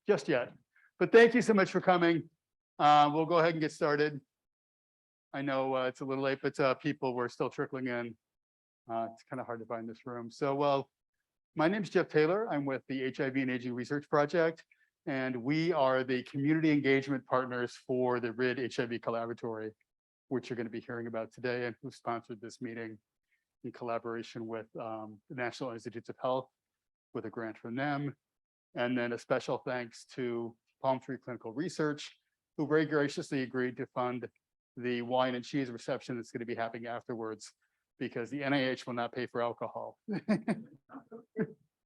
just yet. But thank you so much for coming. We'll go ahead and get started. I know it's a little late, but people were still trickling in. It's kind of hard to find this room. So, well, my name is Jeff Taylor. I'm with the HIV and Aging Research Project, and we are the community engagement partners for the RID HIV Collaboratory, which you're going to be hearing about today, and who sponsored this meeting in collaboration with the National Institutes of Health, with a grant from them. And then a special thanks to Palm Springs Clinical Research, who very graciously agreed to fund the wine and cheese reception that's going to be happening afterwards, because the NIH will not pay for alcohol.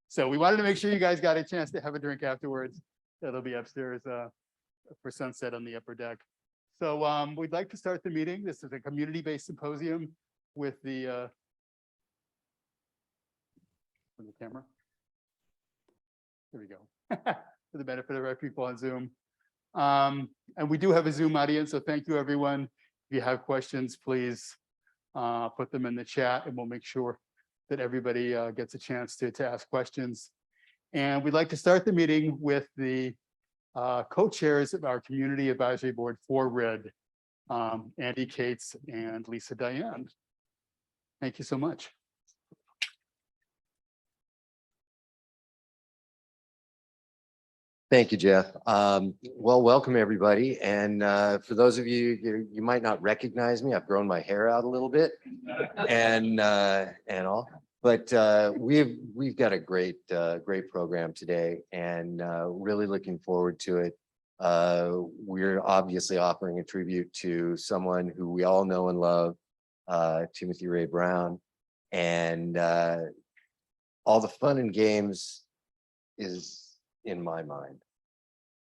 So we wanted to make sure you guys got a chance to have a drink afterwards. That'll be upstairs for sunset on the upper deck. So we'd like to start the meeting. This is a community-based symposium with the camera. There we go. For the benefit of our people on Zoom. And we do have a Zoom audience, so thank you, everyone. If you have questions, please put them in the chat, and we'll make sure that everybody gets a chance to ask questions. And we'd like to start the meeting with the co-chairs of our Community Advisory Board for RID, Andy Kaytes and Lisa Diane. Thank you so much. Thank you, Jeff. Well, welcome everybody. And for those of you, you might not recognize me. I've grown my hair out a little bit, and all. But we've got a great program today, and really looking forward to it. We're obviously offering a tribute to someone who we all know and love, Timothy Ray Brown, and all the fun and games is in my mind.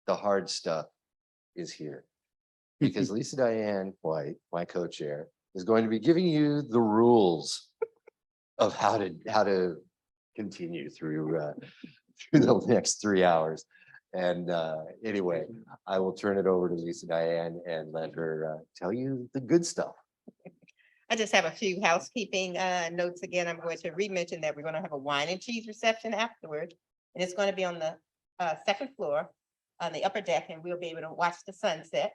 The hard stuff is here, because Lisa Diane White, my co-chair, is going to be giving you the rules of how to continue through the next 3 hours. And anyway, I will turn it over to Lisa Diane and let her tell you the good stuff. I just have a few housekeeping notes. Again, I'm going to re-mention that we're going to have a wine and cheese reception afterward, and it's going to be on the second floor on the upper deck, and we'll be able to watch the sunset.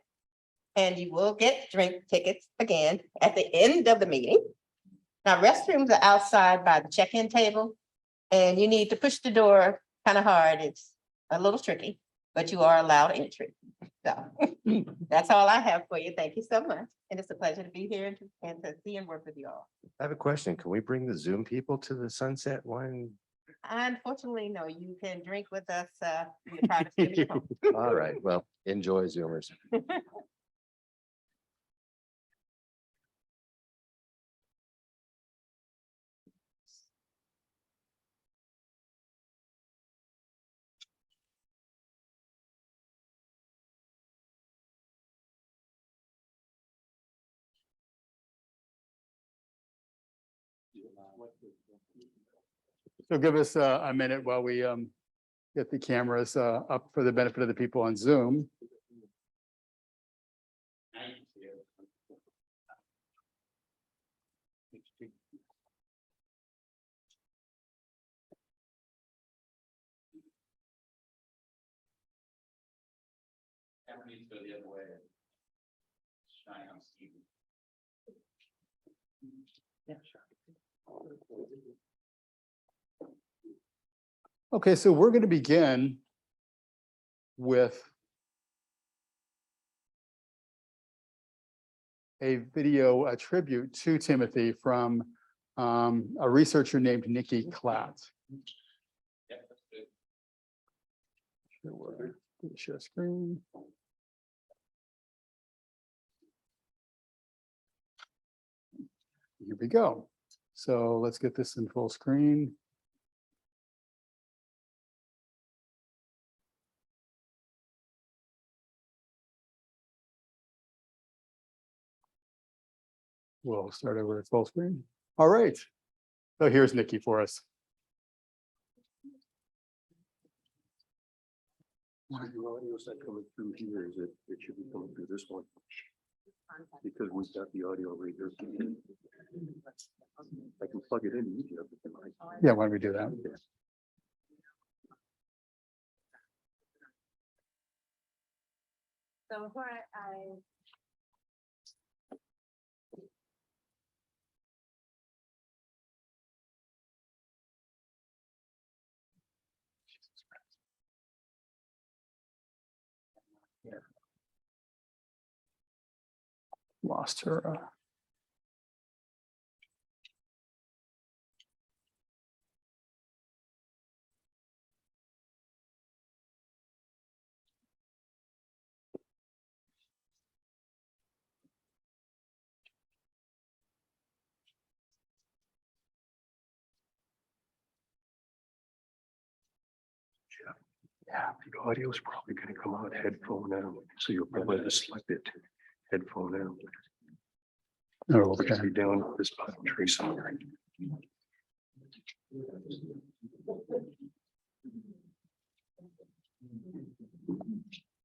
And you will get drink tickets again at the end of the meeting. Now, restrooms are outside by the check-in table, and you need to push the door kind of hard. It's a little tricky, but you are allowed entry. So that's all I have for you. Thank you so much. And it's a pleasure to be here and to see and work with you all. I have a question. Can we bring the Zoom people to the sunset wine? Unfortunately, no, you can drink with us. In the privacy of your home. All right. Well, enjoy, Zoomers. So give us a minute while we get the cameras up for the benefit of the people on Zoom. Needs to go the other way. Shine on Steve. Yeah, sure. Okay, so we're going to begin with a video, a tribute to Timothy from a researcher named Nikki Klatt. Yeah, that's good. Share screen. Here we go. So let's get this in full screen. We'll start over at full screen. All right. So here's Nikki for us. Why the audio is not coming through here? Is it should be coming through this one? Because we've got the audio right here. I can plug it in easier. Yeah, why don't we do that? So before I Lost her. Yeah, the audio is probably gonna come out headphone out, so you'll probably have to select it headphone out. Oh, Which okay. will be down at this bottom tree somewhere.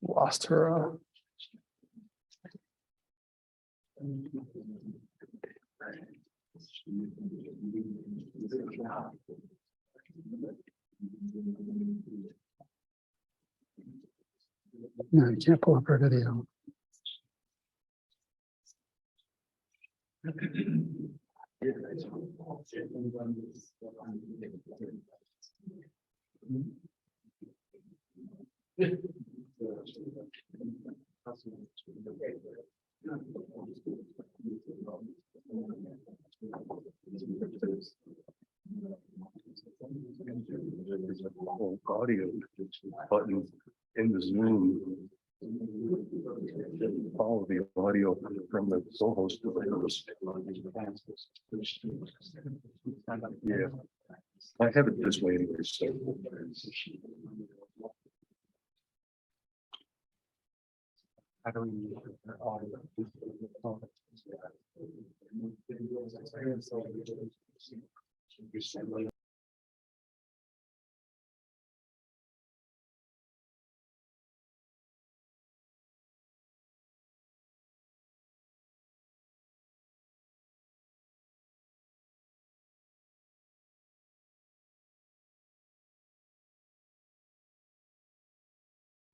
Lost her. No, you can't pull up her video. There's a whole audio button in the Zoom. Follow the audio from the co-host device. Yeah, I have it this way anyway, so. How do we?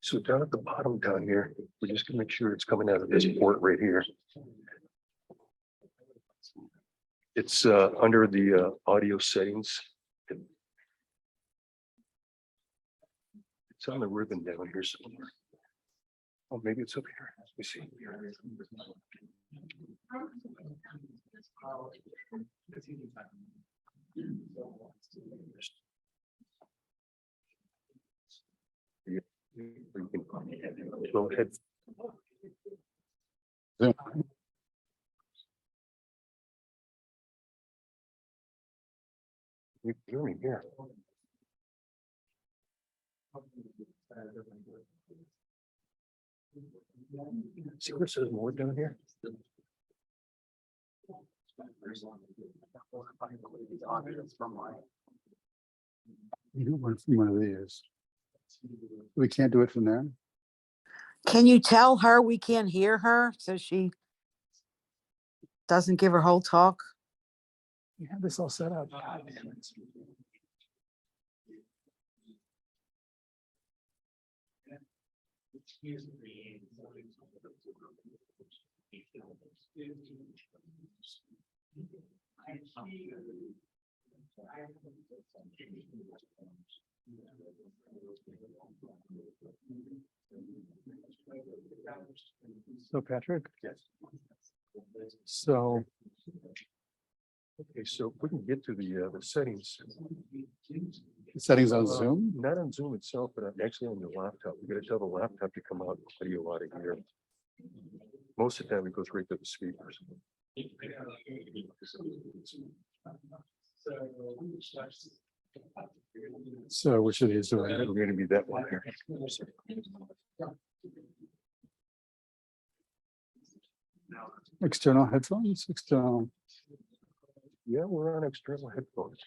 So down at the bottom down here, we're just gonna make sure it's coming out of this port right here. It's under the audio settings. It's on the ribbon down here somewhere. Oh, maybe it's up here. Let me see. Yeah, you can go ahead. You can hear me here. See where it says more down here? You do one from one of these. We can't do it from there. Can you tell her we can't hear her so she doesn't give her whole talk? We have this all set up. God damn it. So Patrick? Yes. So Okay, so if we can get to the settings. settings on Zoom? Not on Zoom itself, but actually on your laptop. We gotta tell the laptop to come out audio out of here. Most of the time it goes right to the speakers. So which of these do I We're have? gonna be that one here. External headphones, external. Yeah, we're on external headphones.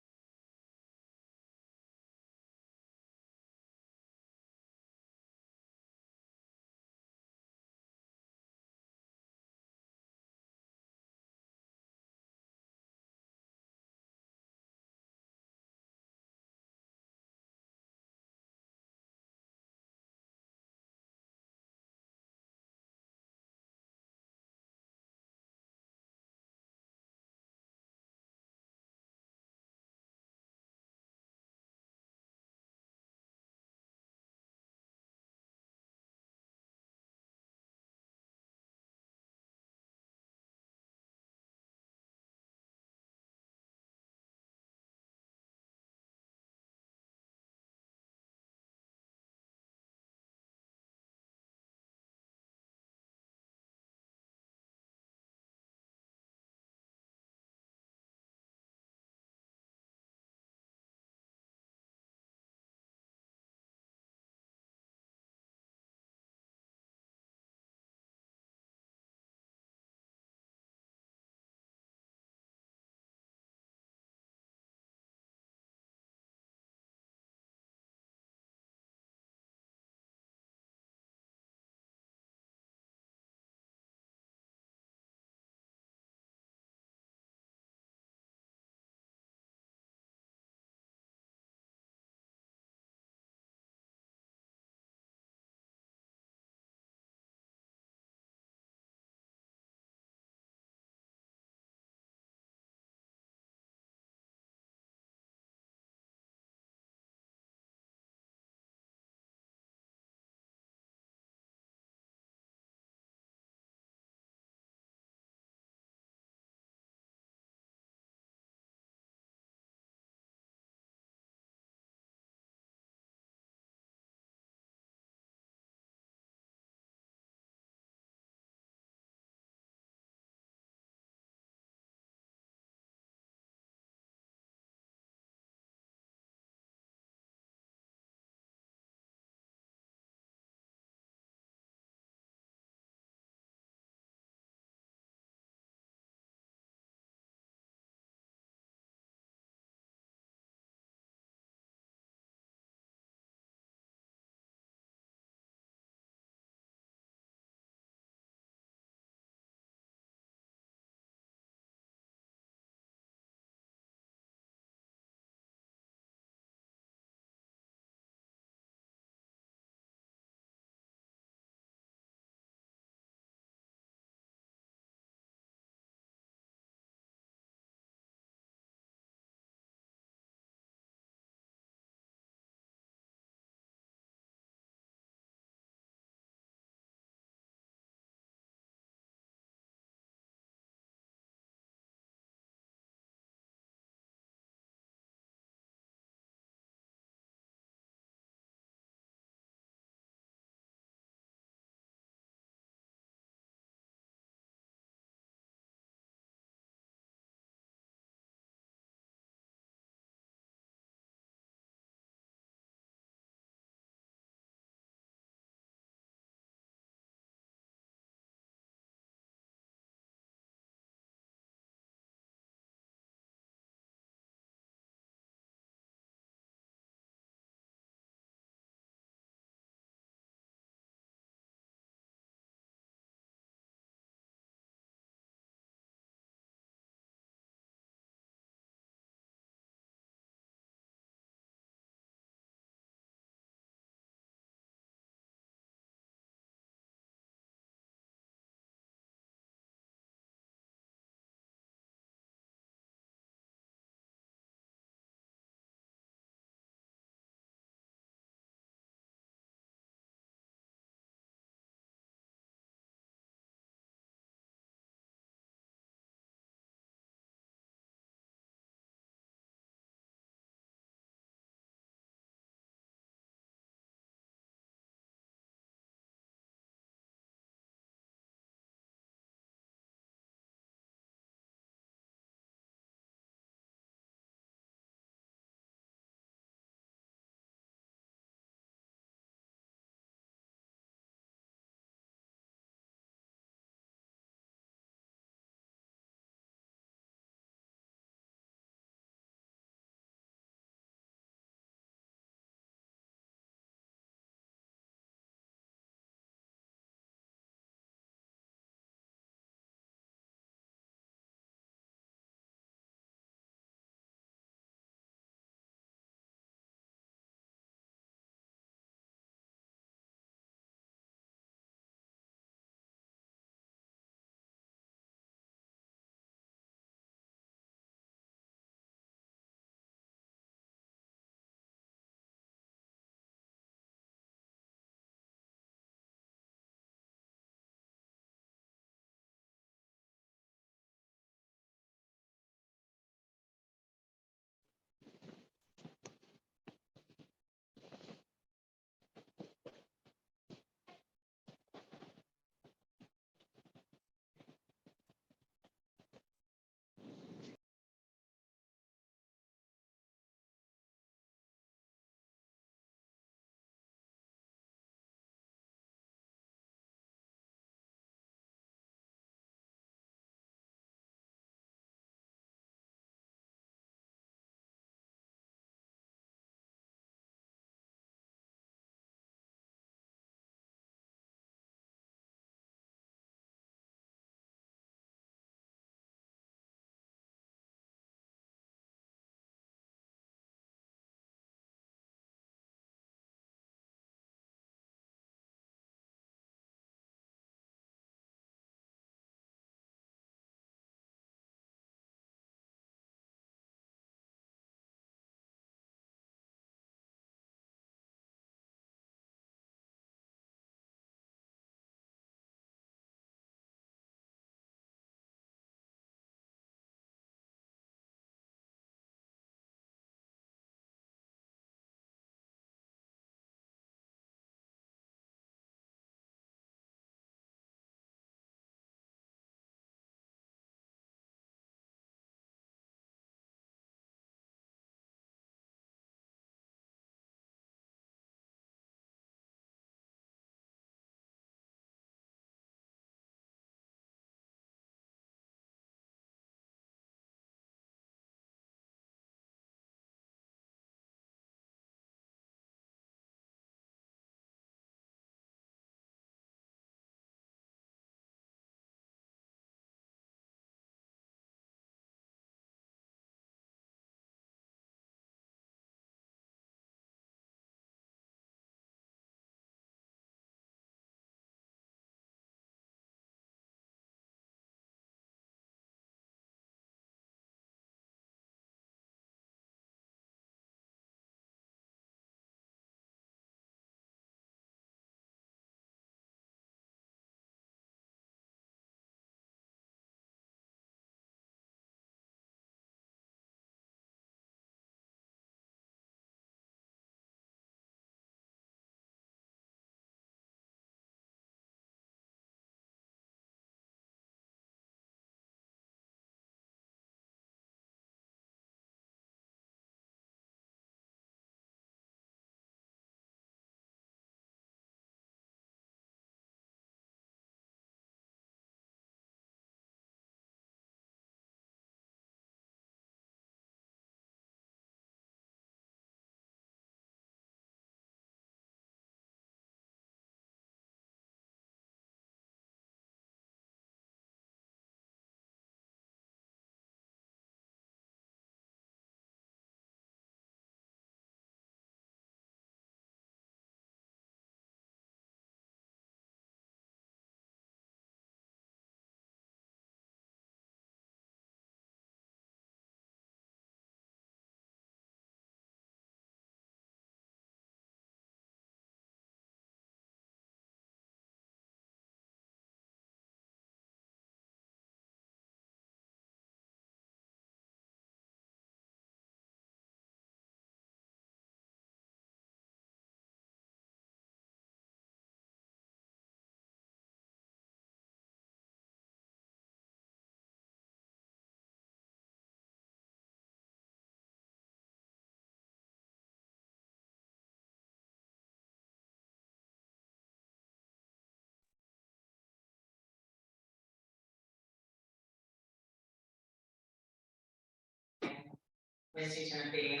Miss you, Timothy.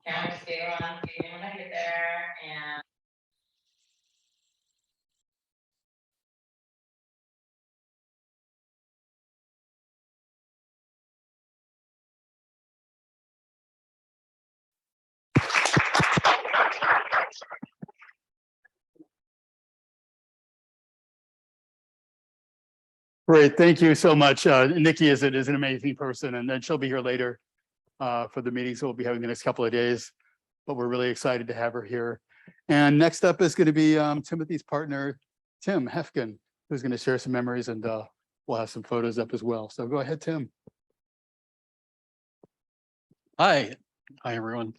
Can't wait to stay on, see you when I get there, and Great, thank you so much. Nikki is an amazing person, and then she'll be here later for the meetings we'll be having the next couple of days. But we're really excited to have her here. And next up is going to be Timothy's partner, Tim Hoeffgen, who's going to share some memories, and we'll have some photos up as well. So go ahead, Tim. Hi, everyone.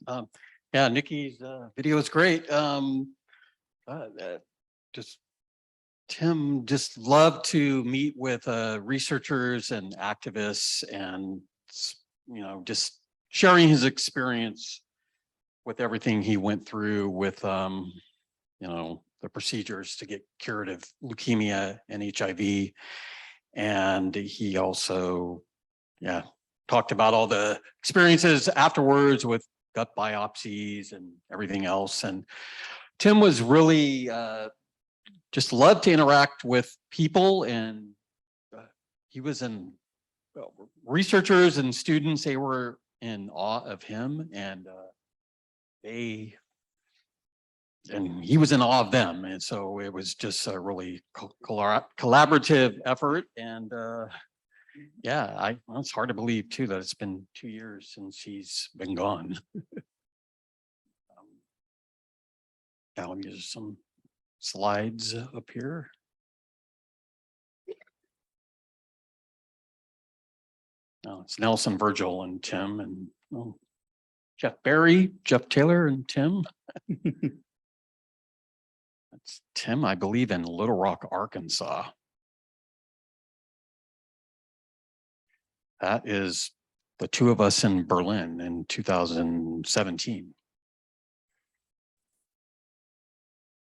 Yeah, Nikki's video is great. Just Tim just loved to meet with researchers and activists, and just sharing his experience with everything he went through with the procedures to get cured of leukemia and HIV. And he also, talked about all the experiences afterwards with gut biopsies and everything else. And Tim was really just loved to interact with people, and he was in researchers and students, they were in awe of him, and he was in awe of them. And so it was just a really collaborative effort. And well, it's hard to believe too that it's been 2 years since he's been gone. Now let me use some slides up here. Oh, it's Nelson, Virgil, and Tim, and Jeff Barry, Jeff Taylor, and Tim. That's Tim, I believe, in Little Rock, Arkansas. That is the two of us in Berlin in 2017.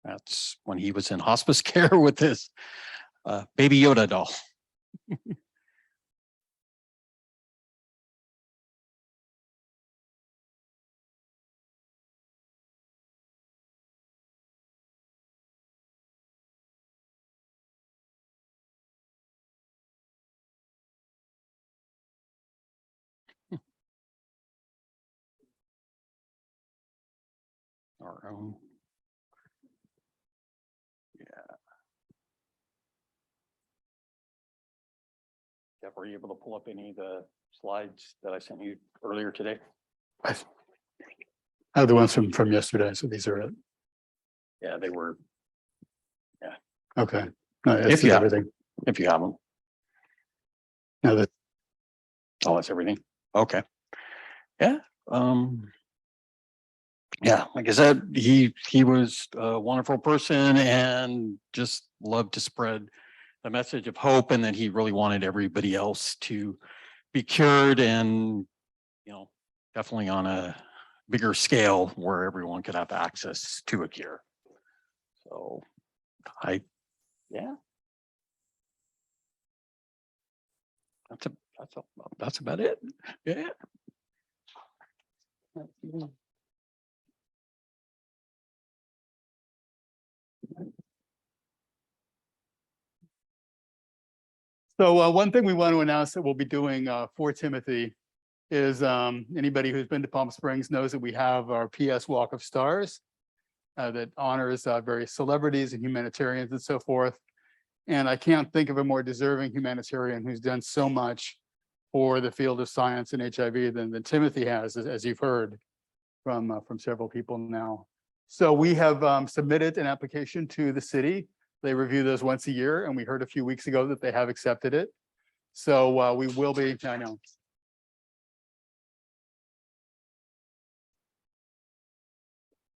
That's when he was in hospice care with his baby Yoda doll. Our own. Jeff, were you able to pull up any of the slides that I sent you earlier today? I have the ones from yesterday, so these are it. Yeah, they were. Okay. No, If it's you have everything. If you have them. No, that Oh, that's everything. Okay. Yeah. Yeah, like I said, he was a wonderful person and just loved to spread the message of hope, and that he really wanted everybody else to be cured, and definitely on a bigger scale where everyone could have access to a cure. So that's about it. Yeah. So one thing we want to announce that we'll be doing for Timothy is anybody who's been to Palm Springs knows that we have our PS Walk of Stars that honors various celebrities and humanitarians and so forth. And I can't think of a more deserving humanitarian who's done so much for the field of science and HIV than Timothy has, as you've heard from several people now. So we have submitted an application to the city. They review those once a year, and we heard a few weeks ago that they have accepted it. So we will be, I know.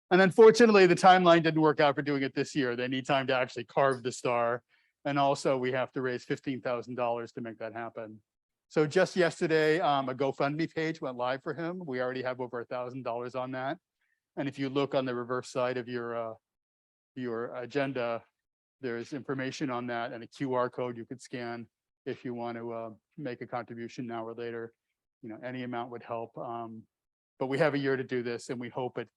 And unfortunately, the timeline didn't work out for doing it this year. They need time to actually carve the star. And also we have to raise $15,000 to make that happen. So just yesterday, a GoFundMe page went live for him. We already have over $1,000 on that. And if you look on the reverse side of your agenda, there's information on that and a QR code you could scan if you want to make a contribution now or later. Any amount would help. But we have a year to do this, and we hope that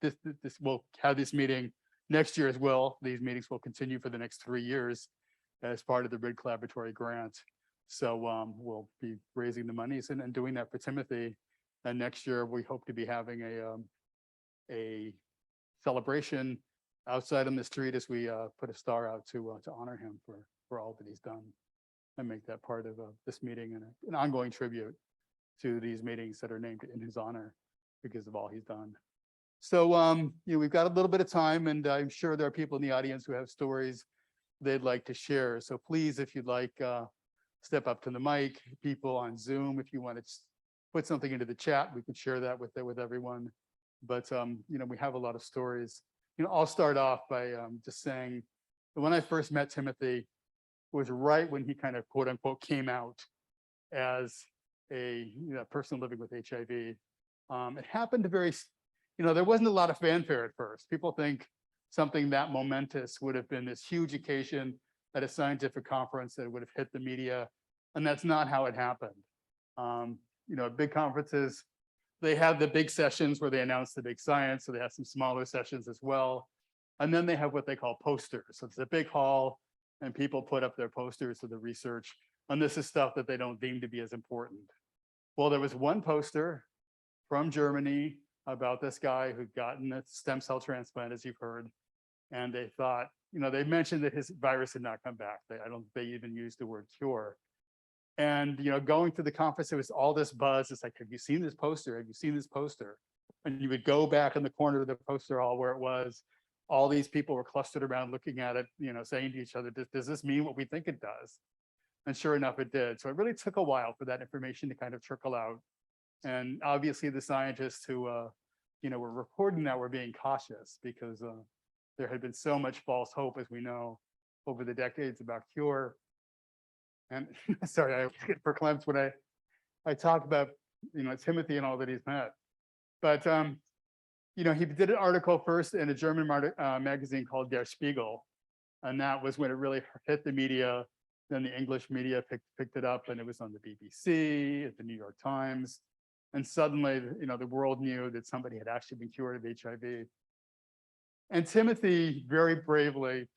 this will have this meeting next year as well. These meetings will continue for the next 3 years as part of the RID Collaboratory grant. So we'll be raising the monies and doing that for Timothy. And next year, we hope to be having a celebration outside on the street as we put a star out to honor him for all that he's done, and make that part of this meeting and an ongoing tribute to these meetings that are named in his honor because of all he's done. So, we've got a little bit of time, and I'm sure there are people in the audience who have stories they'd like to share. So please, if you'd like, step up to the mic. People on Zoom, if you want to put something into the chat, we can share that with everyone. But, we have a lot of stories. I'll start off by just saying that when I first met Timothy was right when he kind of quote unquote came out as a person living with HIV. It happened there wasn't a lot of fanfare at first. People think something that momentous would have been this huge occasion at a scientific conference that would have hit the media. And that's not how it happened. At big conferences, they have the big sessions where they announce the big science. So they have some smaller sessions as well. And then they have what they call posters. So it's a big hall and people put up their posters of the research. And this is stuff that they don't deem to be as important. Well, there was one poster from Germany about this guy who'd gotten a stem cell transplant, as you've heard. And they thought, they mentioned that his virus had not come back. They even used the word cure. And, going to the conference, there was all this buzz. It's like, have you seen this poster? Have you seen this poster? And you would go back in the corner of the poster hall where it was. All these people were clustered around looking at it, saying to each other, does this mean what we think it does? And sure enough, it did. So it really took a while for that information to kind of trickle out. And obviously the scientists who, were reporting that were being cautious because there had been so much false hope, as we know, over the decades about cure. And sorry, I get verklempt when I talk about, Timothy and all that he's met. But, he did an article first in a German magazine called Der Spiegel. And that was when it really hit the media. Then the English media picked it up, and it was on the BBC, at the New York Times. And suddenly, the world knew that somebody had actually been cured of HIV. And Timothy very bravely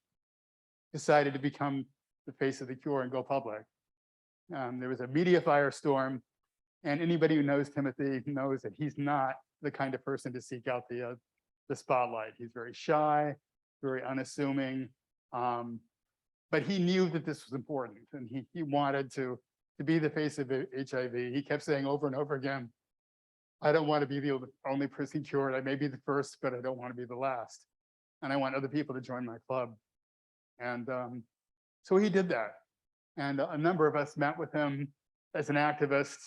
decided to become the face of the cure and go public. There was a media firestorm, and anybody who knows Timothy knows that he's not the kind of person to seek out the spotlight. He's very shy, very unassuming, but he knew that this was important, and he wanted to be the face of HIV. He kept saying over and over again, I don't want to be the only person cured. I may be the first, but I don't want to be the last. And I want other people to join my club. And so he did that. And a number of us met with him as an activist.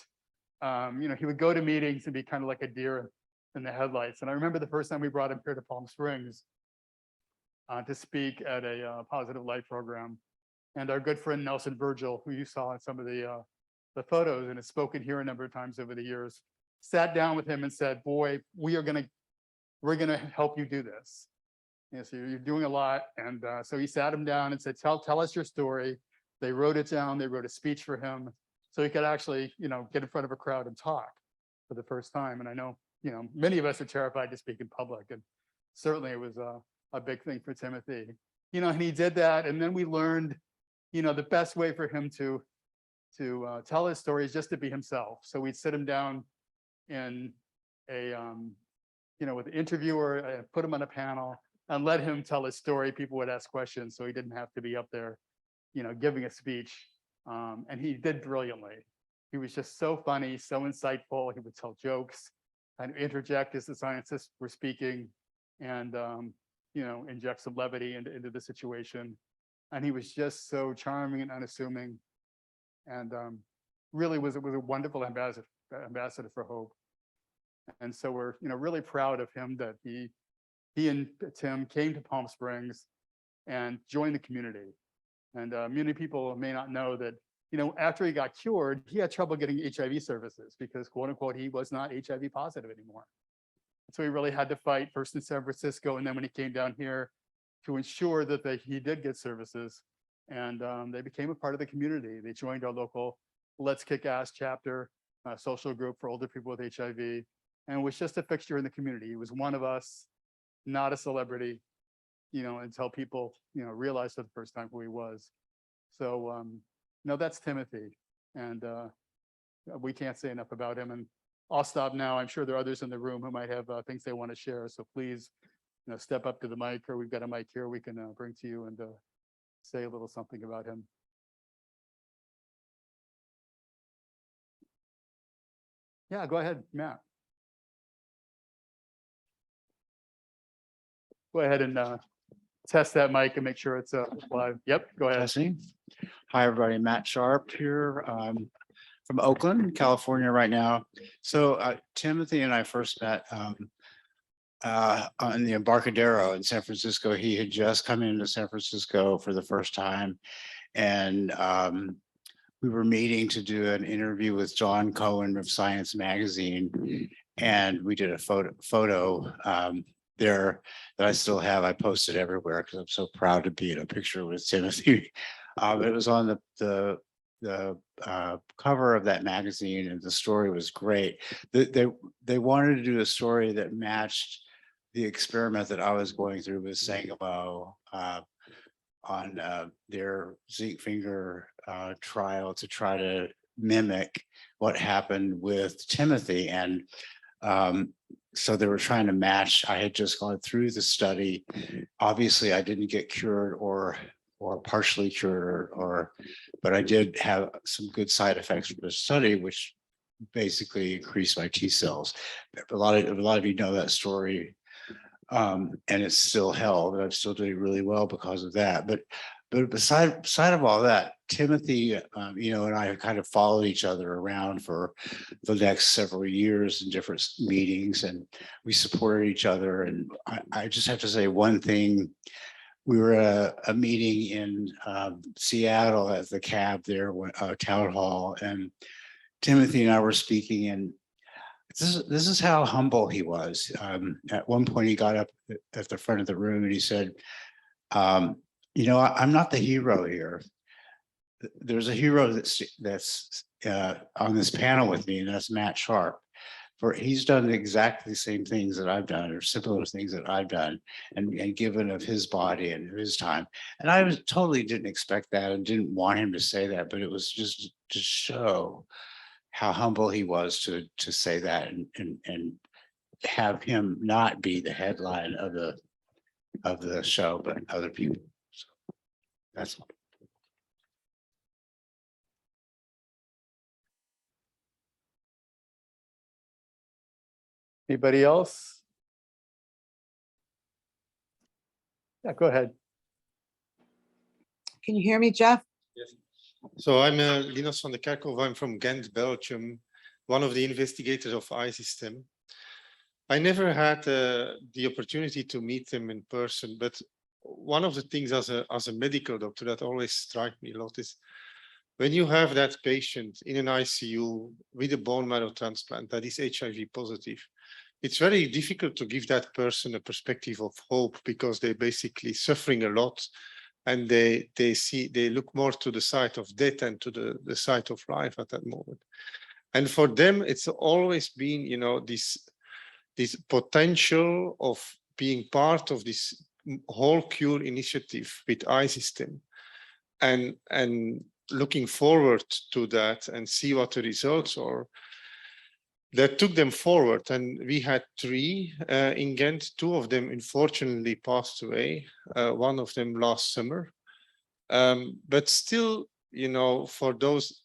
He would go to meetings and be kind of like a deer in the headlights. And I remember the first time we brought him here to Palm Springs to speak at a Positive Light program. And our good friend Nelson Virgil, who you saw in some of the photos and has spoken here a number of times over the years, sat down with him and said, boy, we're gonna help you do this. So you're doing a lot. And so he sat him down and said, tell us your story. They wrote it down. They wrote a speech for him so he could actually, get in front of a crowd and talk for the first time. And I know, many of us are terrified to speak in public, and certainly it was a big thing for Timothy. And he did that. And then we learned, the best way for him to tell his story is just to be himself. So we'd sit him down in a, with an interviewer, and put him on a panel and let him tell his story. People would ask questions, so he didn't have to be up there, giving a speech. And he did brilliantly. He was just so funny, so insightful. He would tell jokes and interject as the scientists were speaking, and inject some levity into the situation. And he was just so charming and unassuming, and really was a wonderful ambassador for hope. And so we're really proud of him that he and Tim came to Palm Springs and joined the community. And many people may not know that, after he got cured, he had trouble getting HIV services because, quote unquote, he was not HIV positive anymore. So he really had to fight first in San Francisco, and then when he came down here to ensure that he did get services. And they became a part of the community. They joined our local Let's Kick Ass chapter, social group for older people with HIV. and was just a fixture in the community. He was one of us, not a celebrity, until people, realized for the first time who he was. So, no, that's Timothy. And we can't say enough about him. And I'll stop now. I'm sure there are others in the room who might have things they want to share. So please, step up to the mic, or we've got a mic here we can bring to you and say a little something about him. Yeah, go ahead, Matt. Go ahead and test that mic and make sure it's live. Yep, go ahead. Testing. Hi, everybody. Matt Sharp here from Oakland, California right now. So Timothy and I first met on the Embarcadero in San Francisco. He had just come into San Francisco for the first time. And we were meeting to do an interview with John Cohen of Science Magazine. And we did a photo there that I still have. I posted everywhere because I'm so proud to be in a picture with Timothy. It was on the cover of that magazine, and the story was great. They wanted to do a story that matched the experiment that I was going through with Sangamo on their zinc finger trial to try to mimic what happened with Timothy. And so they were trying to match. I had just gone through the study. Obviously, I didn't get cured or partially cured, but I did have some good side effects from the study, which basically increased my T cells. A lot of you know that story, and it's still held, and I'm still doing really well because of that. But beside of all that, Timothy, and I have kind of followed each other around for the next several years in different meetings, and we supported each other. And I just have to say one thing. We were at a meeting in Seattle at the CAB there, town hall, and Timothy and I were speaking, and this is how humble he was. At one point, he got up at the front of the room and he said, I'm not the hero here. There's a hero that's on this panel with me, and that's Matt Sharp. He's done exactly the same things that I've done, or similar things that I've done, and given of his body and his time. And I totally didn't expect that and didn't want him to say that, but it was just to show how humble he was to say that and have him not be the headline of the show, but other people. So that's all. Anybody else? Yeah, go ahead. Can you hear me, Jeff? So I'm Linus van de Kerkhof. I'm from Ghent, Belgium, one of the investigators of iSystem. I never had the opportunity to meet him in person, but one of the things as a medical doctor that always strikes me a lot is when you have that patient in an ICU with a bone marrow transplant that is HIV positive, it's very difficult to give that person a perspective of hope because they're basically suffering a lot, and they look more to the side of death and to the side of life at that moment. And for them, it's always been, this potential of being part of this whole cure initiative with iSystem, and looking forward to that and see what the results are. That took them forward, and we had 3 in Ghent. 2 of them unfortunately passed away, one of them last summer. But still, for those,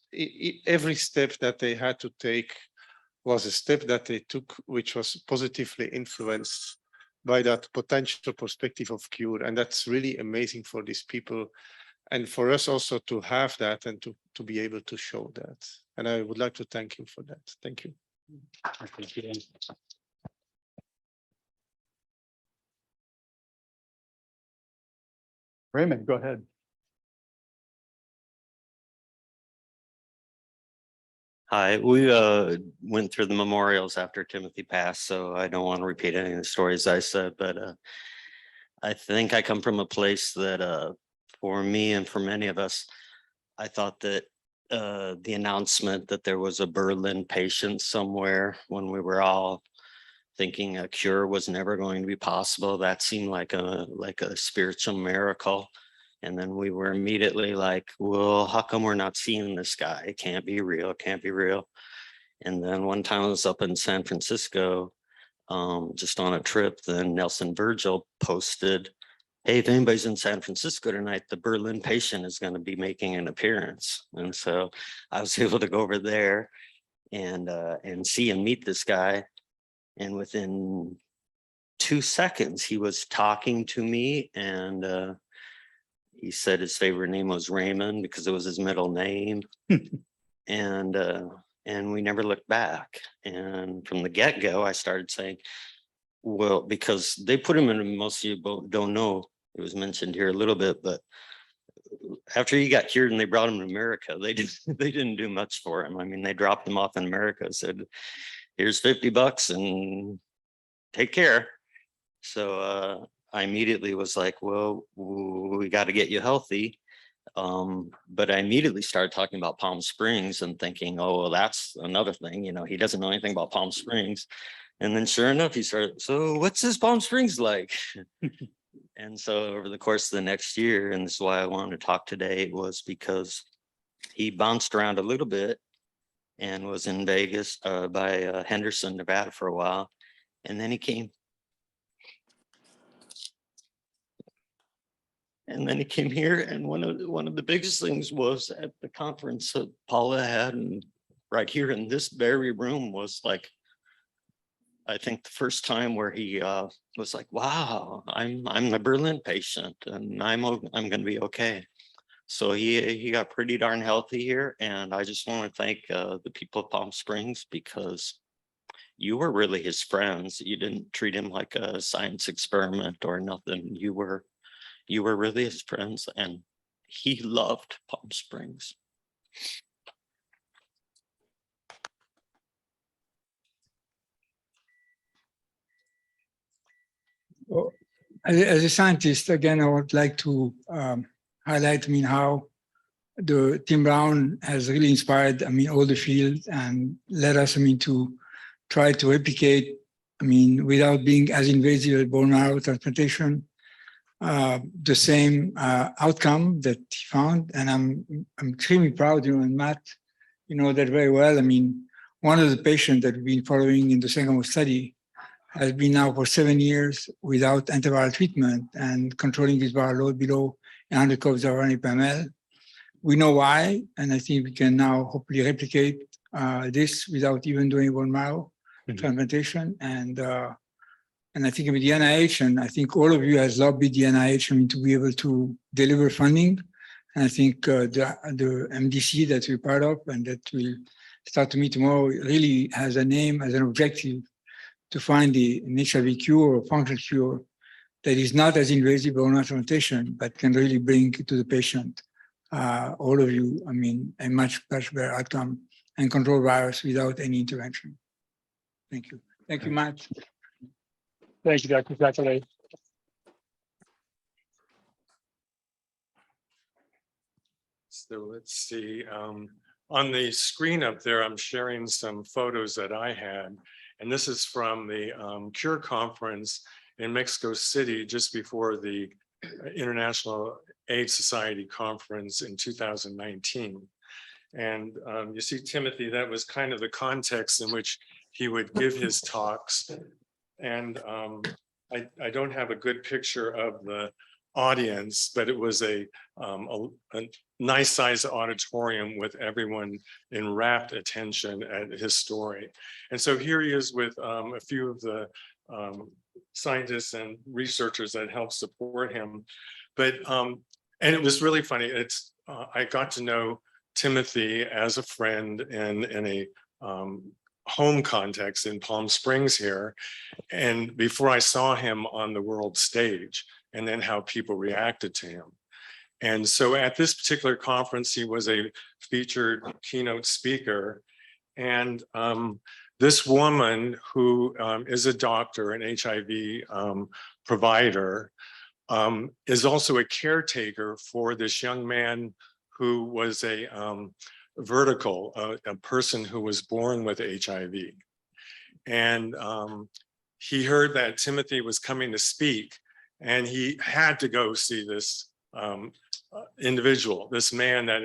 every step that they had to take was a step that they took, which was positively influenced by that potential perspective of cure. And that's really amazing for these people, and for us also to have that and to be able to show that. And I would like to thank him for that. Thank you. Raymond, go ahead. Hi, we went through the memorials after Timothy passed, so I don't want to repeat any of the stories I said, but I think I come from a place that for me and for many of us, I thought that the announcement that there was a Berlin patient somewhere when we were all thinking a cure was never going to be possible. That seemed like a spiritual miracle. And then we were immediately like, well, how come we're not seeing this guy? It can't be real, it can't be real. And then one time I was up in San Francisco, just on a trip, then Nelson Virgil posted, hey, if anybody's in San Francisco tonight, the Berlin patient is going to be making an appearance. And so I was able to go over there and see and meet this guy. And within 2 seconds, he was talking to me, and he said his favorite name was Raymond because it was his middle name. And we never looked back. And from the get-go, I started saying, well, because they put him in, most of you don't know, it was mentioned here a little bit, but after he got cured and they brought him to America, they didn't do much for him. I mean, they dropped him off in America, said, here's $50 and take care. So I immediately was like, well, we got to get you healthy. But I immediately started talking about Palm Springs and thinking, oh, well, that's another thing. You know, he doesn't know anything about Palm Springs. And then sure enough, he started, so what's this Palm Springs like? And so over the course of the next year, and this is why I wanted to talk today, was because he bounced around a little bit and was in Vegas by Henderson, Nevada for a while. And then he came. And then he came here, and one of the biggest things was at the conference that Paula had, and right here in this very room was like, I think the first time where he was like, wow, I'm the Berlin patient and I'm going to be okay. So he got pretty darn healthy here. And I just want to thank the people of Palm Springs, because you were really his friends. You didn't treat him like a science experiment or nothing. You were really his friends, and he loved Palm Springs. Well, as a scientist, again, I would like to highlight, how the Tim Brown has really inspired, all the field and led us, to try to replicate, without being as invasive as bone marrow transplantation, the same outcome that he found. And I'm extremely proud, and Matt, that very well. One of the patients that we've been following in the Sangamo study has been now for 7 years without antiviral treatment and controlling his viral load below 100 copies of RNA per ml. We know why, and I think we can now hopefully replicate this without even doing bone marrow transplantation. And I think the NIH, and I think all of you has lobbied the NIH to be able to deliver funding. And I think the MDC that we're part of and that will start to meet tomorrow really has an aim, as an objective, to find an HIV cure or functional cure that is not as invasive bone marrow transplantation, but can really bring to the patient, all of you, a much better outcome and control virus without any intervention. Thank you. Thank you, Matt. Thank you, Dr. Klatt. So let's see, on the screen up there, I'm sharing some photos that I had. And this is from the Cure Conference in Mexico City, just before the International AIDS Society Conference in 2019. And you see, Timothy, that was kind of the context in which he would give his talks. And I don't have a good picture of the audience, but it was a nice sized auditorium with everyone in rapt attention at his story. And so here he is with a few of the scientists and researchers that helped support him. But and it was really funny. I got to know Timothy as a friend in a home context in Palm Springs here, and before I saw him on the world stage, and then how people reacted to him. And so at this particular conference, he was a featured keynote speaker. And this woman who is a doctor, an HIV provider, is also a caretaker for this young man who was a vertical, a person who was born with HIV. And he heard that Timothy was coming to speak, and he had to go see this individual, this man that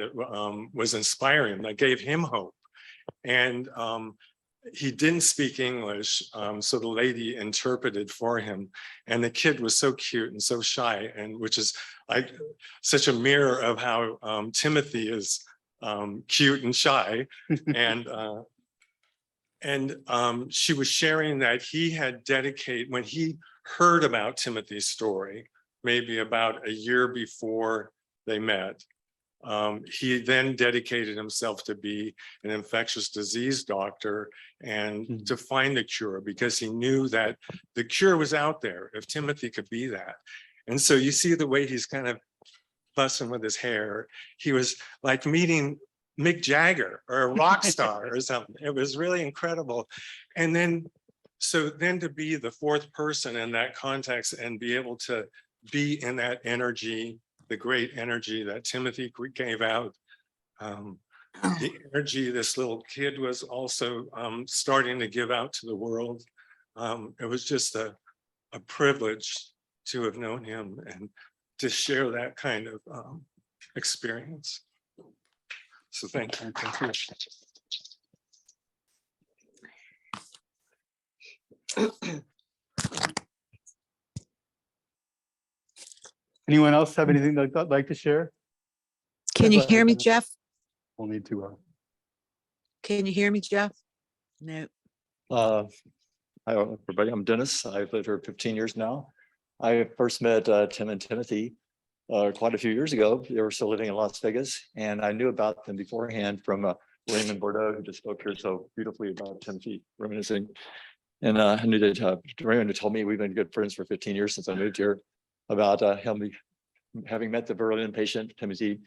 was inspiring, that gave him hope. And he didn't speak English, so the lady interpreted for him. And the kid was so cute and so shy, and which is like such a mirror of how Timothy is cute and shy. And she was sharing that he had dedicated, when he heard about Timothy's story, maybe about a year before they met, he then dedicated himself to be an infectious disease doctor and to find the cure, because he knew that the cure was out there if Timothy could be that. And so you see the way he's kind of fussing with his hair. He was like meeting Mick Jagger or a rock star or something. It was really incredible. And then, so then to be the fourth person in that context and be able to be in that energy, the great energy that Timothy gave out, the energy this little kid was also starting to give out to the world. It was just a privilege to have known him and to share that kind of experience. So thank you. Anyone else have anything they'd like to share? Can go you ahead, hear me, Dennis. Jeff? We'll need to. Can you hear me, Jeff? No. Hi, everybody. I'm Dennis. I've lived here 15 years now. I first met Tim and Timothy quite a few years ago. They were still living in Las Vegas, and I knew about them beforehand from Raymond Bordeaux, who just spoke here so beautifully about Timothy reminiscing. And I knew that Raymond had told me we've been good friends for 15 years since I moved here, about him having met the Berlin patient, Timothy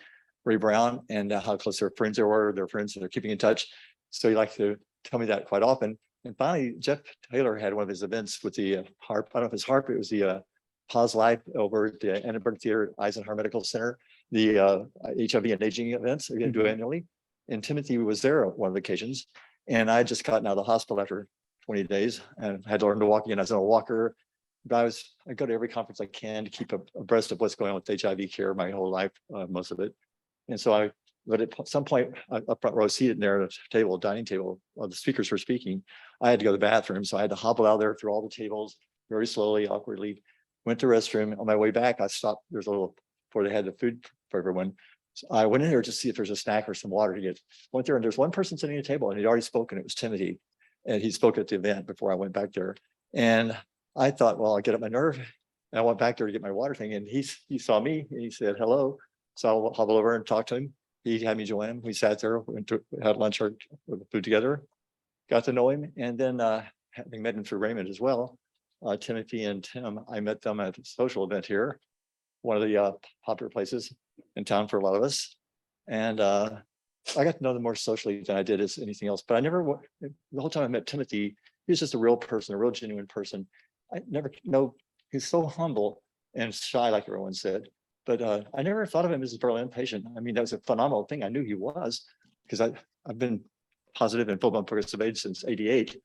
Ray Brown, and how close their friends they were. They're friends and they're keeping in touch. So he liked to tell me that quite often. And finally, Jeff Taylor had one of his events with the HARP. I don't know if it's HARP, it was the Pause Life over at the Annenberg Theater, Eisenhower Medical Center, the HIV and aging events we do annually. And Timothy was there on one of the occasions. And I had just gotten out of the hospital after 20 days and had to learn to walk again. I was in a walker, but I go to every conference I can to keep abreast of what's going on with HIV care my whole life, most of it. And so but at some point, up front row seated there at a table, dining table, while the speakers were speaking, I had to go to the bathroom. So I had to hobble out there through all the tables very slowly, awkwardly, went to the restroom. On my way back, I stopped. There's a little, before they had the food for everyone. So I went in there to see if there's a snack or some water to get. Went there and there's one person sitting at a table and he'd already spoken. It was Timothy. And he spoke at the event before I went back there. And I thought, well, I'll get up my nerve. And I went back there to get my water thing. And he saw me and he said, hello. So I hobbled over and talked to him. He had me join him. We sat there, had lunch or food together, got to know him. And then having met him through Raymond as well, Timothy and Tim, I met them at a social event here, one of the popular places in town for a lot of us. And I got to know them more socially than I did as anything else. But I never, the whole time I met Timothy, he was just a real person, a real genuine person. I never know, he's so humble and shy, like everyone said. But I never thought of him as a Berlin patient. I mean, that was a phenomenal thing. I knew he was, because I've been positive and full-blown progressive age since '88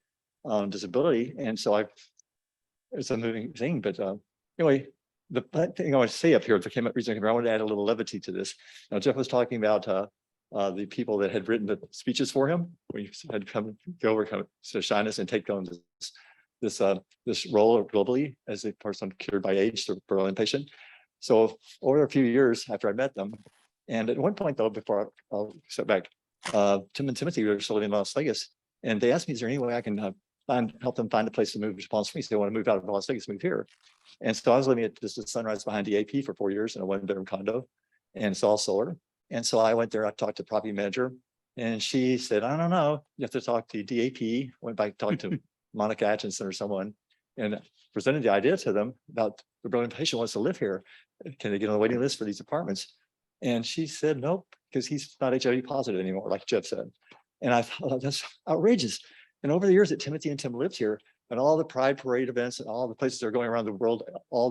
on disability. And so it's a moving thing. But anyway, the thing I want to say up here, if I came up reason, I wanted to add a little levity to this. Now, Jeff was talking about the people that had written the speeches for him, when he had to overcome shyness and take on this role globally as a person cured by AIDS, the Berlin patient. So over a few years after I met them, and at one point though, before I'll step back, Tim and Timothy were still living in Las Vegas, and they asked me, is there any way I can help them find a place to move to Palm Springs? They want to move out of Las Vegas, move here. And so I was living at just the Sunrise behind the AP for 4 years in a one-bedroom condo, and it's all solar. And so I went there, I talked to the property manager, and she said, I don't know, you have to talk to DAP. Went back, talked to Monica Atchison or someone, and presented the idea to them about the Berlin patient wants to live here. Can they get on the waiting list for these apartments? And she said, nope, because he's not HIV positive anymore, like Jeff said. And I thought, that's outrageous. And over the years that Timothy and Tim lived here, and all the Pride Parade events and all the places they're going around the world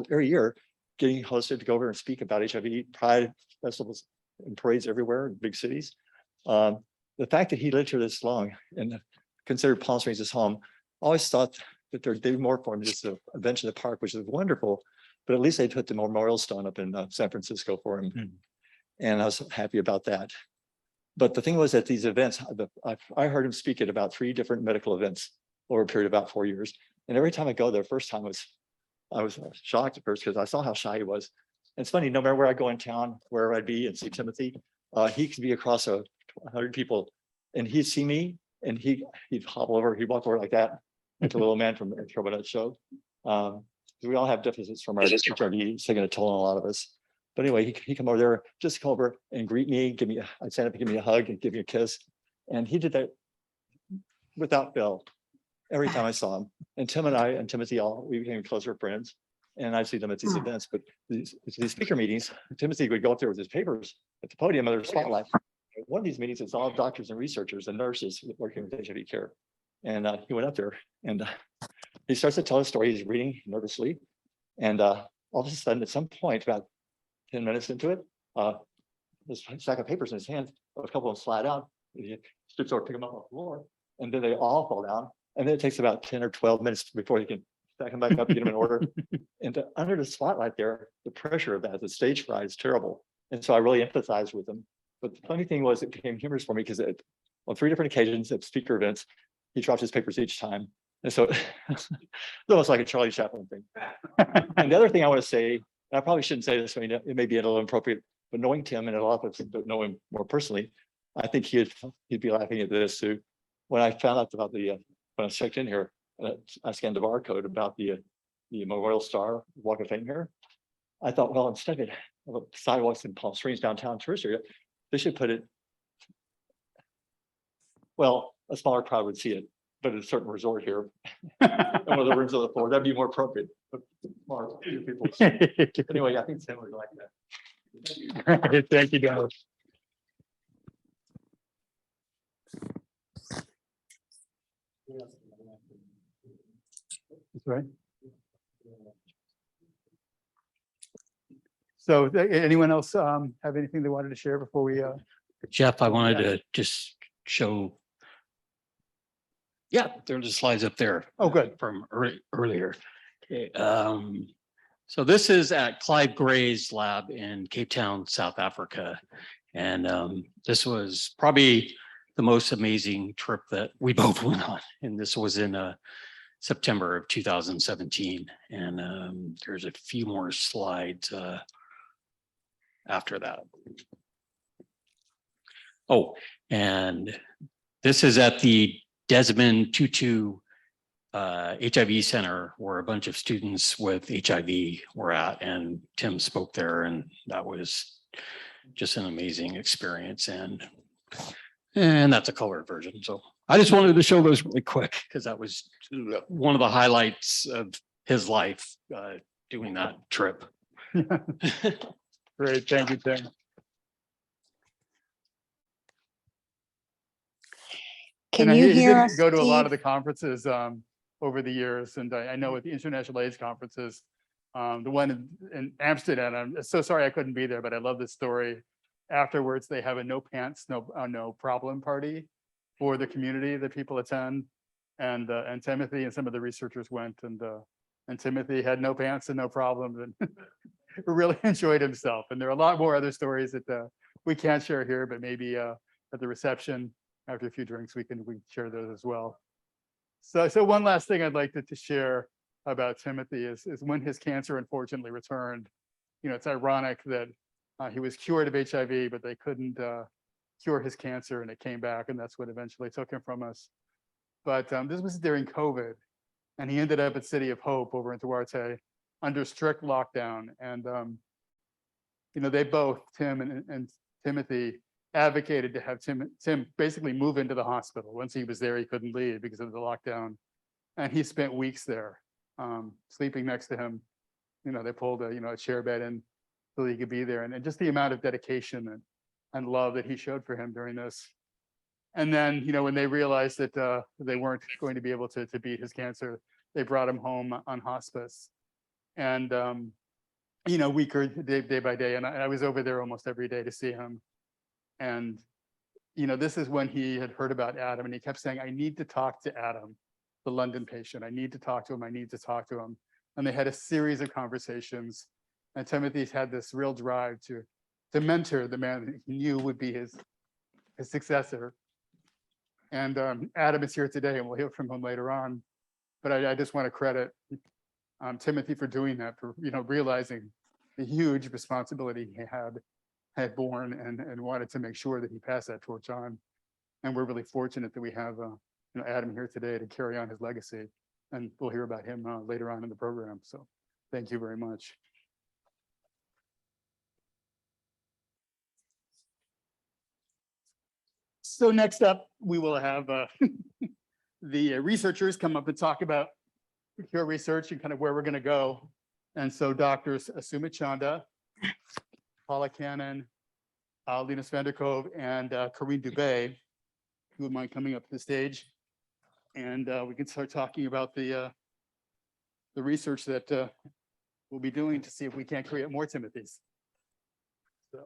every year, getting hosted to go over and speak about HIV, Pride festivals and parades everywhere in big cities. The fact that he lived here this long and considered Palm Springs his home, I always thought that they're doing more for him, just a bench in the park, which is wonderful. But at least they put the memorial stone up in San Francisco for him. And I was happy about that. But the thing was at these events, I heard him speak at about 3 different medical events over a period of about 4 years. And every time I go there, first time I was shocked at first because I saw how shy he was. And it's funny, no matter where I go in town, wherever I'd be and see Timothy, he could be across 100 people and he'd see me and he'd hobble over, he'd walk over like that, like a little man from a Trouble Nut show. We all have deficits from our HIV, it's taking a toll on a lot of us. But anyway, he come over there, just come over and greet me, I'd stand up and give me a hug and give me a kiss. And he did that without fail every time I saw him. And Tim and I and Timothy, we became closer friends. And I'd see them at these events, but these speaker meetings, Timothy would go up there with his papers at the podium under the spotlight. One of these meetings, it's all doctors and researchers and nurses working with HIV care. And he went up there and he starts to tell a story. He's reading nervously. And all of a sudden, at some point, about 10 minutes into it, there's a stack of papers in his hand. A couple of them slide out. He stoops over, pick them up off the floor, and then they all fall down. And then it takes about 10 or 12 minutes before he can stack them back up, get them in order. And under the spotlight there, the pressure of that, the stage fright is terrible. And so I really empathized with him. But the funny thing was, it became humorous for me because on 3 different occasions at speaker events, he dropped his papers each time. And so it's almost like a Charlie Chaplin thing. And the other thing I want to say, and I probably shouldn't say this, I mean, it may be a little inappropriate, but knowing Tim and a lot of us don't know him more personally, I think he'd be laughing at this too. When I found out about when I checked in here, I scanned the barcode about the Memorial Star Walk of Fame here. I thought, well, instead of sidewalks in Palm Springs downtown tourist area, they should put it, well, a smaller crowd would see it, but at a certain resort here, in one of the rooms on the floor, that'd be more appropriate. But more people. Anyway, I think Tim would like that. Thank you, Dallas. That's right. So anyone else have anything they wanted to share before we Jeff, I wanted to just show. Yeah, there are the slides up there. Oh, good. From earlier. Okay, so this is at Clive Gray's lab in Cape Town, South Africa. And this was probably the most amazing trip that we both went on. And this was in September of 2017. And there's a few more slides after that. Oh, and this is at the Desmond Tutu HIV Center, where a bunch of students with HIV were at, and Tim spoke there, and that was just an amazing experience. And that's a colored version. So I just wanted to show those really quick because that was one of the highlights of his life, doing that trip. Great, thank you, Tim. Can And you he hear did us, go to a lot Steve? of the conferences over the years, and I know at the International AIDS conferences, the one in Amsterdam. I'm so sorry I couldn't be there, but I love this story. Afterwards, they have a no pants, no problem party for the community that people attend, and Timothy and some of the researchers went, and Timothy had no pants and no problems, and really enjoyed himself. And there are a lot more other stories that we can't share here, but maybe at the reception after a few drinks we can share those as well. So one last thing I'd like to share about Timothy is when his cancer unfortunately returned. You know, it's ironic that he was cured of HIV, but they couldn't cure his cancer, and it came back, and that's what eventually took him from us. But this was during COVID, and he ended up at City of Hope over in Duarte under strict lockdown. And you know, they both, Tim and Timothy, advocated to have Tim basically move into the hospital. Once he was there, he couldn't leave because of the lockdown, and he spent weeks there, sleeping next to him. You know, they pulled a chair bed in so he could be there, and just the amount of dedication and love that he showed for him during this. And then, you know, when they realized that they weren't going to be able to beat his cancer, they brought him home on hospice. And you know, weaker day by day, and I was over there almost every day to see him. And you know, this is when he had heard about Adam, and he kept saying, "I need to talk to Adam." the London patient. I need to talk to him. I need to talk to him. And they had a series of conversations. And Timothy's had this real drive to mentor the man that he knew would be his successor. And Adam is here today, and we'll hear from him later on. But I just want to credit Timothy for doing that, for realizing the huge responsibility he had borne and wanted to make sure that he passed that torch on. And we're really fortunate that we have Adam here today to carry on his legacy. And we'll hear about him later on in the program. So thank you very much. So next up, we will have the researchers come up and talk about cure research and kind of where we're going to go. And so doctors Sumit Chanda, Paula Cannon, Linus van der Kove, and Corinne Dubé, who mind coming up to the stage. And we can start talking about the research that we'll be doing to see if we can't create more Timothys. So.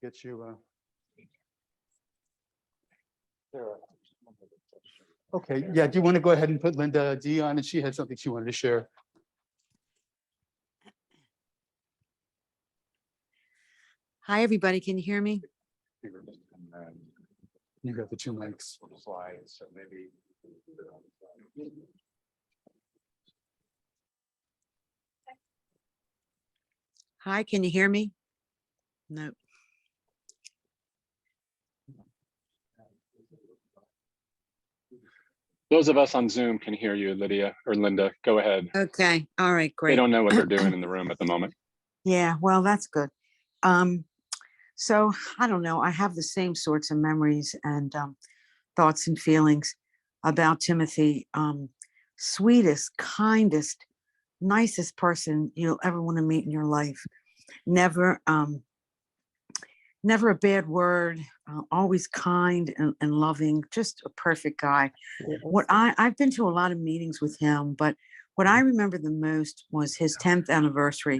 Get you. Okay, yeah, do you want to go ahead and put Linda D on? And she had something she wanted to share. Hi, everybody. Can you hear me? You got the two mics. Slides, so maybe. Hi, can you hear me? No. Those of us on Zoom can hear you, Lydia or Linda. Go ahead. Okay. All right, great. They don't know what they're doing in the room at the moment. Yeah, well, that's good. So I don't know. I have the same sorts of memories and thoughts and feelings about Timothy. Sweetest, kindest, nicest person you'll ever want to meet in your life. Never a bad word, always kind and loving, just a perfect guy. What I've been to a lot of meetings with him, but what I remember the most was his 10th anniversary.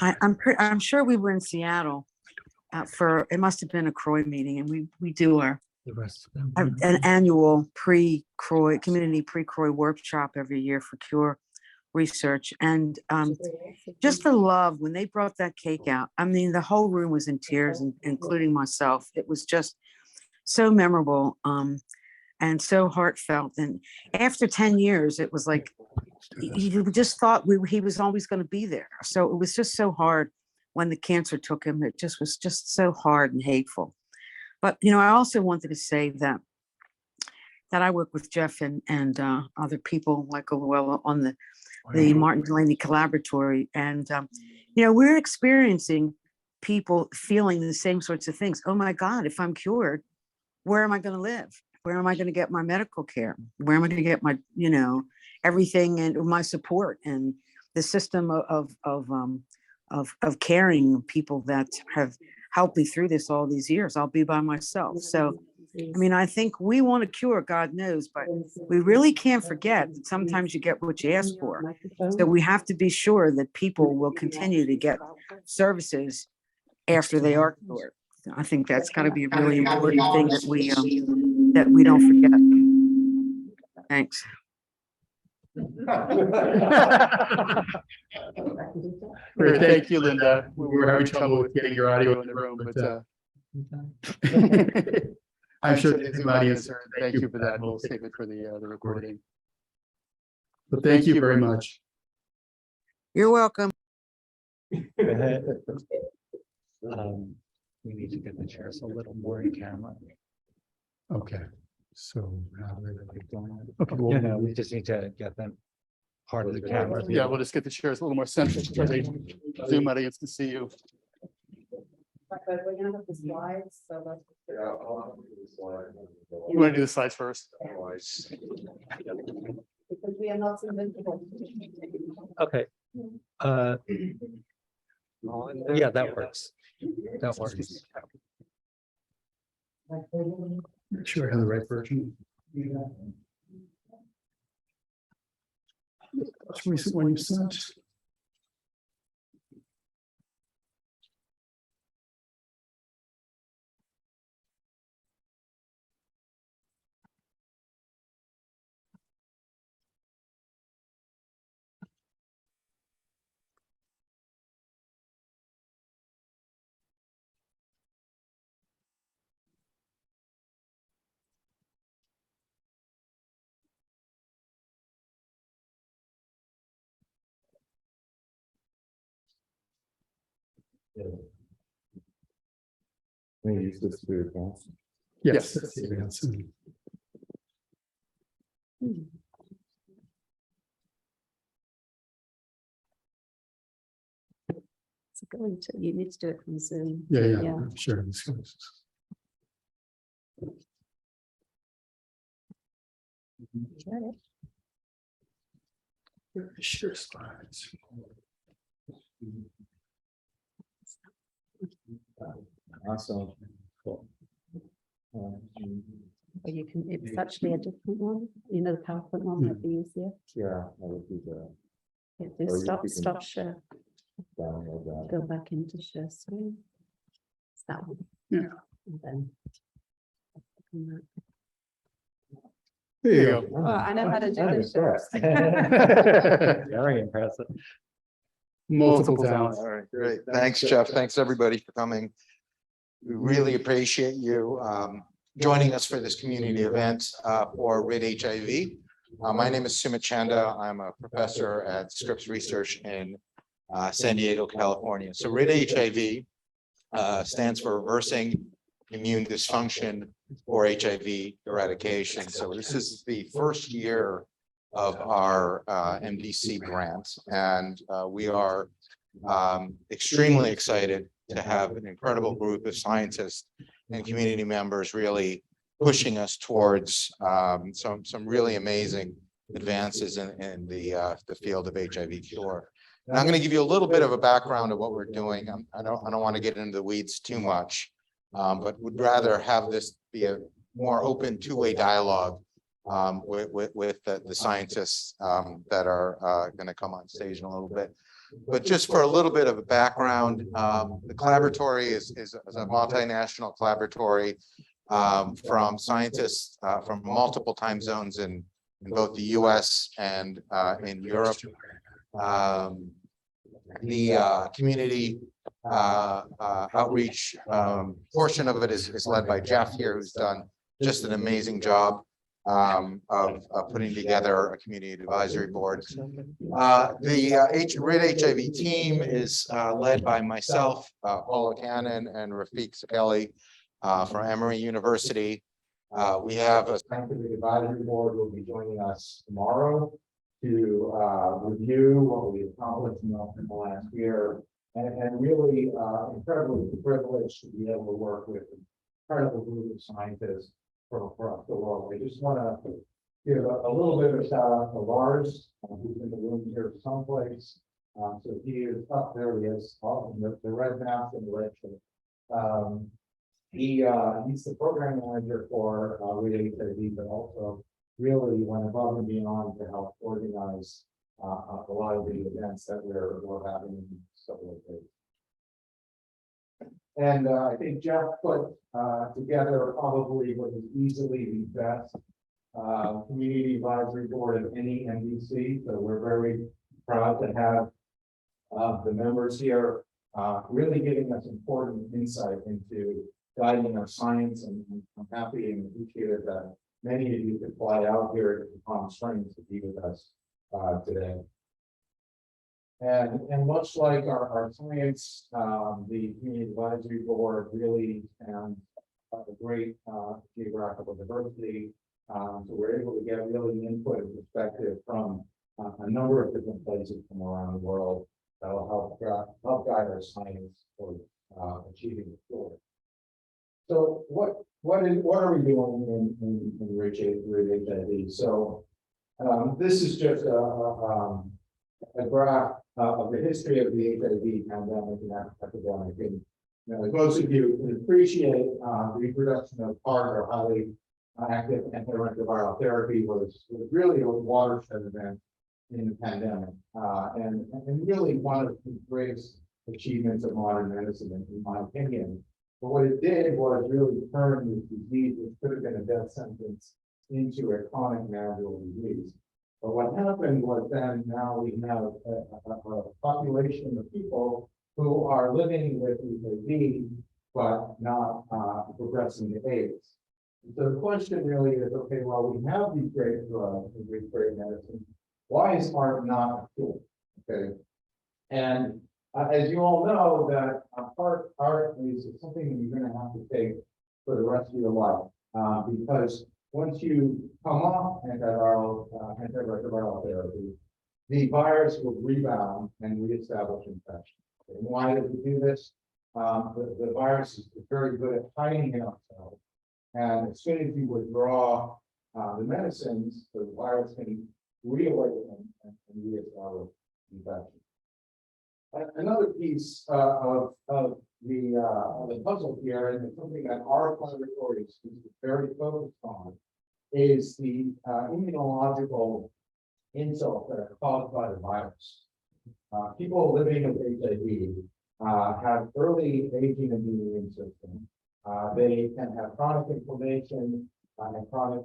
I'm sure we were in Seattle for, it must have been a CROI meeting, and we do an annual pre-CROI, community pre-CROI workshop every year for cure research. And just the love when they brought that cake out. I mean, the whole room was in tears, including myself. It was just so memorable and so heartfelt. And after 10 years, it was like, you just thought he was always going to be there. So it was just so hard when the cancer took him. It just was just so hard and hateful. But, I also wanted to say that I work with Jeff and other people like Luella on the Martin Delaney Collaboratory. And, we're experiencing people feeling the same sorts of things. Oh my God, if I'm cured, where am I going to live? Where am I going to get my medical care? Where am I going to get my, everything and my support and the system of caring people that have helped me through this all these years? I'll be by myself. So, I think we want a cure, God knows, but we really can't forget that sometimes you get what you ask for. So we have to be sure that people will continue to get services after they are cured. I think that's got to be a really important thing that we don't forget. Thanks. Great, thank you, Linda. We were having trouble with getting your audio in the room, but I'm sure the Zoom audience heard. Thank you for that. We'll save it for the recording. But thank you very much. You're welcome. We need to get the chairs a little more in camera. Okay, so. Okay, we just need to get them part of the camera. Yeah, we'll just get the chairs a little more central so the Zoom audience can see you. But we're gonna have the slides, so let's. You want to do the slides first? Because we are not invincible. Okay. Yeah, that works. That works. Make sure I have the right version. Most recent one you sent. Use this to advance. Yes. It's going to, you need to do it from Zoom. Yeah, sure. Sure slides. Awesome. Cool. Or you can, it's actually a different one, you know, the PowerPoint one might be easier. Yeah, that would be the Yeah, Or do you stop, can- stop share, download that. go back into share screen. It's that one. Yeah. And then. There you go. Oh, I know how to do I'm this. impressed. Very impressive. Multiple talents. All right, great. Thanks, Jeff. Thanks, everybody, for coming. We really appreciate you joining us for this community event for RID HIV. My name is Sumit Chanda. I'm a professor at Scripps Research in San Diego, California. So RID HIV stands for Reversing Immune Dysfunction for HIV Eradication. So this is the first year of our MDC grant, and we are extremely excited to have an incredible group of scientists and community members really pushing us towards some really amazing advances in the field of HIV cure. And I'm going to give you a little bit of a background of what we're doing. I don't want to get into the weeds too much, but would rather have this be a more open two-way dialogue with the scientists that are going to come on stage in a little bit. But just for a little bit of a background, the Collaboratory is a multinational collaboratory from scientists from multiple time zones in both the US and in Europe. The community outreach portion of it is led by Jeff here, who's done just an amazing job of putting together a community advisory board. The RID HIV team is led by myself, Paula Cannon, and Rafiq Sakeli from Emory University. We have a scientific advisory board who will be joining us tomorrow to review what we accomplished in the last year, and really incredibly privileged to be able to work with an incredible group of scientists from across the world. I just want to give a little bit of a shout out to Lars, who's in the room here someplace. So he is up there. He has all the red mask and the red shirt. He's the program manager for RID HIV, but also really went above and beyond to help organize a lot of the events that we're having in these couple of days. And I think Jeff put together probably what is easily the best community advisory board of any MDC. So we're very proud to have the members here really giving us important insight into guiding our science. And I'm happy and appreciated that many of you could fly out here to Palm Springs to be with us today. And much like our science, the community advisory board really has a great geographical diversity. So we're able to get really input and perspective from a number of different places from around the world that will help guide our science for achieving the goal. So what are we doing in RID HIV? So this is just a graph of the history of the HIV pandemic and epidemic. And as most of you can appreciate, the introduction of PARP, or highly active antiretroviral therapy, was really a watershed event in the pandemic, and really one of the greatest achievements of modern medicine, in my opinion. But what it did was really turn this disease, which could have been a death sentence, into a chronic manageable disease. But what happened was then now we have a population of people who are living with HIV, but not progressing to AIDS. So the question really is, okay, well, we have these great drugs and great medicine. Why is PARP not a cure? Okay. And As you all know, that art is something that you're gonna have to take for the rest of your life. Because once you come off antiretroviral therapy, the virus will rebound and reestablish infection. And why does it do this? The virus is very good at hiding in our cells. And as soon as you withdraw the medicines, the virus can reawaken and reestablish infection. Another piece of the puzzle here, and it's something that our collaboratory is very focused on, is the immunological insults that are caused by the virus. People living with HIV have early aging of the immune system. They can have chronic inflammation and chronic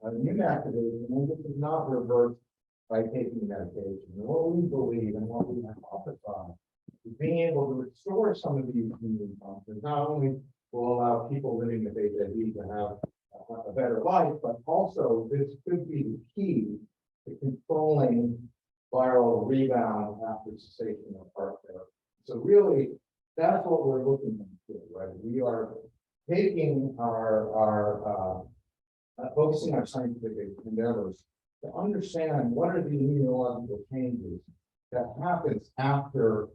immune activation, and this is not reversed by taking medication. And what we believe and what we hypothesize is being able to restore some of these immune functions not only will allow people living with HIV to have a better life, but also this could be the key to controlling viral rebound after cessation of heart therapy. So really, that's what we're looking into, right? We are taking focusing our scientific endeavors to understand what are the immunological changes that happens after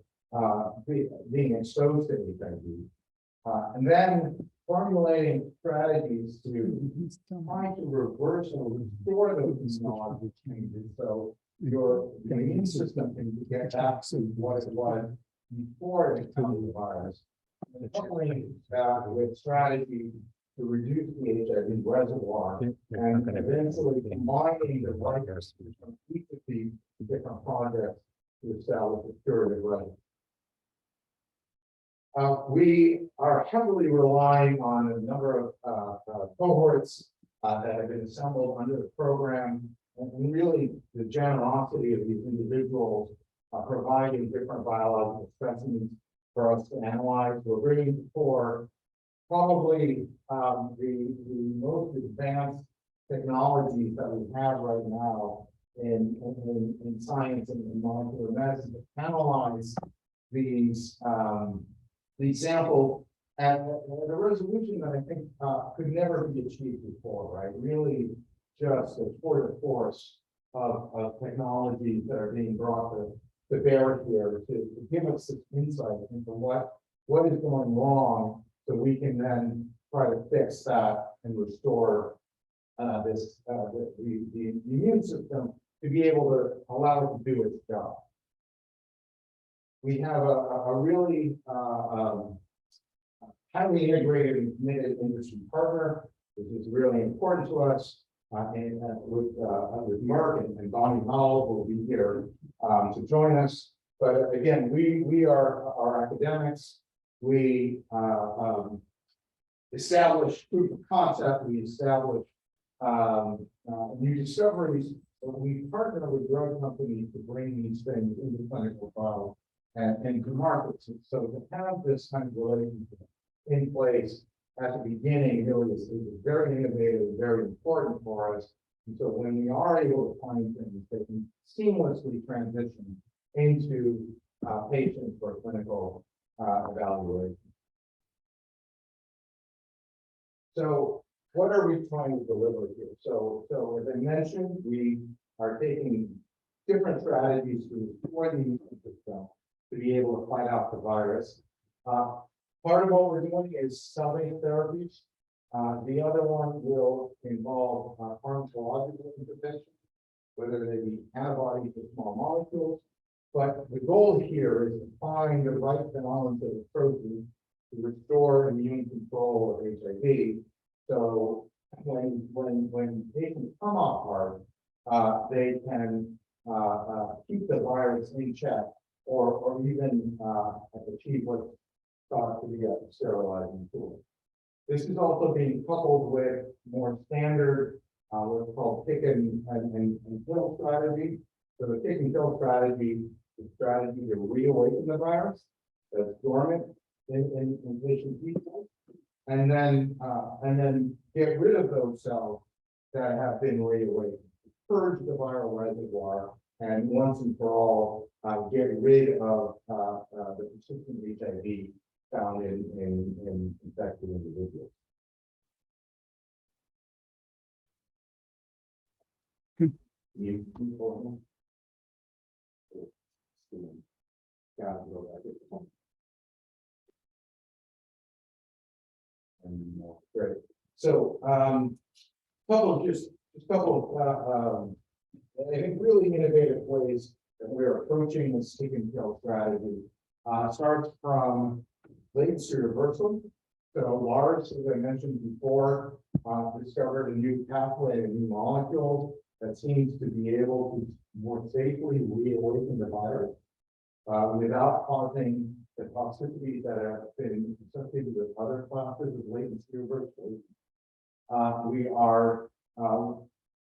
being exposed to HIV, and then formulating strategies to try to reverse or restore those immunological changes so your immune system can get back to what it was before it encountered the virus. And coupling that with strategy to reduce the HIV reservoir and eventually combining the virus from each of these different projects to establish a curative reservoir. We are heavily relying on a number of cohorts that have been assembled under the program, and really the generosity of these individuals providing different biological specimens for us to analyze. We're bringing forward probably the most advanced technologies that we have right now in science and molecular medicine to analyze these samples at a resolution that I think could never be achieved before, right? Really just a tour de force of technologies that are being brought to bear here to give us this insight into what is going wrong, so we can then try to fix that and restore the immune system to be able to allow it to do its job. We have a really highly integrated and committed industry partner, which is really important to us. And with Mark and Bonnie Howell will be here to join us. But again, we are our academics. We establish proof of concept. We establish new discoveries. But we partner with drug companies to bring these things into clinical trials and to markets. So to have this kind of relationship in place at the beginning really is very innovative, very important for us. And so when we are able to find things that can seamlessly transition into patients for clinical evaluation. So what are we trying to deliver here? So as I mentioned, we are taking different strategies to restore the immune system to be able to fight out the virus. Part of what we're doing is cell-based therapies. The other one will involve pharmacological intervention, whether they be antibodies or small molecules. But the goal here is to find the right balance of approaches to restore immune control of HIV. So when patients come off hard, they can keep the virus in check or even achieve what's thought to be a sterilizing tool. This is also being coupled with more standard, what's called pick and kill strategy. So the pick and kill strategy is a strategy to reawaken the virus that's dormant in patient people, and then get rid of those cells that have been reawakened, purge the viral reservoir, and once and for all get rid of the persistent HIV found in infected individuals. You people. Yeah, go back to the and, great. So, couple, I think really innovative ways that we're approaching the stick and kill strategy. Starts from latency reversal. So Lars, as I mentioned before, discovered a new pathway, a new molecule that seems to be able to more safely reawaken the virus without causing the toxicities that have been associated with other classes of latency reversal. We are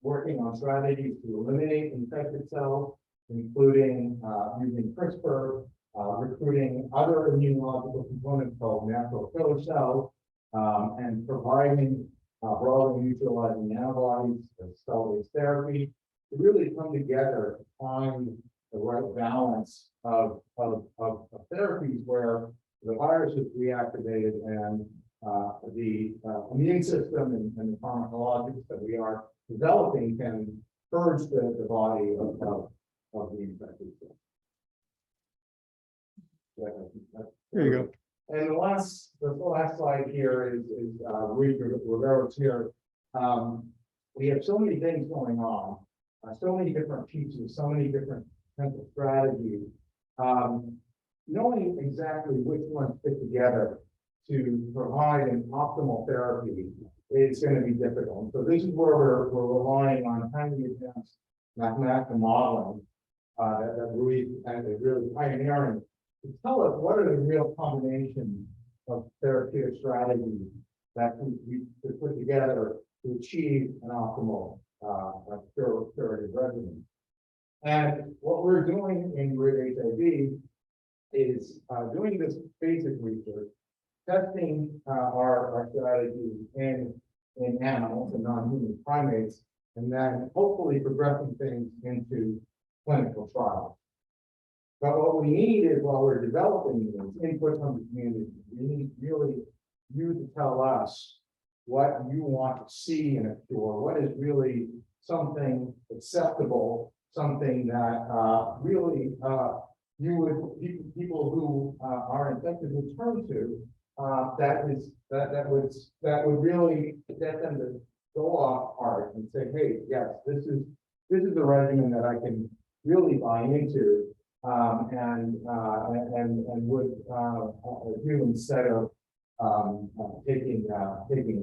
working on strategies to eliminate infected cells, including using CRISPR, recruiting other immunological components called natural killer cells, and providing broadly neutralizing antibodies as cell-based therapy to really come together to find the right balance of therapies where the virus is reactivated and the immune system and the pharmacologics that we are developing can purge the body of the infected cell. There you go. And the last slide here is Roberto's here. We have so many things going on, so many different pieces, so many different potential strategies. Knowing exactly which ones fit together to provide an optimal therapy is going to be difficult. So this is where we're relying on highly advanced mathematical modeling that Ruiz is really pioneering to tell us what are the real combinations of therapeutic strategies that we could put together to achieve an optimal curative regimen. And what we're doing in RID HIV is doing this basic research, testing our strategies in animals and non-human primates, and then hopefully progressing things into clinical trials. But what we need is, while we're developing these, input from the community. We need really you to tell us what you want to see in a cure, what is really something acceptable, something that really people who are infected would turn to, that would really get them to go off hard and say, hey, yes, this is the regimen that I can really buy into, and would do instead of taking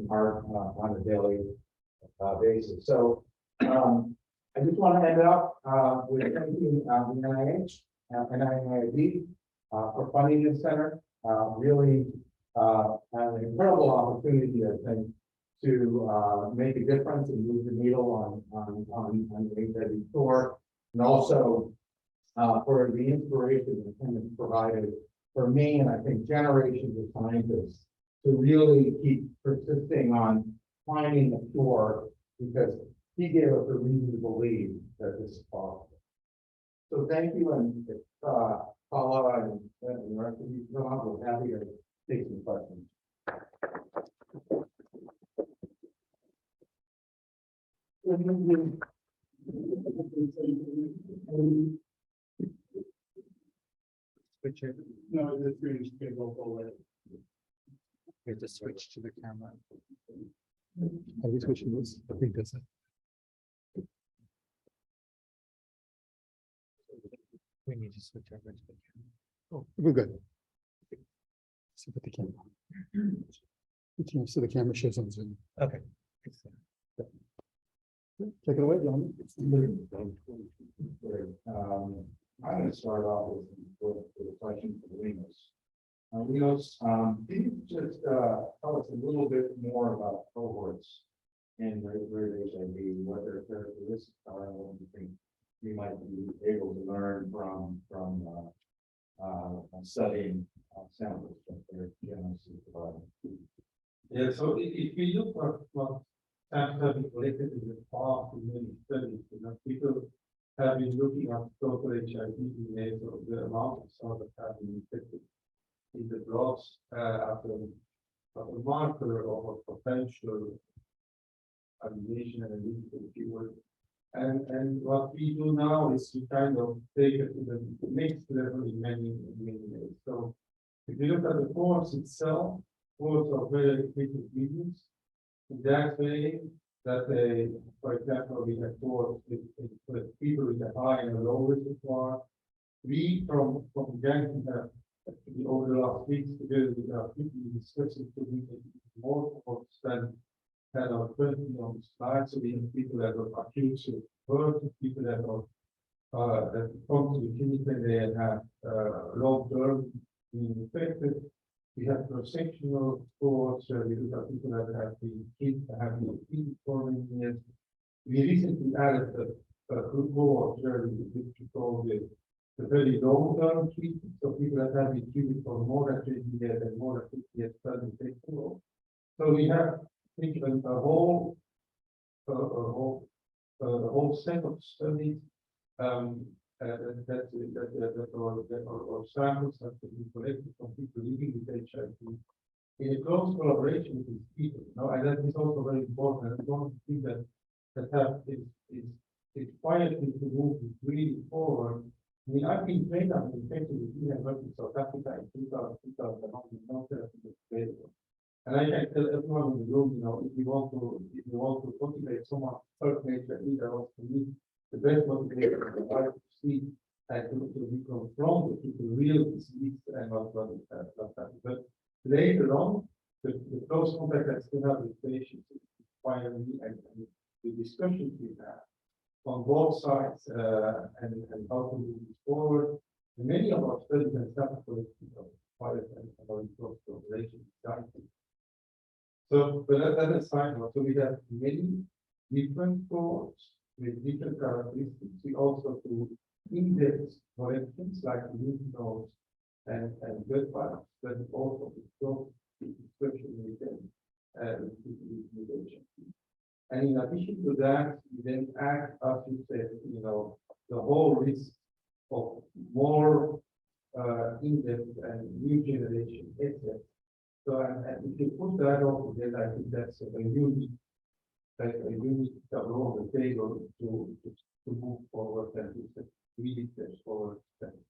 part on a daily basis. So I just want to end up with thanking the NIH and NIAID for funding this center. Really an incredible opportunity, I think, to make a difference and move the needle on the HIV tour, and also for the inspiration that Tim has provided for me and I think generations of scientists to really keep persisting on finding a cure, because he gave us a reason to believe that this is possible. So thank you, and Paula and the rest of you come up, we're happy to take some questions. Switch it. No, the screen is going to go forward. We have to switch to the camera. Are we switching this? I think that's it. We need to switch over to the camera. Oh, we're good. So put the camera. So the camera shows on Zoom. Okay. Take it away, John. I'm going to start off with a question for Linus. Linus, can you just tell us a little bit more about cohorts in rare HIV, what their characteristics are, and what you think we might be able to learn from studying samples that they're generously providing? Yeah, so if we look at what samples have been collected in the past in many studies, people have been looking at total HIV DNA, so the amount of cells that have been infected in the bloods as a marker of a potential alleviation and illegal cure. And what we do now is we kind of take it to the next level in many ways. So if you look at the course itself, course are very efficient mediums. In that way, that they, for example, we have course with people with a high and a low reservoir. We from Gang have actually over the last weeks together with our people discussing to be more than 10 or 20 on the slide. So we have people that are acute birth, people that are that come to the clinic and they have long-term being infected. We have cross-sectional cohorts where we look at people that have been treated for many years. We recently added a group cohort where we call the very long-term treatment. So people that have been treated for more than 20 years and more than 50 years study take. So we have a whole set of studies that samples have to be collected from people living with HIV in a close collaboration with these people. And that is also very important. And one of the things that is quietly to move this really forward. I mean, I've been trained up in University of South Africa in 2000, and I can tell everyone in the room, if you want to motivate someone first nature, either wants to meet the best motivation to see and to be confronted with the real disease and not that. But later on, the close contact I still have with patients is finally and the discussions we have on both sides and how to move this forward. And many of our studies and stuff for pilot and about close cooperation. So, but that is fine. So we have many different cohorts with different characteristics. We also do index collections like lymph nodes and blood files, but also with description with them and in addition to that, we then add, as you said, the whole risk of more in-depth and new generation assets. So, and if you put that all together, I think that's a unique tableau on the table to move forward and to really step forward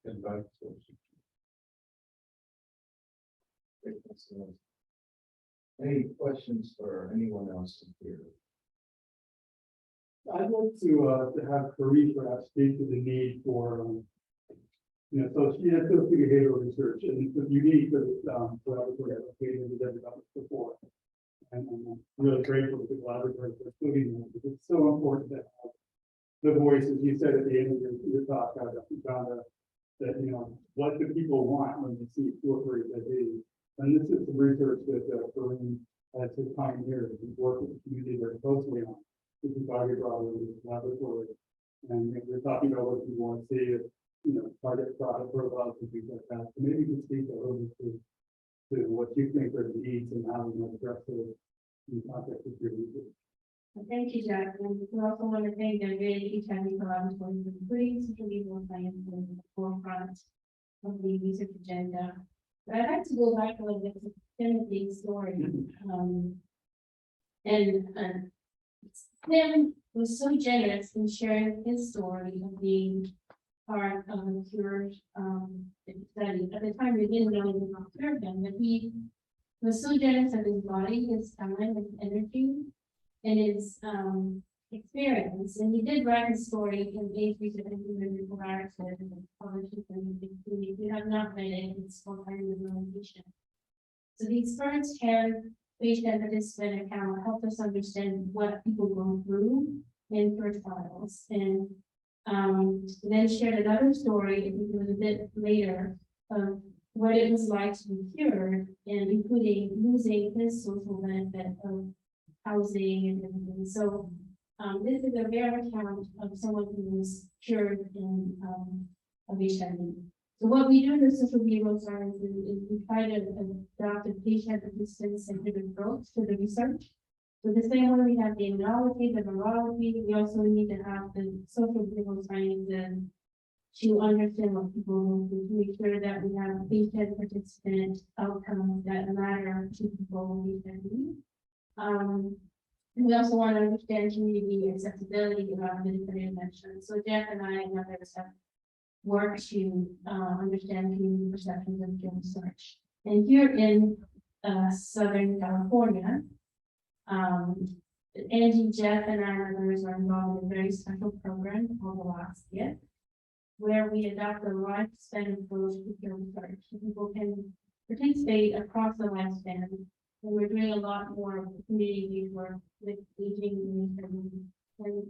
and drive solutions. Any questions for anyone else here? I'd like to have Kari perhaps speak to the need for, so she has to behavioral research, and it's unique that it's collaboratory application we've ever done this before. And I'm really grateful to the collaboratory for including them, because it's so important to have the voices. You said at the end of your talk, that what do people want when they see collaboratory HIV? And this is some research that Karim has pioneered and worked with the community very closely on. This is why we brought over this laboratory. And we're talking about what we want to see, target product profiles and things like that. So maybe you can speak a little bit to what you think are the needs and how we might address those in context of your research. Well, thank you, Jack. And we also want to thank them really HIV Collaboratory for putting social legal science in the forefront of the research agenda. But I'd like to go back a little bit to Timothy's story. Tim was so generous in sharing his story of being part of a cure study. At the time, we didn't know anything about him, but he was so generous of his body, his time, his energy, and his experience. And he did write his story in AIDS Research and Human Collaborative and published it. If you have not read it, it's called Iron Revolution. So these first-hand patient participant account helped us understand what people go through in first trials, and then shared another story, it was a bit later, of what it was like to be cured, and including losing his social benefit of housing and everything. So this is a rare account of someone who was cured in of HIV. So what we do in the social behavioral science is we try to adopt a patient participant-centered approach to the research. So the same way we have the immunology, the virology, we also need to have the social political sciences to understand what people want to make sure that we have patient participant outcomes that matter to people with HIV. And we also want to understand community accessibility around the different interventions. So Jeff and I and others have worked to understand community perceptions of field research. And here in Southern California, Angie, Jeff, and I and others are involved in a very special program called the Last Year, where we adopt a lifespan approach to field research. So people can participate across the lifespan. And we're doing a lot more community work with aging and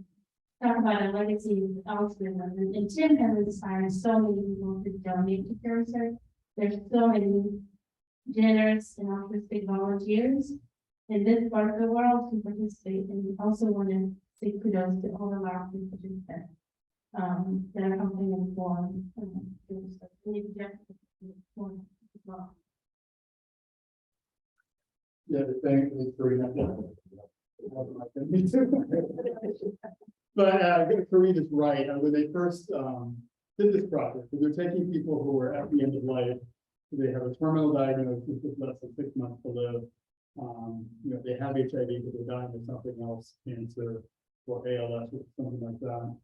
talk about a legacy of altruism. And Tim has inspired so many people to donate to field research. There's so many generous and altruistic volunteers in this part of the world to participate. And we also want to say kudos to all of our participants that are helping inform field research. Maybe Jeff as well. Yeah, thank you for that. Me too. But Karina's right. When they first did this project, they're taking people who are at the end of life. They have a terminal diagnosis with less than 6 months to live. You know, they have HIV, but they're dying of something else, cancer or ALS or something like that.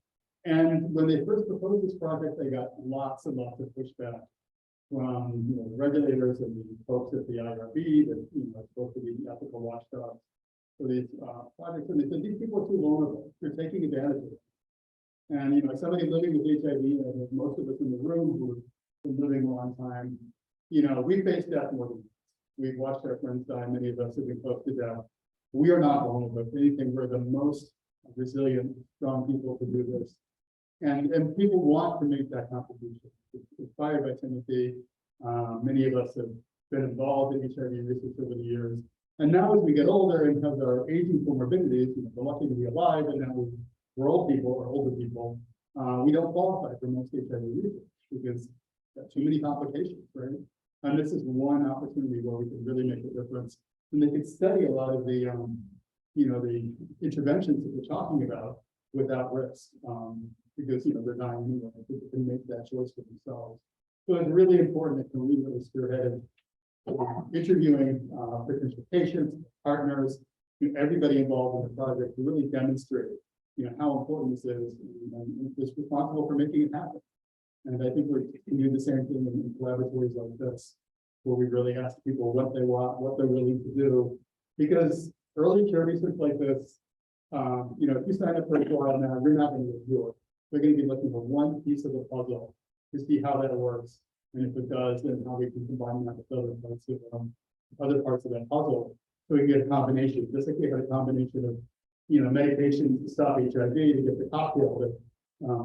And when they first proposed this project, they got lots and lots of pushback from the regulators and the folks at the IRB that supposed to be ethical watchdogs for these projects. And they said these people are too vulnerable. They're taking advantage of it. And somebody living with HIV, and most of us in the room who've been living a long time, we face death more than once. We've watched our friends die. Many of us have been close to death. We are not vulnerable. If anything, we're the most resilient, strong people to do this. And people want to make that contribution. Inspired by Timothy, many of us have been involved in HIV research over the years. And now as we get older and have our aging comorbidities, we're lucky to be alive, and now we're old people or older people, we don't qualify for most HIV research because there are too many complications, right? And this is one opportunity where we can really make a difference. And they can study a lot of the, the interventions that we're talking about without risk. Because they're dying anyway, people can make that choice for themselves. So it's really important that we really spearheaded interviewing potential patients, partners, everybody involved in the project to really demonstrate how important this is and is responsible for making it happen. And I think we can do the same thing in collaboratories like this, where we really ask people what they want, what they're willing to do. Because early care research like this, if you sign up for a trial now, you're not going to do it. We're going to be looking for one piece of the puzzle to see how that works. And if it does, then how we can combine that with other parts of that puzzle. So we can get a combination, just like we had a combination of, medications to stop HIV to get the cocktail that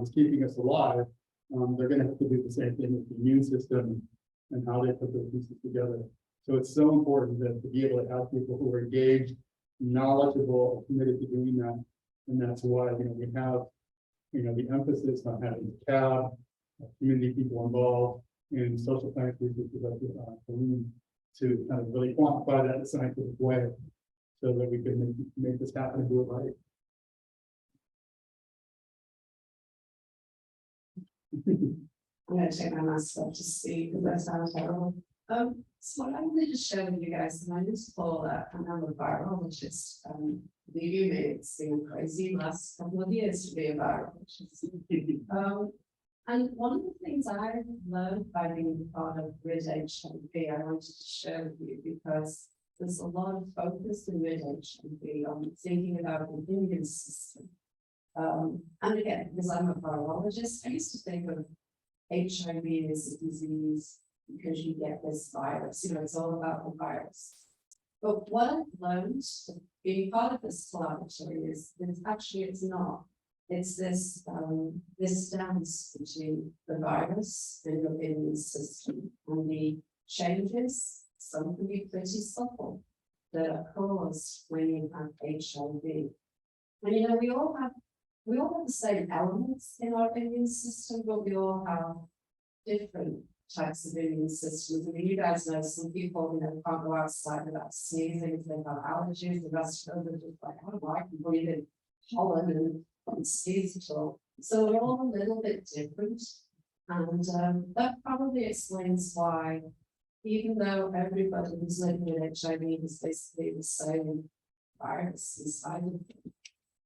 is keeping us alive. They're going to have to do the same thing with the immune system and how they put those pieces together. So it's so important that to be able to have people who are engaged, knowledgeable, committed to doing that. And that's why, we have the emphasis on having CAB, community people involved in social science research to kind of really quantify that in a scientific way so that we can make this happen and do it right. I'm gonna take my mask off to see because that sounds terrible. So what I wanted to share with you guys, and I just pull that I'm a virologist. You made it seem crazy last couple of years to be a virologist. And one of the things I've learned by being part of RID HIV, I wanted to share with you because there's a lot of focus in RID HIV on thinking about the immune system. And again, because I'm a virologist, I used to think of HIV as a disease because you get this virus, it's all about the virus. But what I've learned being part of this collaboratory is that it's not. It's this dance between the virus and your immune system and the changes, some can be pretty subtle, that are caused when you have HIV. And we all have the same elements in our immune system, but we all have different types of immune systems. I mean, you guys know some people, can't go outside without sneezing, if they have allergies, the rest of them are just like, oh, I can breathe in pollen and sneeze at all. So we're all a little bit different. And that probably explains why, even though everybody who's living with HIV is basically the same virus inside of them,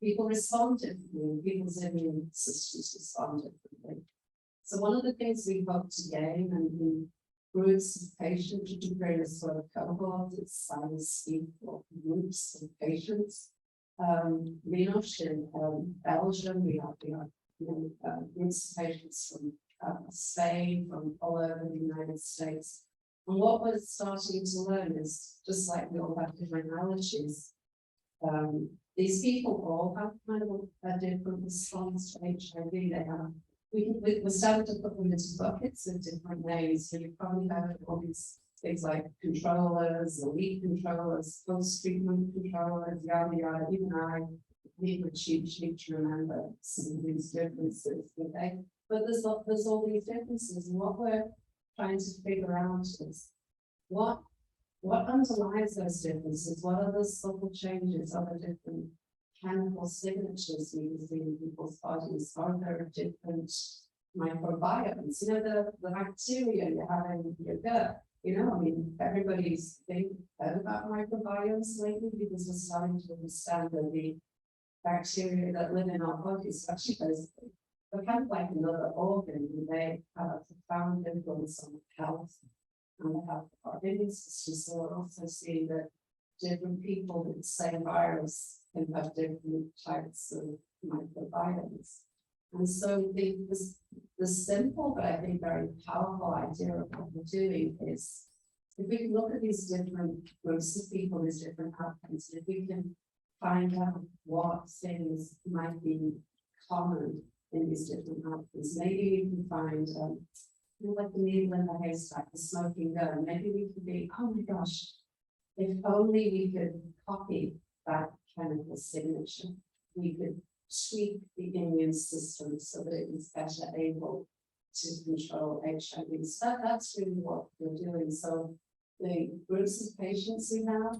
people respond differently, people's immune systems respond differently. So one of the things we hope to gain, and in groups of patients, you can create a sort of cohort, it's science or groups of patients. We know in Belgium, we have groups of patients from Spain, from all over the United States. And what we're starting to learn is, just like we all have different allergies, these people all have kind of a different response to HIV. They have, we're starting to put them into buckets of different names. So you probably have all these things like controllers, elite controllers, post-treatment controllers, yada yada. Even I need a cheat sheet to remember some of these differences. Okay, but there's all these differences, and what we're trying to figure out is what underlies those differences. What are the subtle changes? Are there different chemical signatures we can see in people's bodies? Are there different microbiomes? The bacteria you have in your gut. I mean, everybody's thinking about microbiomes lately because we're starting to understand that the bacteria that live in our bodies actually they're kind of like another organ, and they have a profound influence on health and the health of our immune system. So we're also seeing that different people with the same virus can have different types of microbiomes. And so the simple but I think very powerful idea of what we're doing is, if we can look at these different groups of people, these different outcomes, if we can find out what things might be common in these different outcomes, maybe we can find like the needle in the haystack, the smoking gun. Maybe we could be, oh my gosh, if only we could copy that chemical signature, we could tweak the immune system so that it is better able to control HIV. So that's really what we're doing. So the groups of patients we have,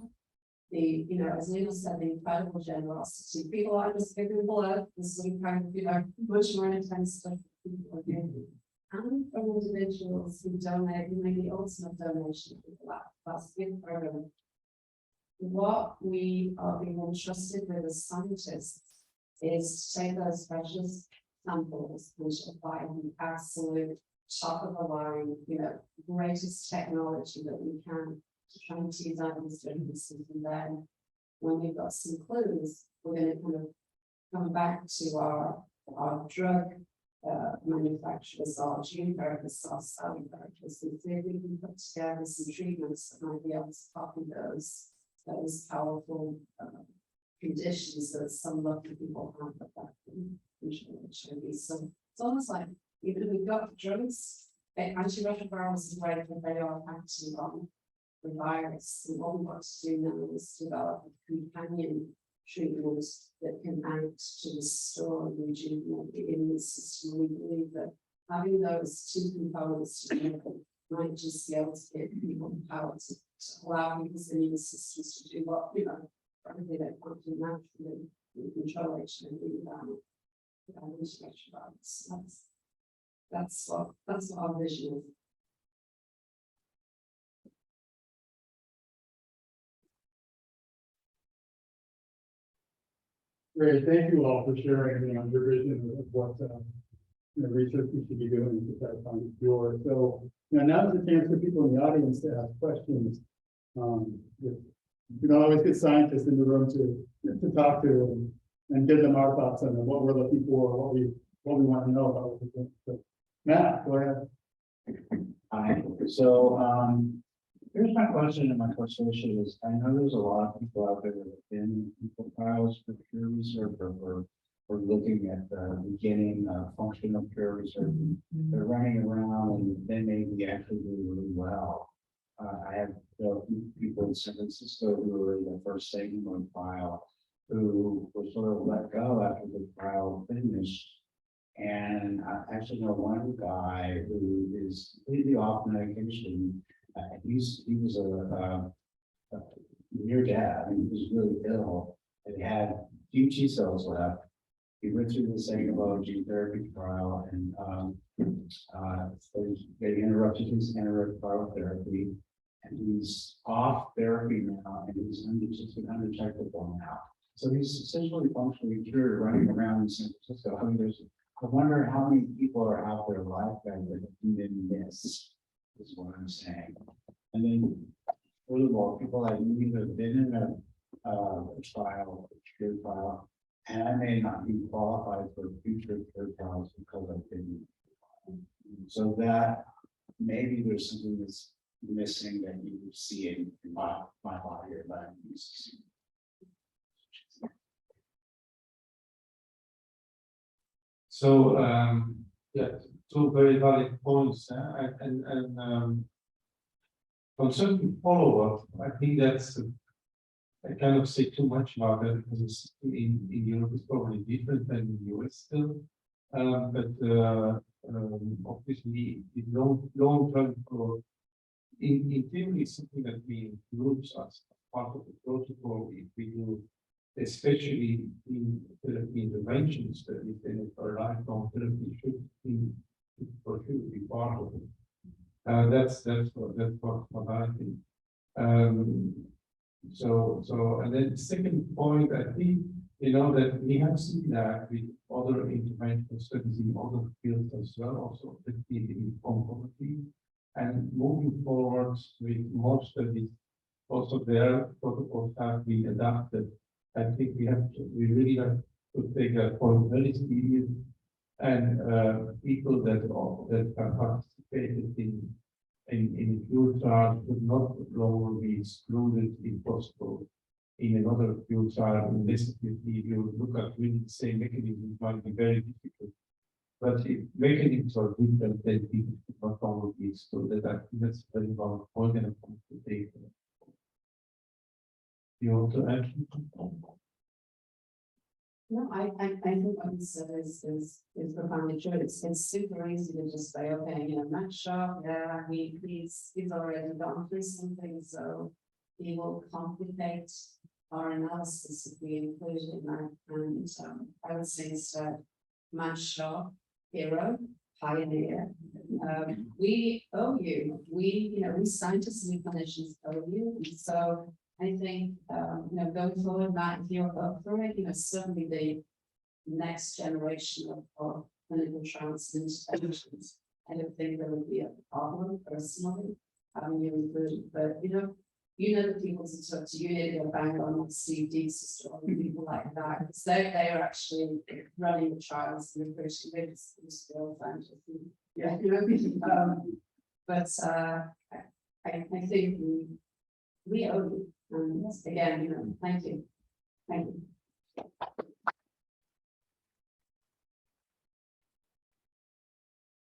as Lena said, the incredible generosity. People are just giving blood. This week kind of, much more intense stuff people are doing. And from individuals who donate, who make the ultimate donation to the last gift program. What we are being entrusted with as scientists is to take those precious samples and apply the absolute top of the line, greatest technology that we can to try and tease out these differences. And then when we've got some clues, we're going to kind of come back to our drug manufacturers, our gene therapists, our cell therapists, and see if we can put together some treatments that might be able to copy those powerful conditions that some lucky people have that can control HIV. So it's almost like, even if we've got drugs, antiretrovirals is right, but they are acting on the virus. And what we want to do now is develop a companion treatment that can act to restore and rejuvenate the immune system. We believe that having those two components together might just be able to give people the power to allow people's immune systems to do what, frankly, they can't do naturally. We control HIV that's what our vision is. Great, thank you all for sharing your vision of what research we should be doing to try to find a cure. So now is the chance for people in the audience to ask questions. We don't always get scientists in the room to talk to and give them our thoughts on what we're looking for, what we want to know about what we think. So, Matt, go ahead. Hi. So here's my question, and my question is, I know there's a lot of people out there that have been in clinical trials for cure research or looking at the beginning function of cure research. They're running around and they may be actually doing really well. I have a few people in San Francisco who were in the first Sigmund trial who were sort of let go after the trial finished. And I actually know one guy who is completely off medication. He was a near death, and he was really ill, and he had few T cells left. He went through the second gene therapy trial, and they interrupted his antiretroviral therapy, and he's off therapy now, and he's undetectable now. So he's essentially functionally cured, running around in San Francisco. I mean, I wonder how many people are out there like that that he didn't miss, is what I'm saying. And then furthermore, people like me that have been in a trial, a cure trial, and I may not be qualified for future cure trials because I've been. So that maybe there's something that's missing that you see in my body or that I'm used to seeing. So, yeah, two very valid points, concerning follow-up, I think that's, I cannot say too much about that because it's in Europe it's probably different than in the US still. Obviously, the long-term follow-up, in theory, is something that we include as part of the protocol if we do, especially in therapy intervention studies, and if our lifelong therapy should for sure be part of it. That's what I think. And then the second point, I think, that we have seen that with other interventional studies in other fields as well, also in oncology, and moving forward with more studies, also their protocols have been adapted. I think we really have to take that point very serious, and people that have participated in a field trial could not longer be excluded if possible in another field trial. Unless if you look at really the same mechanism, it might be very difficult. But if mechanisms are different, then people could not longer be excluded. I think that's a very valid point, and I want to take it. You want to add? No, I think what you said is profoundly true. It's super easy to just say, okay, Matt Sharp, yeah, he's already gone through something, so he will complicate our analysis if we include it in that. And I would say instead, Matt Sharp, hero, pioneer. We owe you. We scientists and clinicians owe you. And so I think, going forward, Matt, if you're up for it, certainly the next generation of clinical trials and interventions, I don't think there would be a problem personally having you included. But, the people to talk to, you go bang on with Steve Dees or people like that, because they are actually running the trials and recruiting. They're still fantastic. Yeah, but I think we owe you. And again, thank you. Thank you.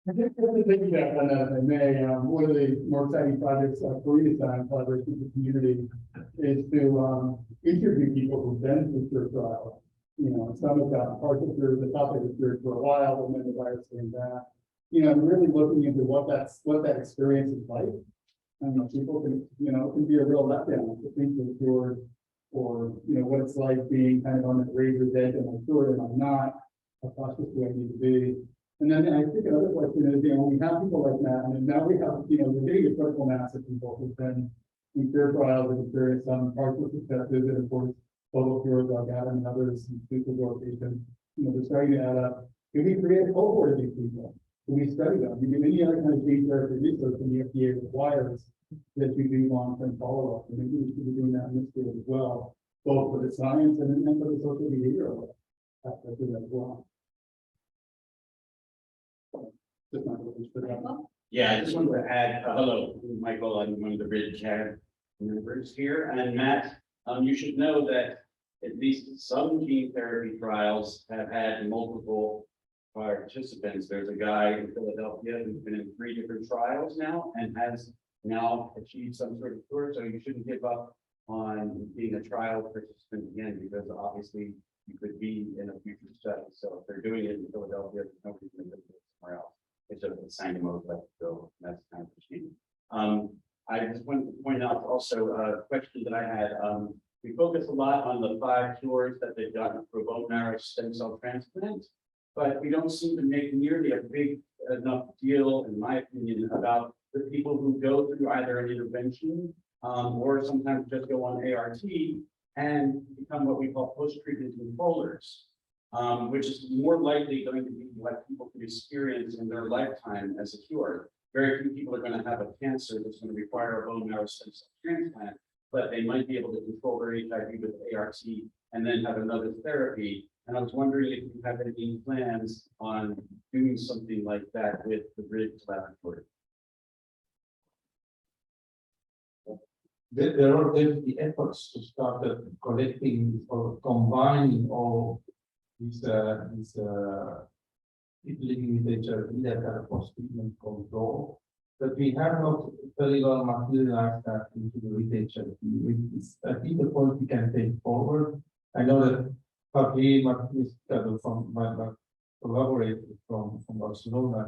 I think the thing that I may, one of the more exciting projects for you in collaboration with the community is to interview people who've been through cure trials. Some have gotten partial cures, they thought they were cured for a while, and then the virus came back. Really looking into what that experience is like. People can, it can be a real letdown to think they're cured, or what it's like being kind of on the razor's edge. Am I cured? Am I not? How cautious do I need to be? And then I think another question is, we have people like that, and now we have, we're getting a critical mass of people who've been in cure trials and experienced some partial successes, and of course, total cures like Adam and others, and people patients, they're starting to add up. Can we create a cohort of these people? Can we study them? We do any other kind of gene therapy research, and the FDA requires that you do long-term follow-up. And maybe we should be doing that in this field as well, both for the science and for the social behavioral aspect of that as well. Yeah, I just wanted to add, hello, Michael, I'm one of the Bridge members here, and Matt, you should know that at least some gene therapy trials have had multiple participants. There's a guy in Philadelphia who's been in 3 different trials now and has now achieved some sort of cure, so you shouldn't give up on being a trial participant again, because obviously you could be in a future study. So if they're doing it in Philadelphia, there's no reason to do it somewhere else. It's just a sign of mode, so that's kind of I just wanted to point out also a question that I had. We focus a lot on the 5 cures that they've gotten for bone marrow stem cell transplant, but we don't seem to make nearly a big enough deal, in my opinion, about the people who go through either an intervention or sometimes just go on ART and become what we call post-treatment controllers, which is more likely going to be what people can experience in their lifetime as a cure. Very few people are going to have a cancer that's going to require a bone marrow stem cell transplant, but they might be able to control their HIV with ART and then have another therapy. And I was wondering if you have any plans on doing something like that with the RID Collaboratory. There are definitely efforts to start collecting or combining all these people living with HIV that have post-treatment control, but we have not very well materialized that into the with HIV. I think the point we can take forward. I know that Javier Martinez from my collaborator from Barcelona,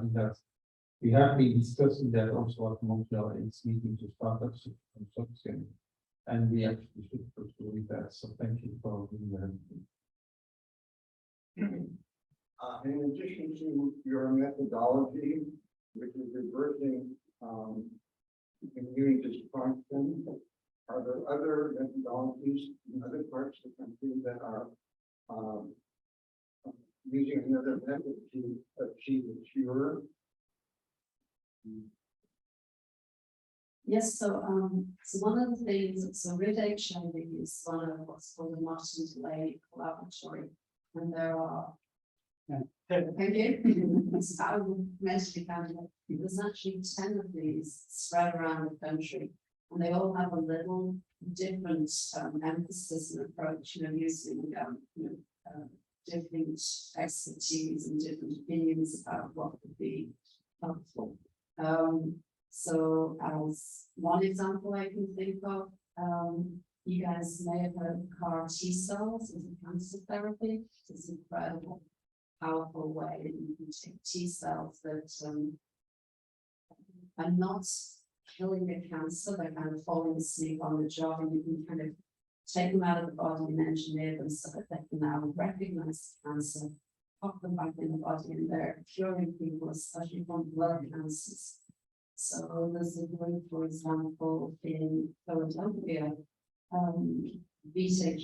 we have been discussing that also at Montreal in this meeting to start up Symposium, and we actually should pursue with that. So thank you for doing that. In addition to your methodology, which is reversing immune dysfunction, are there other methodologies in other parts of the country that are using another method to achieve a cure? Yes, so one of the things, so RID HIV is one of what's called the Martin delay collaboratory, and there are thank you. So I mentally counted. There's actually 10 of these spread around the country, and they all have a little different emphasis and approach, using different expertise and different opinions about what would be helpful. So as one example I can think of, you guys may have heard of CAR T cells as a cancer therapy. It's an incredible, powerful way that you can take T cells that are not killing the cancer, they're kind of falling asleep on the job, and you can kind of take them out of the body and engineer them so that they can now recognize the cancer, pop them back in the body, and they're curing people, especially from blood cancers. So there's a group, for example, in Philadelphia, VTech,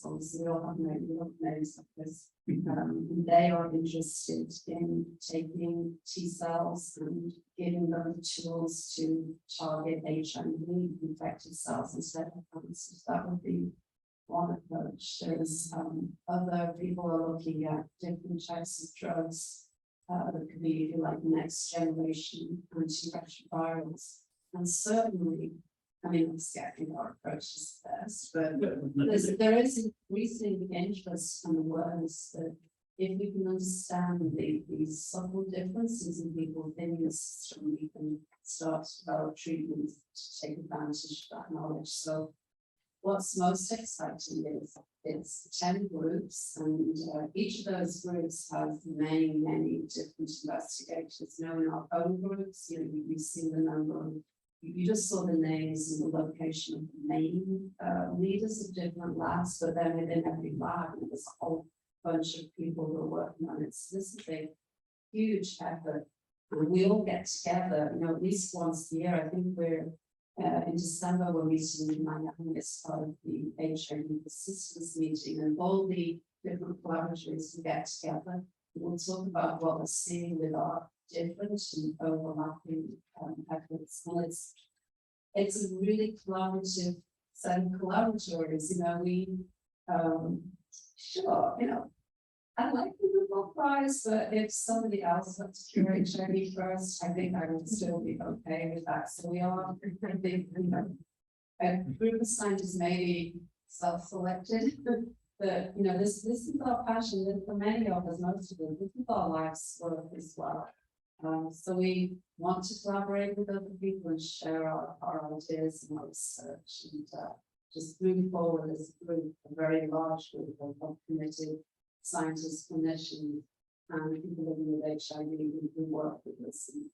obviously we all have names like this. They are interested in taking T cells and giving them tools to target HIV infected cells instead of cancer. So that would be one approach. There's other people are looking at different types of drugs that could be, if you like, next generation antiretrovirals. And certainly, I mean, obviously, I think our approach is best, but there is increasing interest and awareness that if we can understand these subtle differences in people's immune system, we can start to develop treatments to take advantage of that knowledge. So what's most exciting is it's 10 groups, and each of those groups has many, many different investigators. In our own groups, you've seen the number of, you just saw the names and the location of the main leaders of different labs, but then within every lab, there's a whole bunch of people who are working on it. So this is a huge effort, and we all get together, at least once a year. I think we're in December, we're meeting in Miami as part of the HIV Persistence meeting, and all the different collaboratories will get together. We'll talk about what we're seeing with our different and overlapping efforts. And it's a really collaborative set of collaboratories. We sure, I'd like the Nobel Prize, but if somebody else had to cure HIV first, I think I would still be okay with that. So we are, I think, a group of scientists maybe self-selected, but this is our passion. And for many of us, most of us, this is our life's work as well. So we want to collaborate with other people and share our ideas and our research, and just moving forward as a group, a very large group of committed scientists, clinicians, and people living with HIV who work with us. And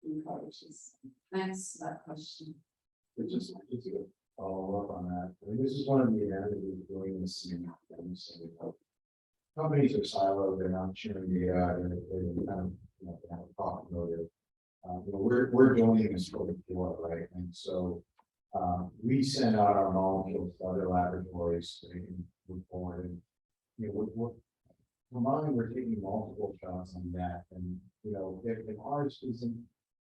encourages. Thanks for that question. Just to follow up on that, I mean, this is one of the advantages of doing this. Companies are siloed, they're not sharing data, they're kind of, they have a profit motive. We're doing this for the poor, right? And so we send out our molecules to other laboratories so they can move forward. And for mine, we're taking multiple shots on that. And if ours isn't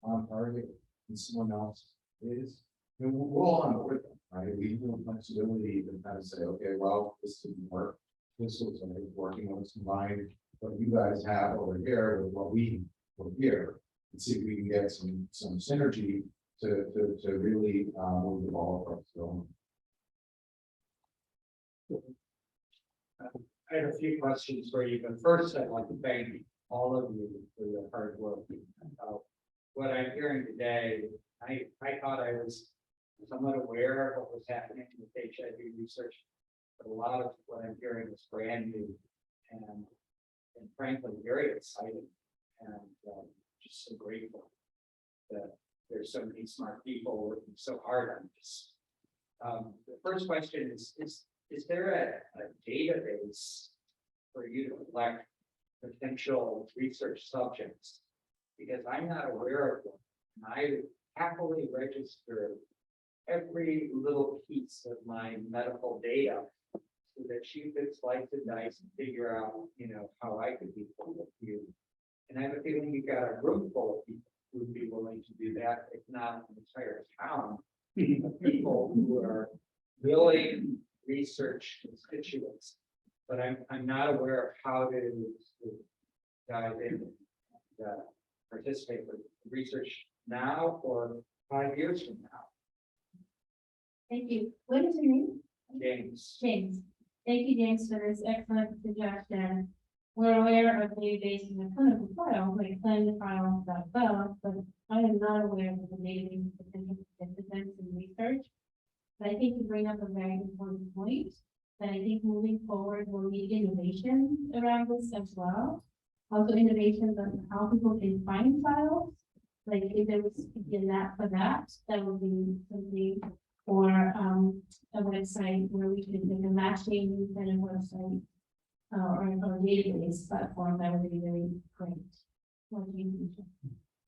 on target and someone else is, we're all on board, right? We have flexibility to kind of say, okay, well, this didn't work. This was working on combined what you guys have over here with what we were here, and see if we can get some synergy to really move the ball across the field. I have a few questions for you, but first I'd like to thank all of you for your hard work. What I'm hearing today, I thought I was somewhat aware of what was happening with HIV research, but a lot of what I'm hearing is brand new and frankly very exciting, and just so grateful that there's so many smart people working so hard on this. The first question is there a database for you to collect potential research subjects? Because I'm not aware of one, and I would happily register every little piece of my medical data so that you could slice and dice and figure out, how I could be full of you. And I have a feeling you've got a room full of people who would be willing to do that, if not an entire town of people who are willing research constituents. But I'm not aware of how to dive in and participate with research now or 5 years from now. Thank you. What is your name? James. James. Thank you, James, for this excellent suggestion. We're aware of databases in the clinical trials, like clinicaltrials.gov, but I am not aware of the database of potential participants in research. But I think you bring up a very important point that I think moving forward will need innovation around this as well. Also innovations on how people can find files. Like if there was an app for that, that would be something, or a website where we could make a matching kind of website or a database platform, that would be really great. What do you think?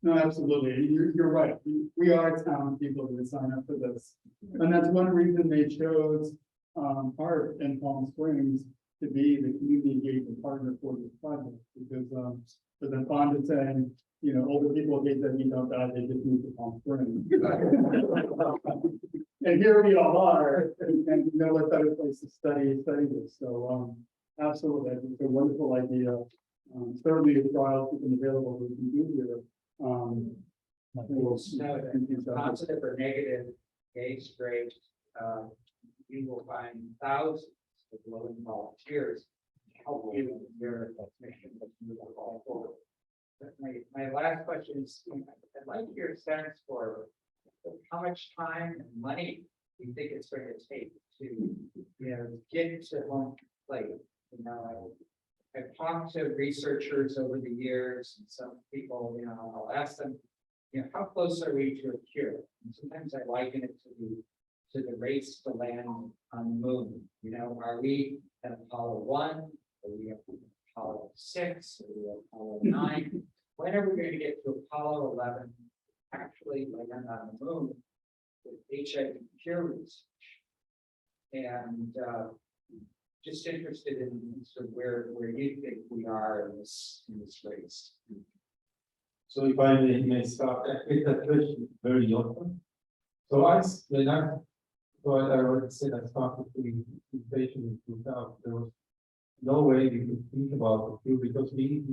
No, absolutely. You're right. We are town people who sign up for this. And that's one reason they chose Art in Palm Springs to be the community engagement partner for this project. Because for the fond of saying, older people with HIV don't die, they just move to Palm Springs. And here we all are, and what better place to study this. So absolutely, I think it's a wonderful idea. Certainly the trials have been available, we can do here. Positive or negative case rate, you will find thousands of willing volunteers to help you in your mission to move the ball forward. My last question is, I'd like your sense for how much time and money you think it's going to take to, get to home plate. I've talked to researchers over the years, and some people, I'll ask them, how close are we to a cure? And sometimes I liken it to the race to land on the moon. Are we at Apollo 1? Are we at Apollo 6? Are we at Apollo 9? When are we going to get to Apollo 11? Actually land on the moon with HIV cure research? And just interested in sort of where you think we are in this race. So if I may start, I get that question very often. So I would say I started doing patient in 2000. There was no way we could think about the field because we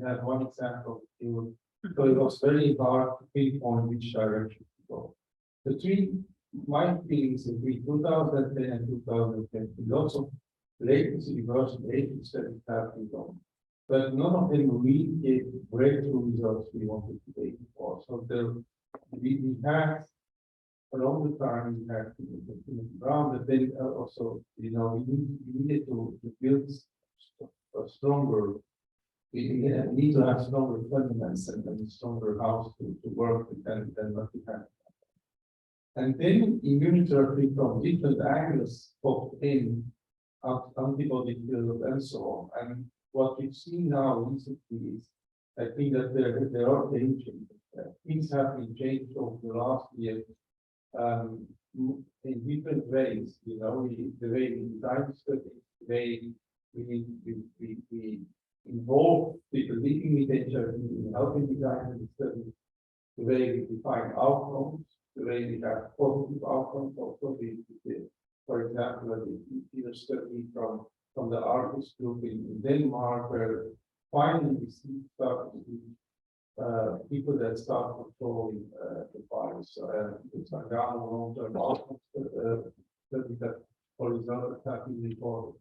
had one example of the field. So it was very hard to pinpoint which direction to go. The three, my feelings between 2010 and 2010, lots of latency reverse agents that have been done. But none of them really gave breakthrough results we wanted to take before. So we had along the time we had around the thing also, we needed to build a stronger we need to have stronger fundaments and stronger house to work with than what we have. And then immunotherapy from different angles popped in, antibody field and so on. And what we've seen now recently is, I think that there are changing. Things have been changed over the last year in different ways. You know, the way we design studies, the way we involve people living with HIV in helping design the studies, the way we define outcomes, the way we have positive outcomes. Also, for example, we did a study from the artist group in Denmark, where finally we see people that start controlling the virus. It's a long-term outcomes study that horizontal have been reported.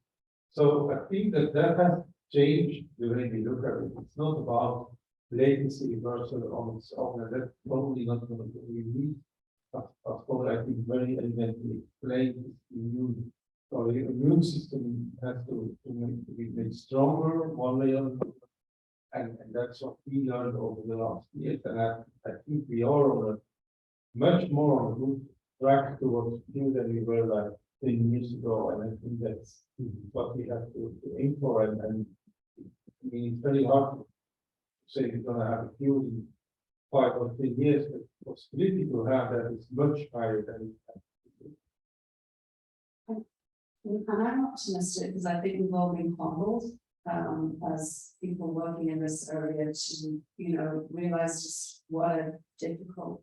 So I think that has changed the way we look at it. It's not about latency versus on its own, and that's probably not going to be unique. Of course, I think very evidently explained immune. So the immune system has to be made stronger, one layer, and that's what we learned over the last years. And I think we are on a much more on a good track towards new than we were like 10 years ago. And I think that's what we have to aim for. And I mean, it's very hard to say we're going to have a cure in 5 or 10 years, but the possibility to have that is much higher than And I'm optimistic because I think we've all been humbled as people working in this area to, you know, realize just what a difficult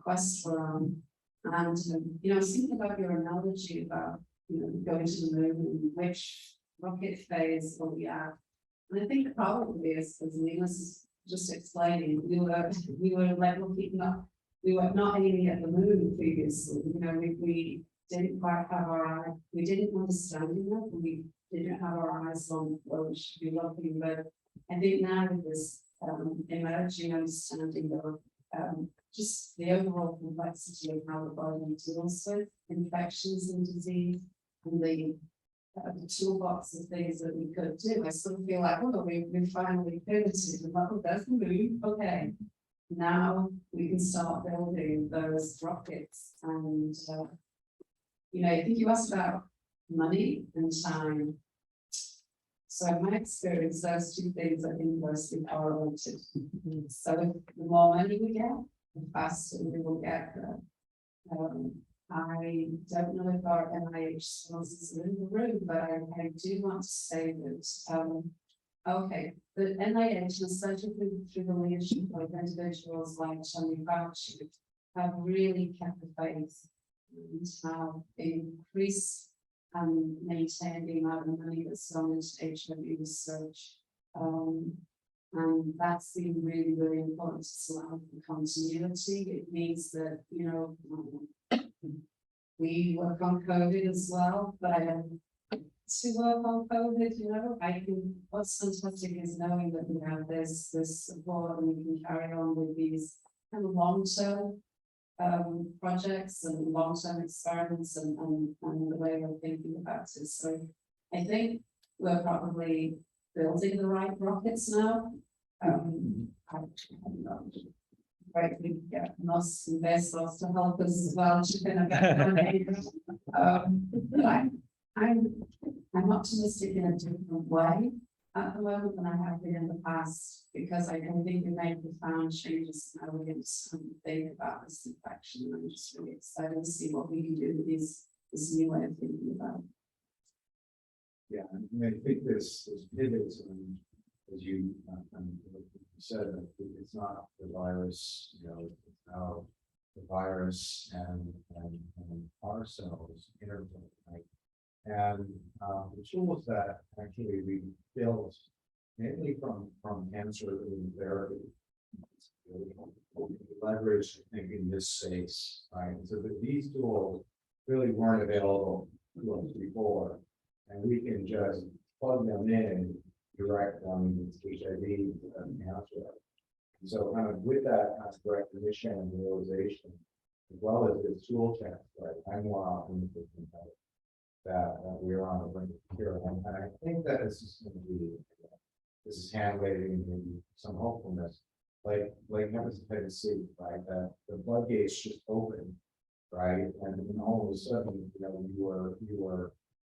quest we're on. And, you know, I was thinking about your analogy about, you know, going to the moon and which rocket phase will we at. And I think probably as Linus is just explaining, we were like looking up, we were not aiming at the moon previously, you know, we didn't quite have our eye, we didn't understand enough, we didn't have our eyes on where we should be looking, but I think now with this emerging understanding of just the overall complexity of how the body deals with infections and disease and the toolbox of things that we could do, I sort of feel like, oh, we finally pivoted and like, oh, there's the moon, okay. Now we can start building those rockets and you know, I think you asked about money and time. So in my experience, those two things are inversely correlated. So the more money we get, the faster we will get there. I don't know if our NIH sponsors are in the room, but I do want to say that, okay, the NIH, especially through the leadership of individuals like Tony Fauci, have really kept the faith and have increased and maintained the amount of money that's gone into HIV research. And that's been really, really important to surround the continuity. It means that, you know, we work on COVID as well, but to work on COVID, you know, what's fantastic is knowing that we have this support and we can carry on with these kind of long-term projects and long-term experiments and the way we're thinking about it. So I think we're probably building the right rockets now. I don't know. Right, we get Moss and Bezos to help us as well. But I'm optimistic in a different way at the moment than I have been in the past, because I think we made profound changes in how we understand and think about this infection. I'm just really excited to see what we can do with this new way of thinking about it. Yeah, I think this pivots, as you said, it's not the virus, you know, it's how the virus and our cells interplay, right? And the tools that actually we built mainly from cancer therapy, leverage, I think, in this space, right? So that these tools really weren't available to us before, and we can just plug them in direct on HIV and cancer. And so kind of with that kind of recognition and realization, as well as this tool chest, right? I'm more optimistic that we're on a brink here. And I think that it's just going to be this is hand waving and some hopefulness, like hepatitis C, right? That the floodgates just opened, right? And then all of a sudden, you know,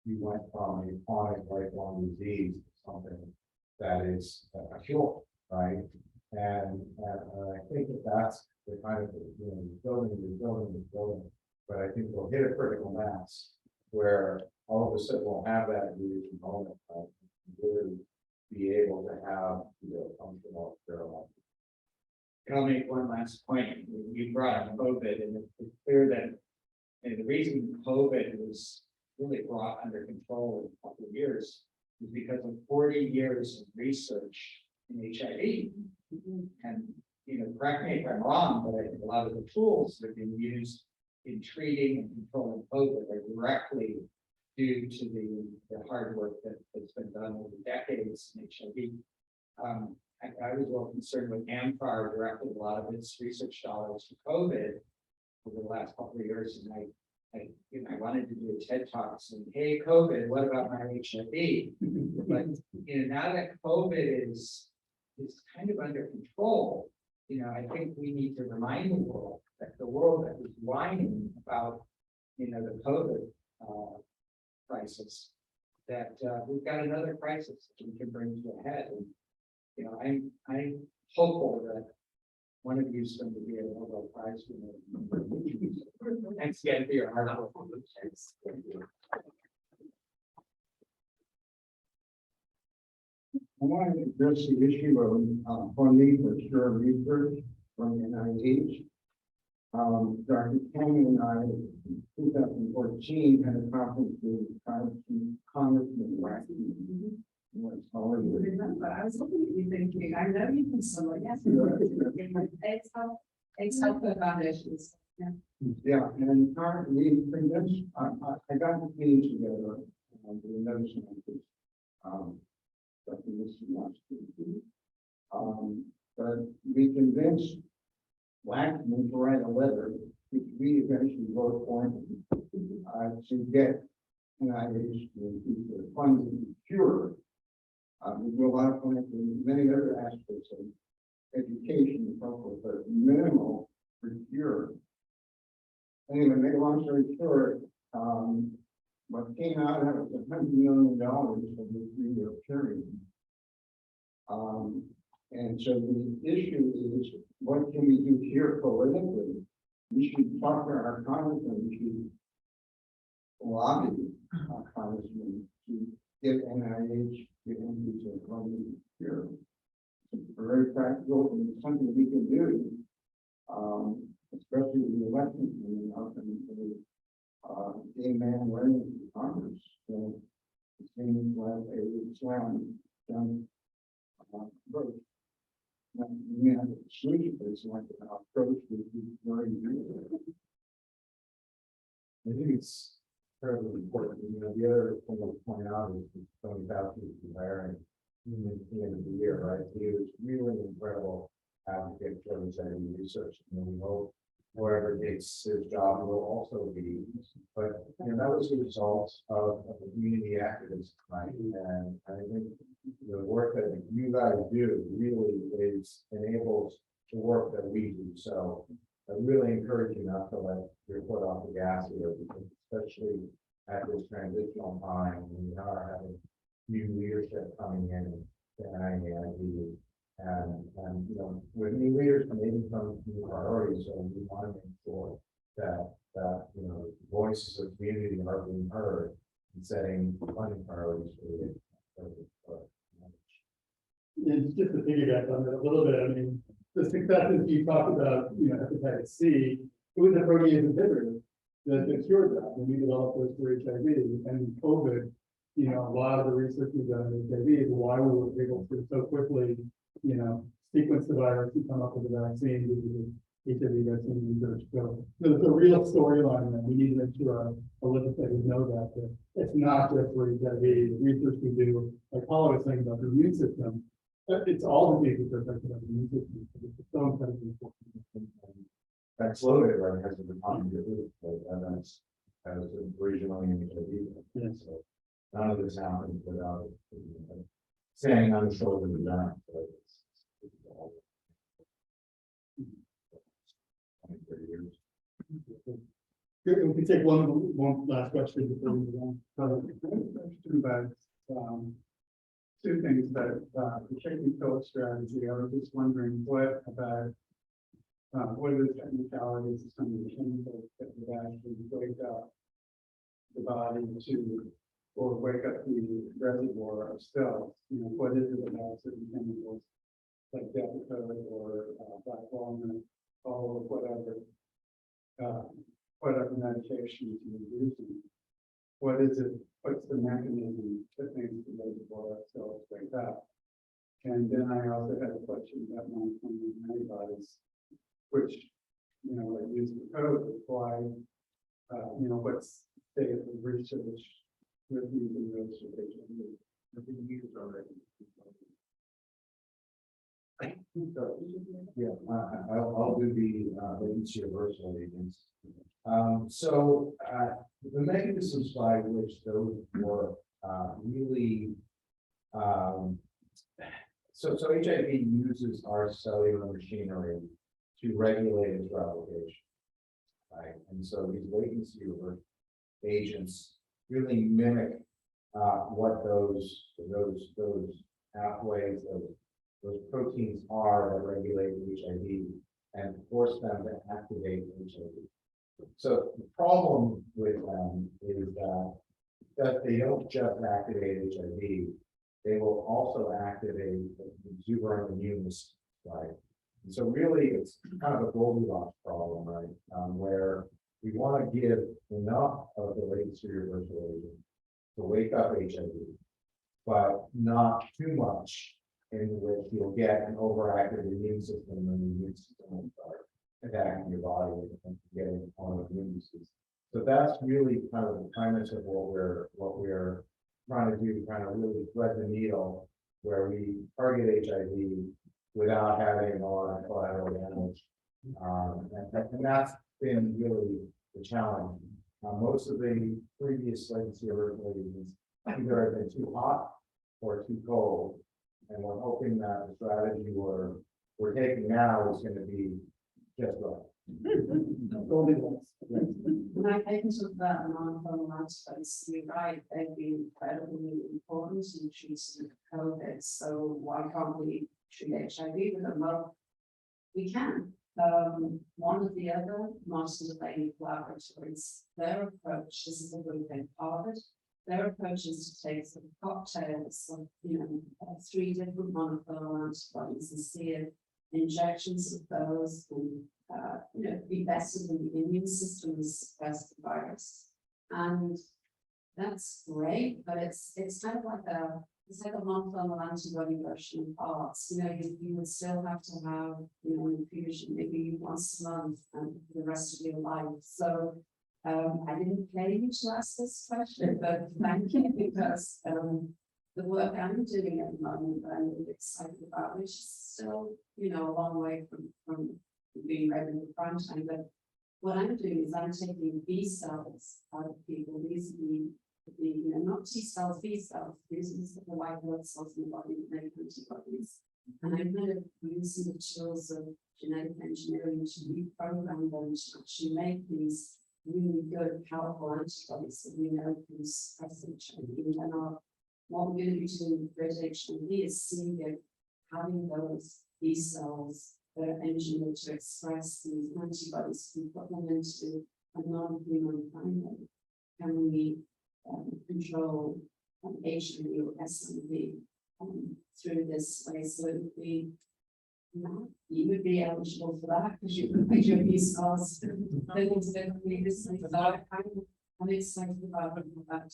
you went from a chronic lifelong disease to something that is a cure, right? And I think that's the kind of, you know, building, but I think we'll hit a critical mass where all of a sudden we'll have that immediate moment of really be able to have, you know, functional sterile. I'll make one last point. You brought up COVID, and it's clear that the reason COVID was really brought under control in a couple of years is because of 40 years of research in HIV. And, you know, correct me if I'm wrong, but I think a lot of the tools that have been used in treating and controlling COVID are directly due to the hard work that's been done over decades in HIV. I was well concerned with AmFAR directed a lot of its research dollars to COVID over the last couple of years, and I wanted to do a TED talk saying, "Hey, COVID, what about my HIV?" But you know, now that COVID is kind of under control, you know, I think we need to remind the world that was whining about, you know, the COVID crisis, that we've got another crisis that we can bring to a head. And, you know, I'm hopeful that one of you is going to be a Nobel Prize winner. Thanks again for your hard work. I want to address the issue of funding for sure research from NIH. Dr. Cannon and I, in 2014, had a conference with Congressman Wacky. Remember, I was hoping you'd be thinking, I know you can somewhere, yes. Excel foundations. Yeah, and we convinced, I got the team together, with another scientist, Dr. but we convinced Wackman to write a letter, which we eventually wrote for him, to get NIH to increase their funding to cure. We do a lot of funding in many other aspects of education and so forth, but minimal for cure. Anyway, make a long story short, what came out of it was $100 million for the 3-year period. And so the issue is, what can we do here politically? We should talk to our congressmen, we should lobby our congressmen to get NIH to increase their funding here. It's very practical, and it's something we can do, especially with the election coming up and the gay man running for Congress. So it seems like a slam dunk approach. Not we have a solution, but it's like an approach that is very good. I think it's terribly important. You know, the other thing I'll point out is Tony Fauci's retiring at the end of the year, right? He was really incredible advocate for HIV research, and we hope whoever takes his job will also be. But you know, that was the result of the community activism, right? And I think the work that you guys do really enables the work that we do. So I really encourage you not to let your foot off the gas here, because especially at this transitional time when we are having new leadership coming in to NIAID. And you know, with new leaders maybe some new priorities, so we want to make sure that you know, voices of community are being heard and setting funding priorities for And just to piggyback on that a little bit, I mean, the successes you talked about, you know, hepatitis C, it was a protease inhibitor that cured that, and we developed those for HIV and COVID. You know, a lot of the research we've done in HIV is why we were able to so quickly, you know, sequence the virus to come up with a vaccine due to HIV vaccine research. So there's a real storyline that we need to make sure our legislators know that it's not just for HIV. The research we do, like Paula was saying about the immune system, it's all diseases that are affected by the immune system. It's so incredibly important. That's loaded, right? Has been on your roof, and that's originally in HIV. Yes. So none of this happens without it. standing on the shoulder of the giant. Good, we can take one last question before we move on. About two things about the technical strategy. I was just wondering what about what are the technicalities of some of the chemicals that would actually wake up the body to, or wake up the reservoir of cells? You know, what is it about certain chemicals like Depakote or black walnut or whatever medications you're using? What is it? What's the mechanism that makes the reservoir of cells wake up? And then I also had a question about monoclonal antibodies, which, you know, are used for COVID. Why, you know, what's the state of the research with using those for HIV? Have been used already. Yeah, I'll do the latency reversal agents. So the mechanisms by which those work really, so HIV uses our cellular machinery to regulate its replication, right? And so these latency reversal agents really mimic what those pathways, those proteins are that regulate HIV and force them to activate HIV. So the problem with them is that they don't just activate HIV, they will also activate the exuberant immune response, right? And so really it's kind of a Goldilocks problem, right? Where we want to give enough of the latency reversal agent to wake up HIV, but not too much in which you'll get an overactive immune system and the immune system will start attacking your body and getting autoimmune disease. So that's really kind of the premise of what we're trying to do, kind of really thread the needle where we target HIV without having a lot of collateral damage. And that's been really the challenge. Most of the previous latency reversal agents either have been too hot or too cold. And we're hoping that the strategy we're taking now is going to be just right. And I can talk about monoclonal antibodies. You're right, they've been incredibly important in treating COVID. So why can't we treat HIV with them? Well, we can. One of the other master planning collaboratories, their approach, this is a group in Harvard, their approach is to take some cocktails of, you know, 3 different monoclonal antibodies and see if injections of those can, you know, be better than the immune system to suppress the virus. And that's great, but it's kind of like a monoclonal antibody version of ARTS. You know, you would still have to have, you know, infusion maybe once a month and for the rest of your life. So I didn't pay you to ask this question, but thank you, because the work I'm doing at the moment, I'm really excited about, which is still, you know, a long way from being ready in the prime time. But what I'm doing is I'm taking B cells out of people. These are you know, not T cells, B cells. These are the white blood cells in the body that make antibodies. And I'm kind of using the tools of genetic engineering to reprogram them to actually make these really good, powerful antibodies that we know can suppress HIV. And what we're going to be doing with HIV is seeing if having those B cells that are engineered to express these antibodies, we put them into a non-human primate. Can we control HIV or SIV through this way? So it would be, you would be eligible for that because you can put your B cells. I'm excited about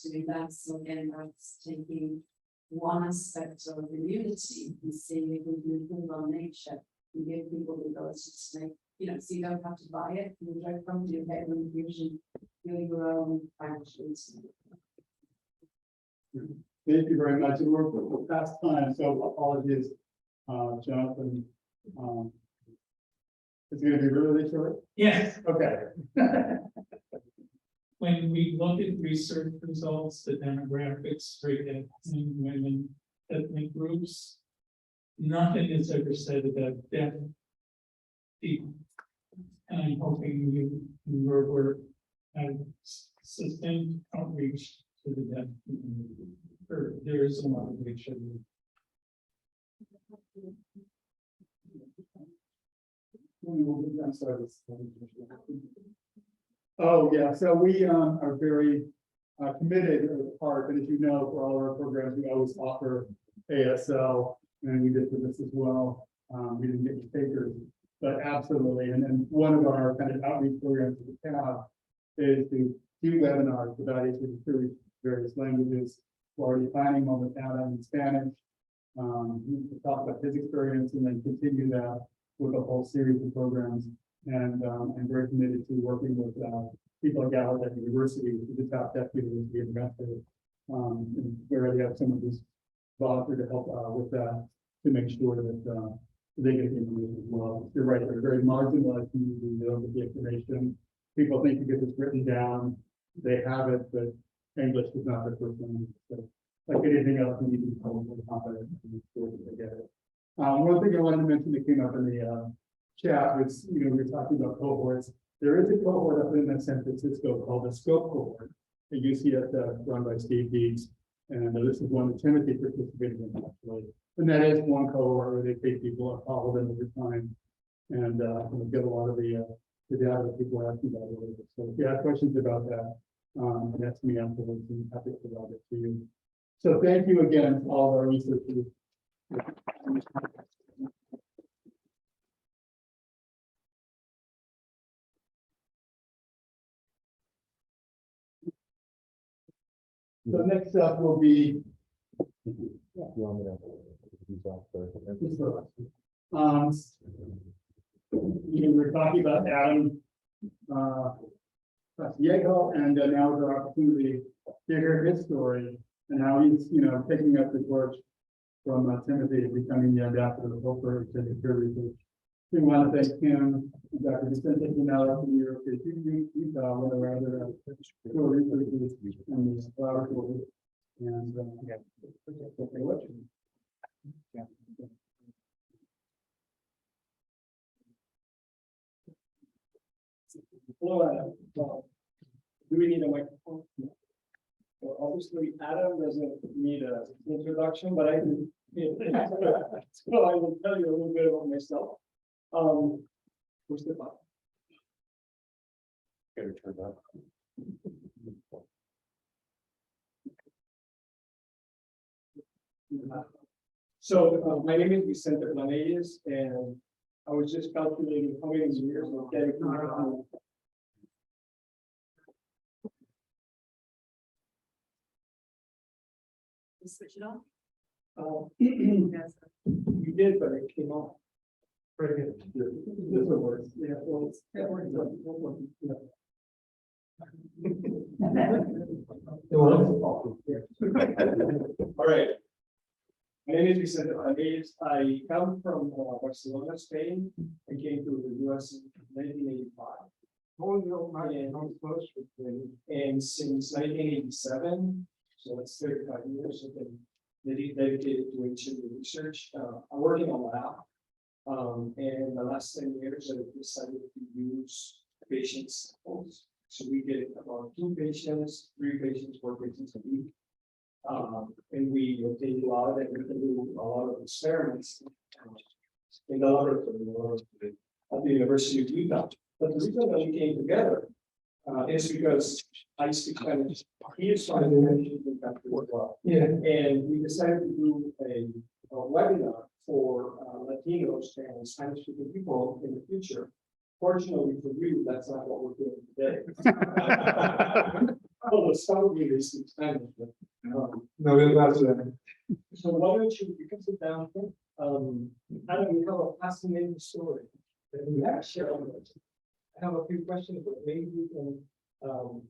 doing that. So again, that's taking one aspect of immunity and seeing if we can improve on nature and give people the ability to make, you know, so you don't have to buy it. You don't come to your pet infusion, do your own functions. Thank you very much. And we're past time, so apologies, Jonathan. It's going to be really short. Yes. Okay. When we look at research results, the demographics for men, women, ethnic groups. Nothing is ever said about deaf people. And I'm hoping you, in your work, have sustained outreach to the deaf community. There is a lot of reach. Oh, yeah, so we are very committed to the park, and as you know, for all our programs, we always offer ASL, and we did for this as well. We didn't get any takers, but absolutely, and then one of our kind of outreach programs that we have is to do webinars about HIV various languages. We're already planning one with Adam in Spanish. To talk about his experience and then continue that with a whole series of programs. And I'm very committed to working with people at Gallaudet University, which is the top deaf university in Medford. And we already have someone who's volunteered to help with that to make sure that they get the information as well. You're right, they're a very marginalized community. They don't get the information. People think because it's written down, they have it, but English is not their first language. So, like anything else, we need to be totally confident and make sure that they get it. One thing I wanted to mention that came up in the chat was, we were talking about cohorts. There is a cohort up in San Francisco called the Scope cohort at UCSF run by Steve Deeds. And this is one that Timothy participated in actually. And that is one cohort where they take people and follow them over time. And get a lot of the data that people are asking about. So if you have questions about that, ask me afterwards and happy to provide it to you. So thank you again to all of our researchers. So next up will be. We're talking about Adam Castillejo, and now is our opportunity to hear his story and how he's, taking up the torch from Timothy and becoming the ambassador of for peer research. We want to thank him, Dr. Vicente from the University of Utah, one of our other researchers in this collaboratory. And do we need a microphone? Well, obviously, Adam doesn't need an introduction, but I can. So I will tell you a little bit about myself. Where's the button? Gotta turn that on. So my name is Vicente Planelles, and I was just calculating how many years of dedication. Switch it on? You did, but it came off. Very good. This one works. Yeah, well, it works. All right. My name is Vicente Planelles. I come from Barcelona, Spain. I came to the US in 1985. And since 1987, so that's 35 years, I've been dedicated to HIV research. I'm working on lab. And the last 10 years, I've decided to use patient samples. So we get about 2 patients, 3 patients, 4 patients a week. And we obtain blood and we can do a lot of experiments in the laboratory at the University of Utah. But the reason that we came together is because I speak Spanish. He is Spanish as well. Yeah. And we decided to do a webinar for Latinos and Spanish-speaking people in the future. Fortunately for you, that's not what we're doing today. Although some of you speak Spanish. But, no, we're not doing that. So why don't you can sit down here? Adam, we have a fascinating story that we have shared. I have a few questions, but maybe we can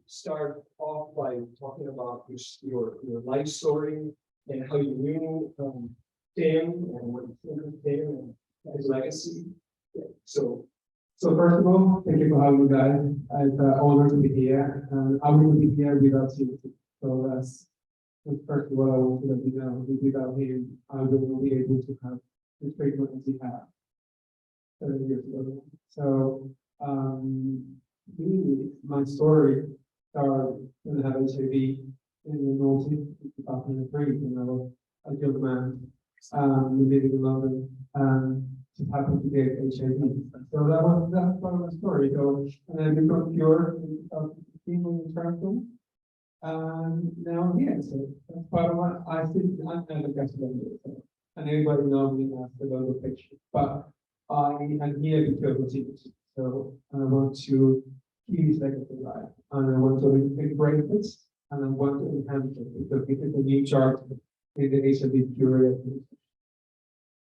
start off by talking about your life story and how you knew Tim and what you think of Tim and his legacy. Yeah. So first of all, thank you for having me, guys. It's an honor to be here, and I wouldn't be here without you. So But first of all, I want to let you know that without him, I would not be able to have the treatment as he had 7 years ago. So, my story started when I had HIV in the North in 2003 when I was a young man, living in London, just happened to get HIV. So that's part of the story. So, and then we got cured in 2015 when we transferred. Now I'm here, so that's part of what I think. I'm not a Castillejo, so, and everybody knows me as the logo picture. But I am here because of it. So I want to keep this legacy alive, and I want to embrace this, and I want to enhance it because it is a new chart in the HIV cure.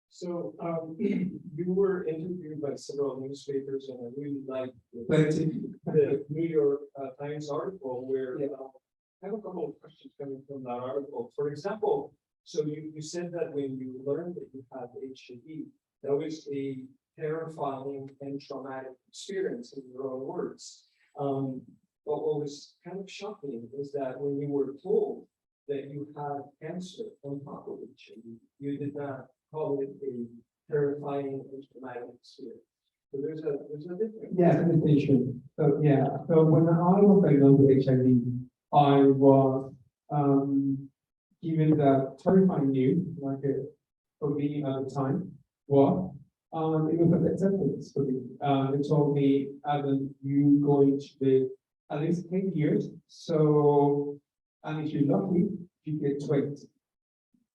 So you were interviewed by several newspapers, and I really liked the New York Times article where I have a couple of questions coming from that article. For example, so you said that when you learned that you had HIV, that was a terrifying and traumatic experience in your own words. But what was kind of shocking is that when you were told that you had cancer on top of HIV, you did not call it a terrifying and traumatic experience. So there's a difference. Yeah, distinction. So yeah, so when I was diagnosed with HIV, I was given the terrifying news, like for me at the time, was it was an acceptance for me. They told me, Adam, you going to live at least 10 years. So, and if you're lucky, you get 20.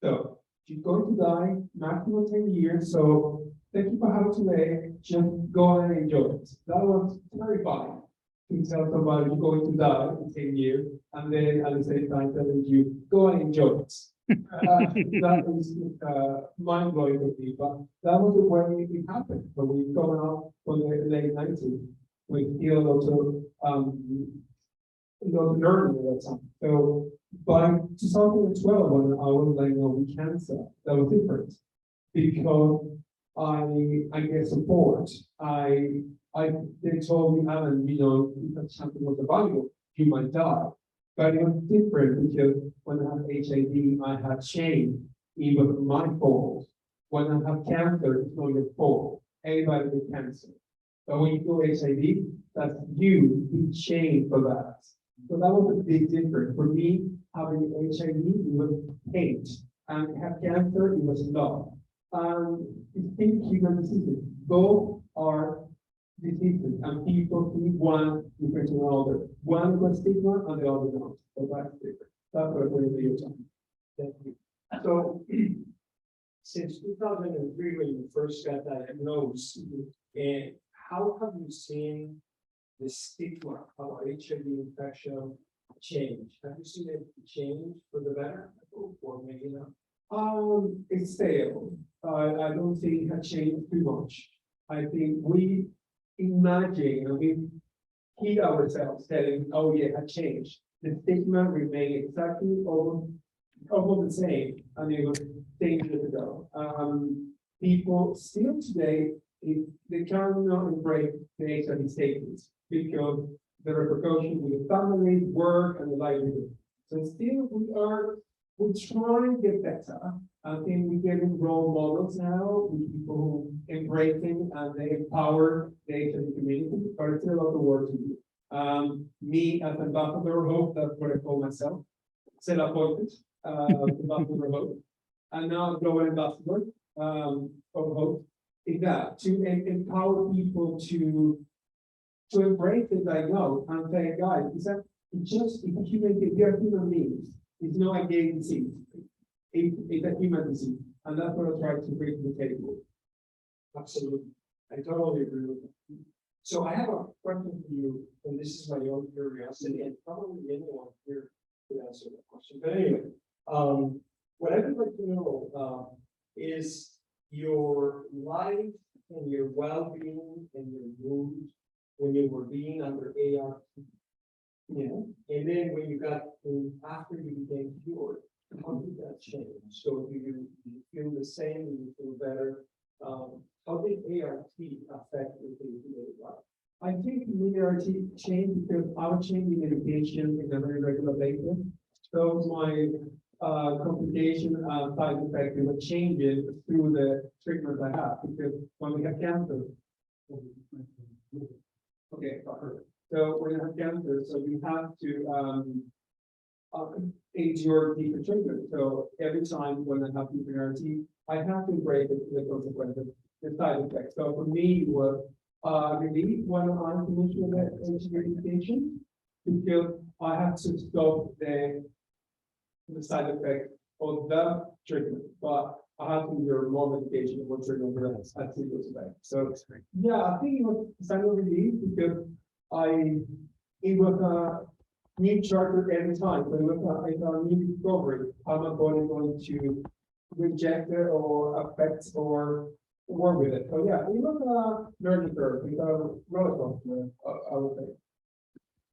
So you're going to die maximum 10 years. So thank you for having today. Just go and enjoy it. That was terrifying to tell somebody you're going to die in 10 years, and then at the same time telling you, go and enjoy it. That is mind blowing for me, but that was the way it happened. But we've gone out from the late 90s. We still also learning at that time. So by 2012, when I was diagnosed with cancer, that was different because I get support. They told me, Alan, you know, if something was available, you might die. But it was different because when I had HIV, I had shame. It was my fault. When I have cancer, it's not your fault. Everybody with cancer. But when you do HIV, that's you be shamed for that. So that was a big difference. For me, having HIV, it was hate. And have cancer, it was love. Distinct human diseases. Both are diseases, and people see one different to another. One was stigma and the other not. So that's different. That's what I'm going to do your time. Thank you. So since 2003, when you first got diagnosed, and how have you seen the stigma of HIV infection change? Have you seen it change for the better, or maybe not? It's stable. I don't think it has changed too much. I think we imagine and we keep ourselves telling, oh yeah, it had changed. The stigma remained exactly almost the same, and it was 10 years ago. People still today, they cannot embrace the HIV status because the repercussions with the family, work, and the livelihood. So still we're trying to get better. I think we're getting role models now with people who embracing and they empower the HIV community, but there's still a lot of work to do. Me as ambassador of hope, that's what I call myself, self-appointed ambassador of hope, and now global ambassador of hope, is that to empower people to embrace the diagnosis and say, guys, it's a human being, we are human beings. It's not a gay disease. It's a human disease. And that's what I try to bring to the table. Absolutely. I totally agree with that. So I have a question for you, and this is my own curiosity, and probably anyone here could answer that question. But anyway, what I would like to know is your life and your well-being and your mood when you were being under ART. Yeah, and then when you got after you became cured, how did that change? So do you feel the same? Do you feel better? How did ART affect your day-to-day life? I think ART changed because I was changing medication in a very regular basis. So complication, side effect, and the changes through the treatment I have, because when we have cancer. Okay, perfect. So when you have cancer, so you have to, endure deeper treatment. So every time when I have deeper I have to embrace the consequences, the side effects. So for me, it was relief when I finished with the HIV medication, because I have to stop the side effect of the treatment, but I have to endure more medication, more treatment for that as it was back. So yeah, I think it was a sign of relief because it was a new charter every time. So it was a new discovery. How my body going to reject it or affect or work with it. So yeah, it was a learning curve. It's a roller coaster, I would say.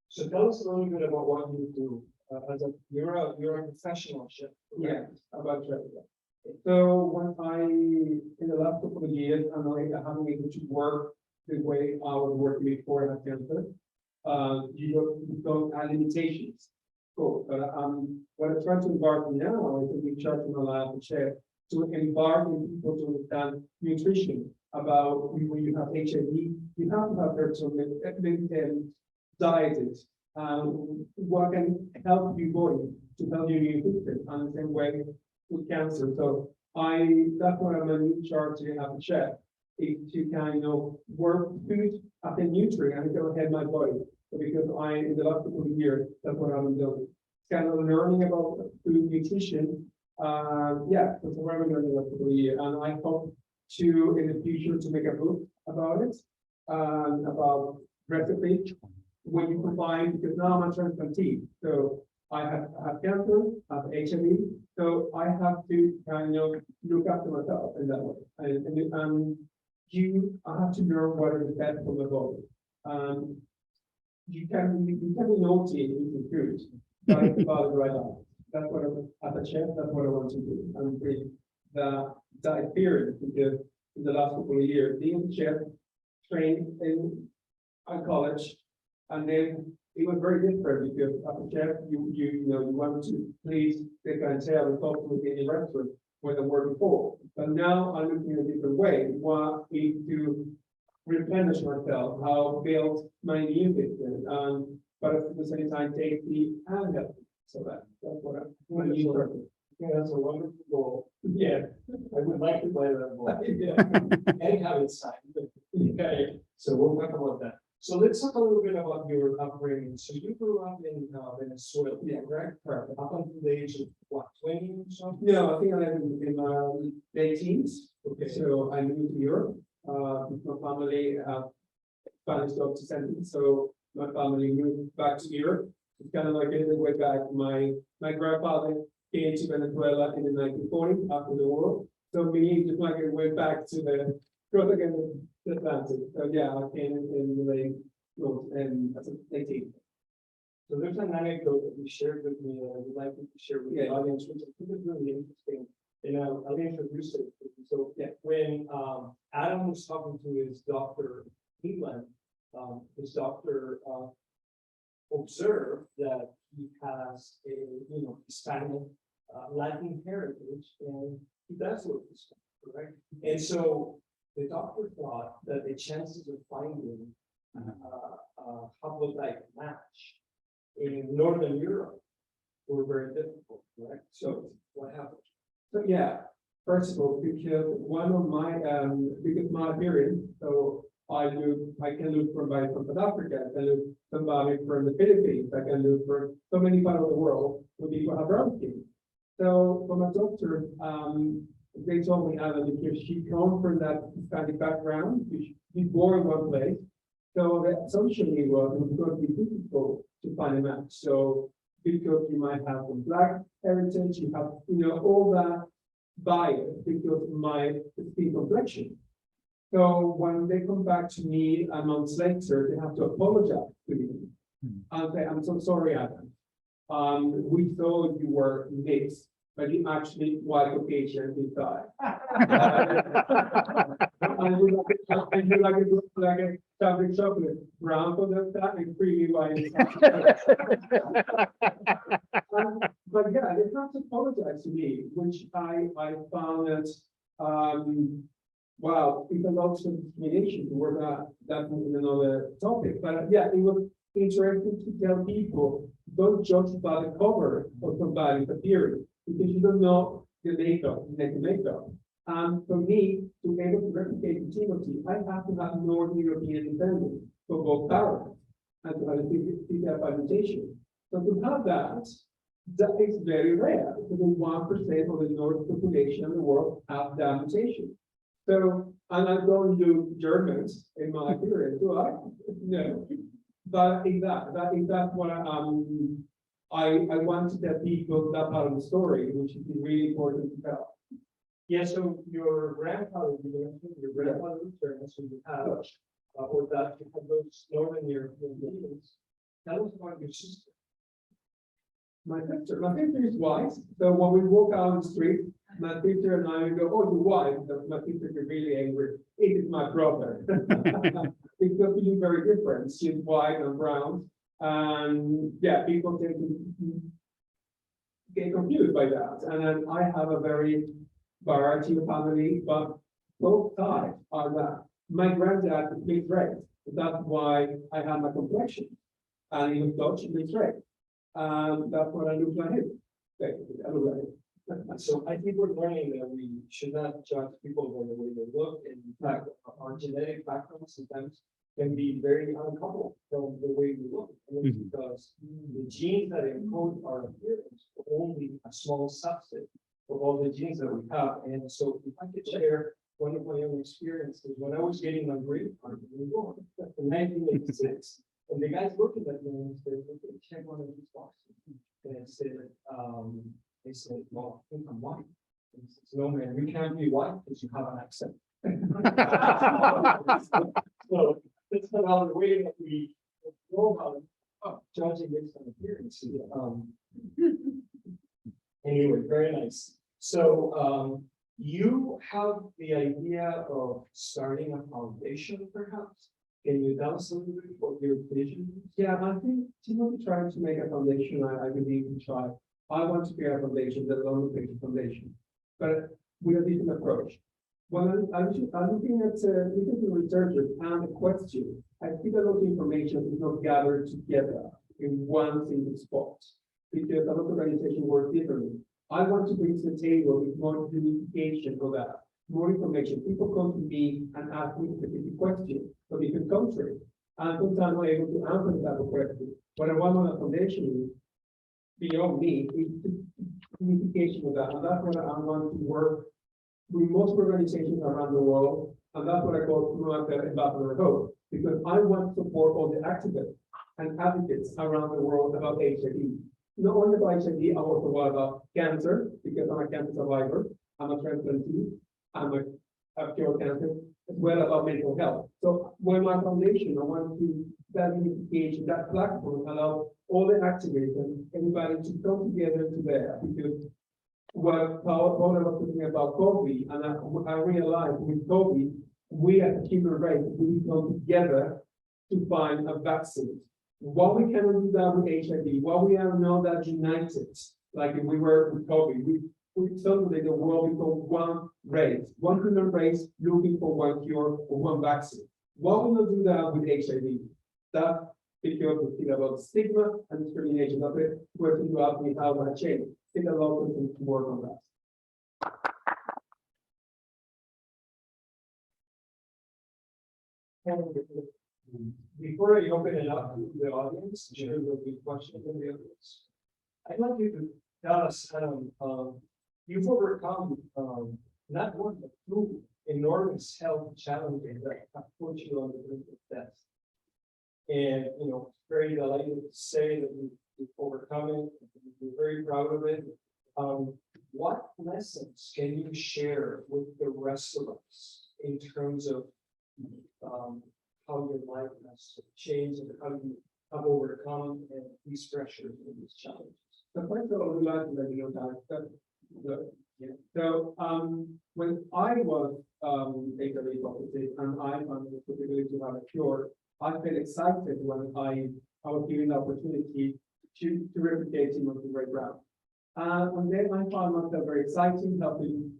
So tell us a little bit about what you do. You're a professional chef. Yeah, about chef. So when in the last couple of years, I'm having able to work the way I was working before I had cancer. You don't have limitations. Cool. But what I'm trying to embark on now is to be charged my lab chef to embark in people to understand nutrition. About when you have HIV, you have to have certain dieted. What can help your body to help your immune system, and the same way with cancer. So that's what I'm in charge to have a chef, is to kind of work food as a nutrient and go ahead my body. So because in the last couple of years, that's what I'm doing. Kind of learning about food nutrition. Yeah, that's what I'm learning about the year. And I hope to in the future to make a book about it, about recipe. When you combine, because now I'm a transplantee, so I have cancer, I have HIV, so I have to kind of look after myself in that way. And I have to learn what is best for my body. You can be naughty in eating food, but it's about the right diet. That's what as a chef, that's what I want to do. And with the experience, because in the last couple of years, being a chef, trained in college. And then it was very different because as a chef, you want to please the clientele and talk with any restaurant where they were before. But now I'm looking at a different way. What is to replenish myself, how build my immune system, but at the same time tasty and healthy. So that's what I'm doing. Yeah, that's a wonderful goal. Yeah, I would like to play that ball. Yeah, and have it signed. Okay, so we'll talk about that. So let's talk a little bit about your upbringing. So you grew up in Venezuela, yeah, correct? Correct. Up until the age of what, 20 or something? No, I think I lived in my late teens. Okay. So I moved to Europe. With my family, Spanish descendants. So my family moved back to Europe. It's kind of like a way back. My grandfather came to Venezuela in the 1940s after the war. So me, just like I went back to the Atlantic. So yeah, I came in the late and as a 18. So there's an anecdote that you shared with me that I would like you to share with the audience, which I think is really interesting. And I'll introduce it. So yeah, when Adam was talking to his doctor, Cleveland, his doctor observed that he has a Hispanic Latin heritage, and he does look Hispanic, correct? And so the doctor thought that the chances of finding a haplotype match in Northern Europe were very difficult, right? So what happened? So yeah, first of all, because one of my because my appearance, so I can look from South Africa, I can look somebody from the Philippines, I can look from so many parts of the world where people have brown skin. So from a doctor, they told me because she comes from that Hispanic background, she's born in one place, so that socially it was going to be difficult to find a match. So because you might have some Black heritage, you have all that bias because of my skin complexion. So when they come back to me a month later, they have to apologize to me and say, "I'm so sorry, Adam. We thought you were mixed, but you actually white Caucasian inside." And you like a chocolate chocolate, brown for the top and creamy white inside. but yeah, they have to apologize to me, which I found that, well, it's a lot of discrimination. We're not definitely another topic, but yeah, it was interesting to tell people, don't judge by the cover of somebody's appearance, because you don't know the makeup, the makeup. And for me, to be able to replicate Timothy, I have to have Northern European independence for both parents and to have a physical presentation. So to have that, that is very rare, because 1% of the North population in the world have that mutation. So, and I don't do Germans in my period, do I? No. But in that's what I want to tell people that part of the story, which is really important to tell. Yeah, so your grandfather, your grandfather returned, so you have, or that you have those Northern European meetings. Tell us about your sister. My sister is white. So when we walk out the street, my sister and I go, "Oh, you're white." My sister is really angry. It is my brother. Because we look very different. She's white and brown. And yeah, people tend to get confused by that. And then I have a very variety of family, but both sides are that. My granddad is mixed race. That's why I have my complexion. And he was Dutch and mixed race. That's what I look like him. I look like him. So I think we're learning that we should not judge people by the way they look. And in fact, our genetic background sometimes can be very uncoupled from the way we look. And it's because the genes that encode our appearance are only a small subset of all the genes that we have. And so if I could share one of my own experiences, when I was getting my green card in 1986, and the guys looking at me and said, "Okay, check one of these boxes." And I said, they said, "Well, I think I'm white." And he says, "No, man, you can't be white because you have an accent." So that's another way that we go about judging based on appearance. Anyway, very nice. So you have the idea of starting a foundation, perhaps? Can you tell us a little bit what your vision is? Yeah, I think Timothy trying to make a foundation. I believe we try. I want to create a foundation, the Lone Patient Foundation, but with a different approach. When I'm looking at researchers and the question, I think a lot of information is not gathered together in one single spot, because a lot of organizations work differently. I want to bring to the table with more unification for that, more information. People come to me and ask me specific questions for different countries, and sometimes I'm able to answer that question. What I want on a foundation is beyond me is unification of that, and that's what I want to work with most organizations around the world, and that's what I call Ambassador of Hope, because I want to support all the activists and advocates around the world about HIV. Not only about HIV, I also worry about cancer, because I'm a cancer survivor, I'm a transplantee, I'm a cured cancer, as well about mental health. So when my foundation, I want to that unification, that platform allow all the activists and everybody to come together to there, because what Paul was talking about COVID, and I realized with COVID, we as a human race, we come together to find a vaccine. Why we cannot do that with HIV? Why we are not that united, like we were with COVID? We suddenly the world become one race, one human race looking for one cure or one vaccine. Why we not do that with HIV? That because we think about stigma and discrimination. That's it. Where to ask me how that change. Take a lot of things to work on that. Before I open it up to the audience, there will be questions in the audience. I'd like you to tell us, you've overcome not one but two enormous health challenges that have put you on the brink of death. And very delighted to say that you've overcome it. We're very proud of it. What lessons can you share with the rest of us in terms of how your life has changed and how you have overcome these pressures and these challenges? So first of all, we'd like to let you know that. So when I was HIV positive and I found the possibility to have a cure, I felt excited when I was given the opportunity to replicate Timothy right ground. And then I found myself very excited helping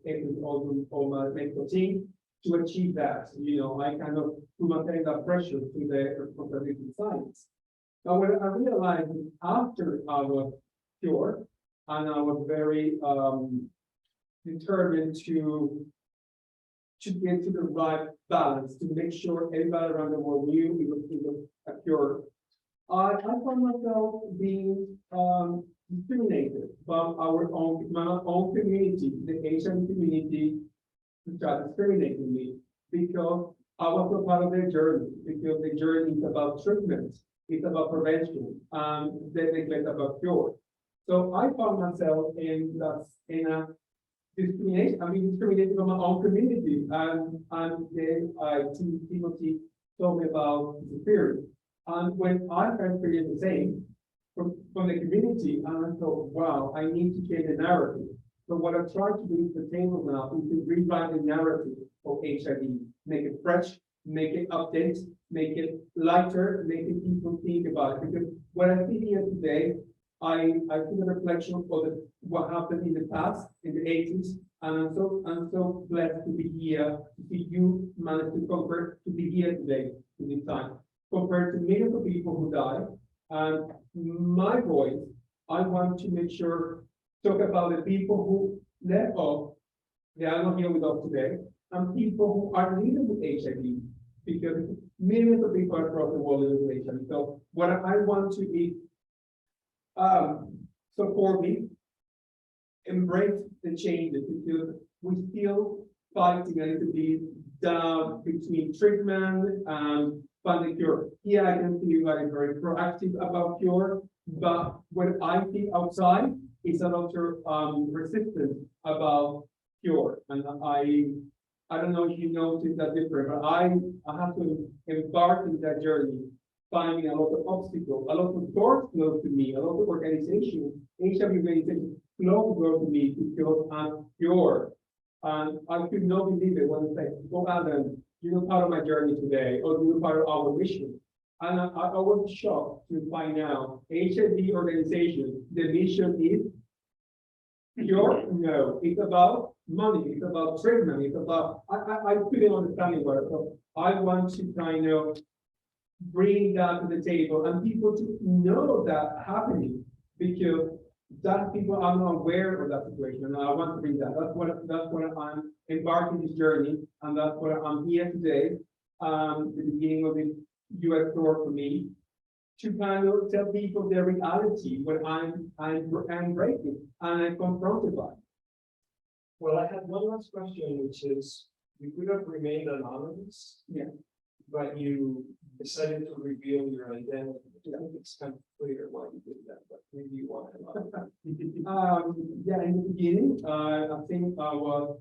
all my medical team to achieve that. You know, I kind of put myself that pressure to the responsibility of science. But when I realized after I was cured, and I was very determined to get to the right balance, to make sure everybody around the world knew it was a cure. I found myself being discriminated by my own community, the Asian community, started discriminating me because I was a part of their journey, because the journey is about treatment, it's about prevention, and then they get about cure. So I found myself in a discrimination. I mean, discriminated from my own community, and then Timothy told me about the theory. And when I experienced the same from the community, and I thought, wow, I need to change the narrative. So what I try to do at the table now is to rewrite the narrative of HIV, make it fresh, make it update, make it lighter, make it people think about it. Because what I see here today, I see a reflection of what happened in the past, in the 80s, and I'm so blessed to be here, to see you manage to conquer, to be here today, in this time, compared to millions of people who died. And my voice, I want to make sure, talk about the people who left off, they are not here with us today, and people who are living with HIV, because millions of people across the world live with HIV. So what I want to is support me, embrace the changes, because we still fighting a little bit down between treatment and finding cure. Yeah, I can see you guys very proactive about cure, but what I see outside is a lot of resistance about cure. And I don't know if you noticed that different, but I have to embark in that journey, finding a lot of obstacles, a lot of doors closed to me, a lot of organizations, HIV organizations closed doors to me because I'm pure. And I could not believe it when they say, oh, Adam, you're part of my journey today, or you're part of our mission. And I was shocked to find out HIV organization, the mission is pure? No, it's about money, it's about treatment, it's about, I couldn't understand it well. So I want to kind of bring that to the table and people to know that happening, because that people are not aware of that situation, and I want to bring that. That's what I'm embarking this journey, and that's what I'm here today. The beginning of the US tour for me, to kind of tell people their reality when I'm breaking and I'm confronted by. Well, I had one last question, which is, you could have remained anonymous. Yeah. But you decided to reveal your identity. I think it's kind of clear why you did that, but maybe you want to. Yeah, in the beginning, I think I was,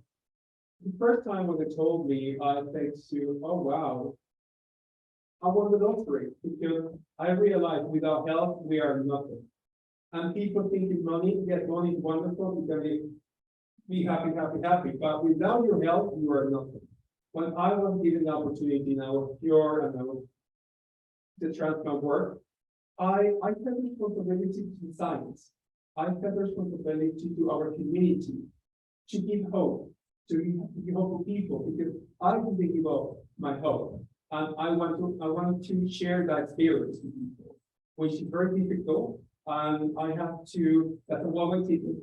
the first time when they told me, I said to, oh, wow, I won the lottery, because I realized without health, we are nothing. And people think it's money, yes, money is wonderful, because they be happy, happy, happy, but without your health, you are nothing. When I was given the opportunity and I was pure and I was the transplant work, I felt responsibility to science. I felt responsibility to our community, to give hope, to give hope to people, because I didn't give up my hope. And I want to share that experience with people, which is very difficult. And I have to, that's a one-way ticket.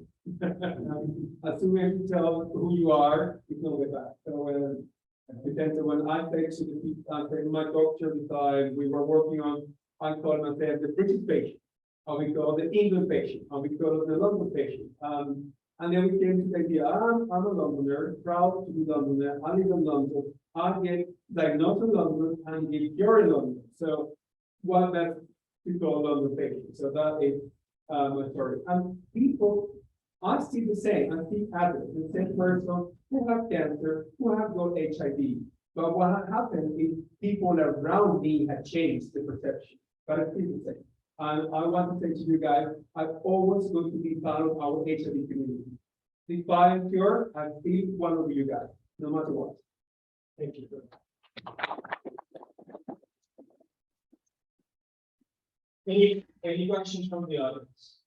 As soon as you tell who you are, it's no way back. So Vicente, when I texted the people, my doctor decided we were working on, I call myself the British patient, and we call the England patient, and we call the London patient. And then we came to the idea, I'm a Londoner, proud to be Londoner, I live in London, I get diagnosed in London and get cured in London. So what that we call London patient. So that is my story. And people, I see the same, I see others, the same person who have cancer, who have got HIV. But what happened is people around me have changed the perception, but I feel the same. And I want to say to you guys, I'm always going to be part of our HIV community. If I am pure, I'm still one of you guys, no matter what. Thank you. Any questions from the audience?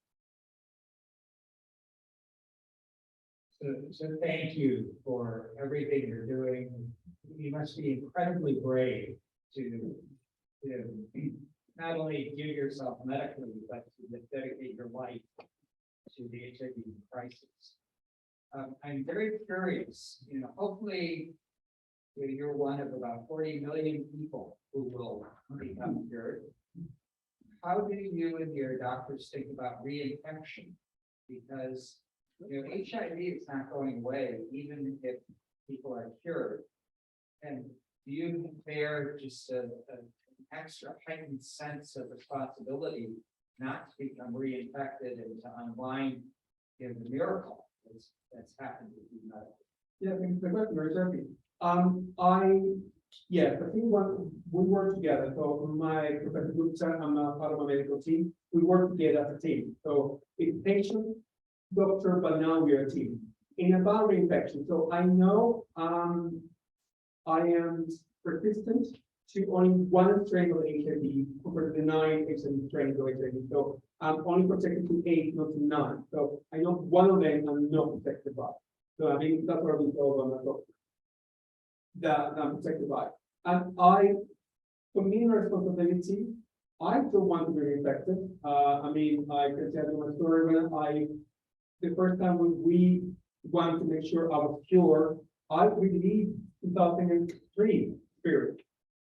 So thank you for everything you're doing. You must be incredibly brave to not only give yourself medically, but to dedicate your life to the HIV crisis. I'm very curious, hopefully you're one of about 40 million people who will become cured. How do you and your doctors think about reinfection? Because HIV is not going away, even if people are cured. And do you compare just an extra heightened sense of responsibility not to become reinfected and to unwind the miracle that's happened with you medically? Yeah, thanks for the question, very certainly. I think we work together. So my Professor Gupta, I'm a part of a medical team. We work together as a team. So it's patient, doctor, but now we are a team. In about reinfection, so I know I am resistant to only one strain of HIV compared to the 9 HIV strains of HIV. So I'm only protected to 8, not to 9. So I know one of them I'm not protected by. So I think that's what I've been told by my doctor. That I'm protected by. And for me, responsibility, I don't want to be infected. I can tell you my story when the first time we wanted to make sure I was cured, I believe 2003 period.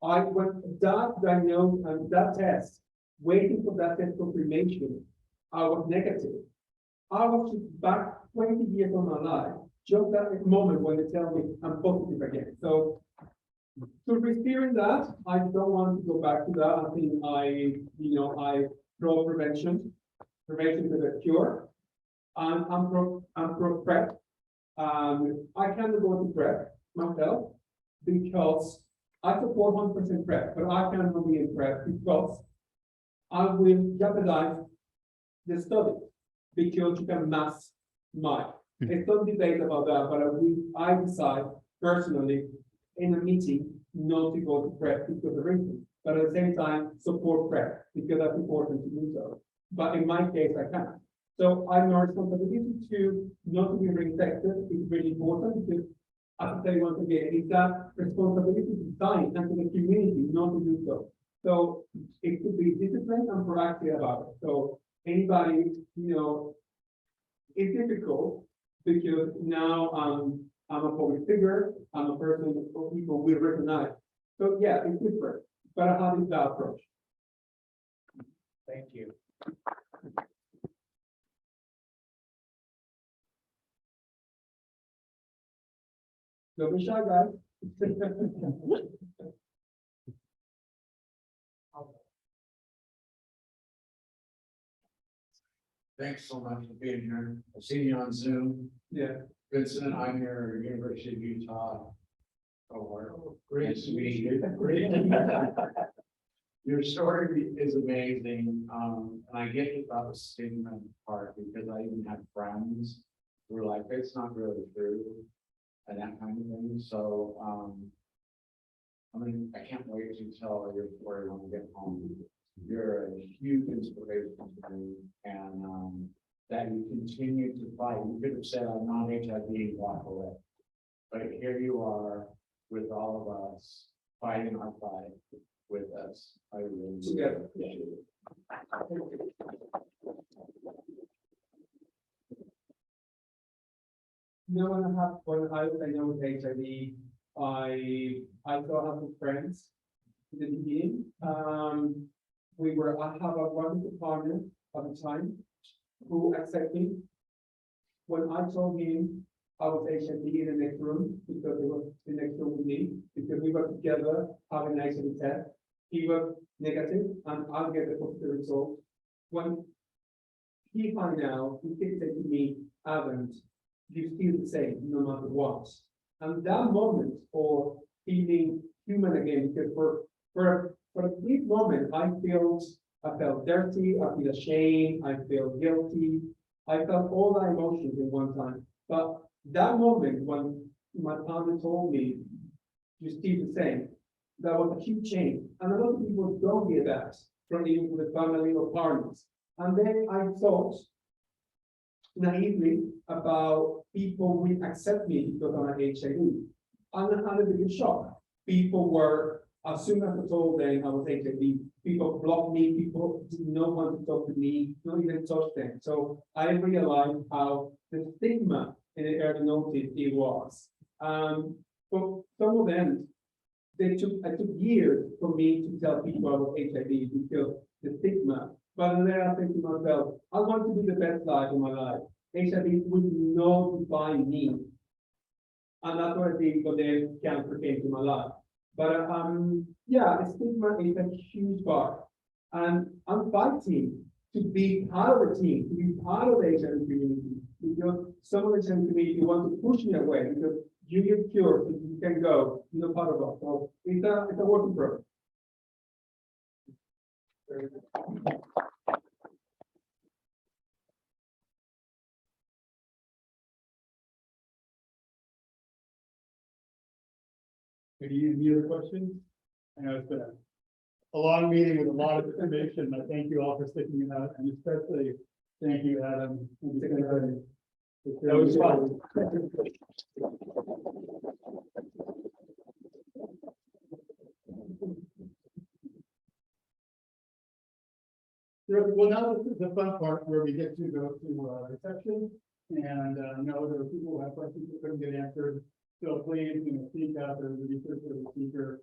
I went that diagnosed and that test, waiting for that test confirmation, I was negative. I was back 20 years of my life, just that moment when they tell me I'm positive again. So to experience that, I don't want to go back to that. I think I pro prevention to the cure. And I'm pro PrEP. I can't go to PrEP myself because I support 100% PrEP, but I cannot be in PrEP because I will jeopardize the study because you can mass mine. There's some debate about that, but I decide personally in a meeting not to go to PrEP because of the reason, but at the same time support PrEP because that's important to do so. But in my case, I can't. So I'm not responsibility to not to be reinfected is really important because as I say once again, it's that responsibility to science and to the community not to do so. So it could be disciplined and proactive about it. So anybody, it's difficult because now I'm a public figure, I'm a person that people will recognize. So yeah, it's different, but I have that approach. Thank you. Don't be shy, guys. Thanks so much for being here. I've seen you on Zoom. Yeah. Vincent, I'm your University of Utah. Great to meet you. Your story is amazing. And I get about the stigma part because I even have friends who are like, it's not really true. And that kind of thing. So I can't wait to tell your story when we get home. You're a huge inspiration to me, and that you continue to fight. You could have said I'm not HIV and walk away, but here you are with all of us fighting our fight with us. I really appreciate it. When I was diagnosed with HIV, I still have some friends in the beginning. I have a wonderful partner at the time who accepted me. When I told him I was HIV in the next room, because it was the next room with me, because we were together having an HIV test, he was negative and I'll get the positive result. When he found out, he kept saying to me, Adam, you feel the same no matter what. And that moment for feeling human again, because for this moment, I felt dirty, I feel ashamed, I feel guilty. I felt all the emotions in one time. But that moment when my father told me, you still the same, that was a huge change. And a lot of people don't get that from even the family or partners. And then I thought, naively about people will accept me because I'm HIV. And I had a big shock. People were, as soon as I told them I was HIV, people blocked me, people did not want to talk to me, not even touch them. So I realized how the stigma in the early notice it was. But some of them, I took years for me to tell people I was HIV because the stigma. But then I think to myself, I want to be the best life of my life. HIV would not define me. And that's what I did when the cancer came to my life. But yeah, the stigma is a huge part. And I'm fighting to be part of the team, to be part of the HIV community. Because some of the HIV community want to push me away because you get cured, so you can go, you're not part of us. So it's a work in progress. Any other questions? I know it's been a long meeting with a lot of information. I thank you all for sticking it out, and especially thank you, Adam. That was fun. Well, now this is the fun part where we get to go to reception, and know there are people who have questions that couldn't get answered. So please, speak out, there's a researcher, the speaker,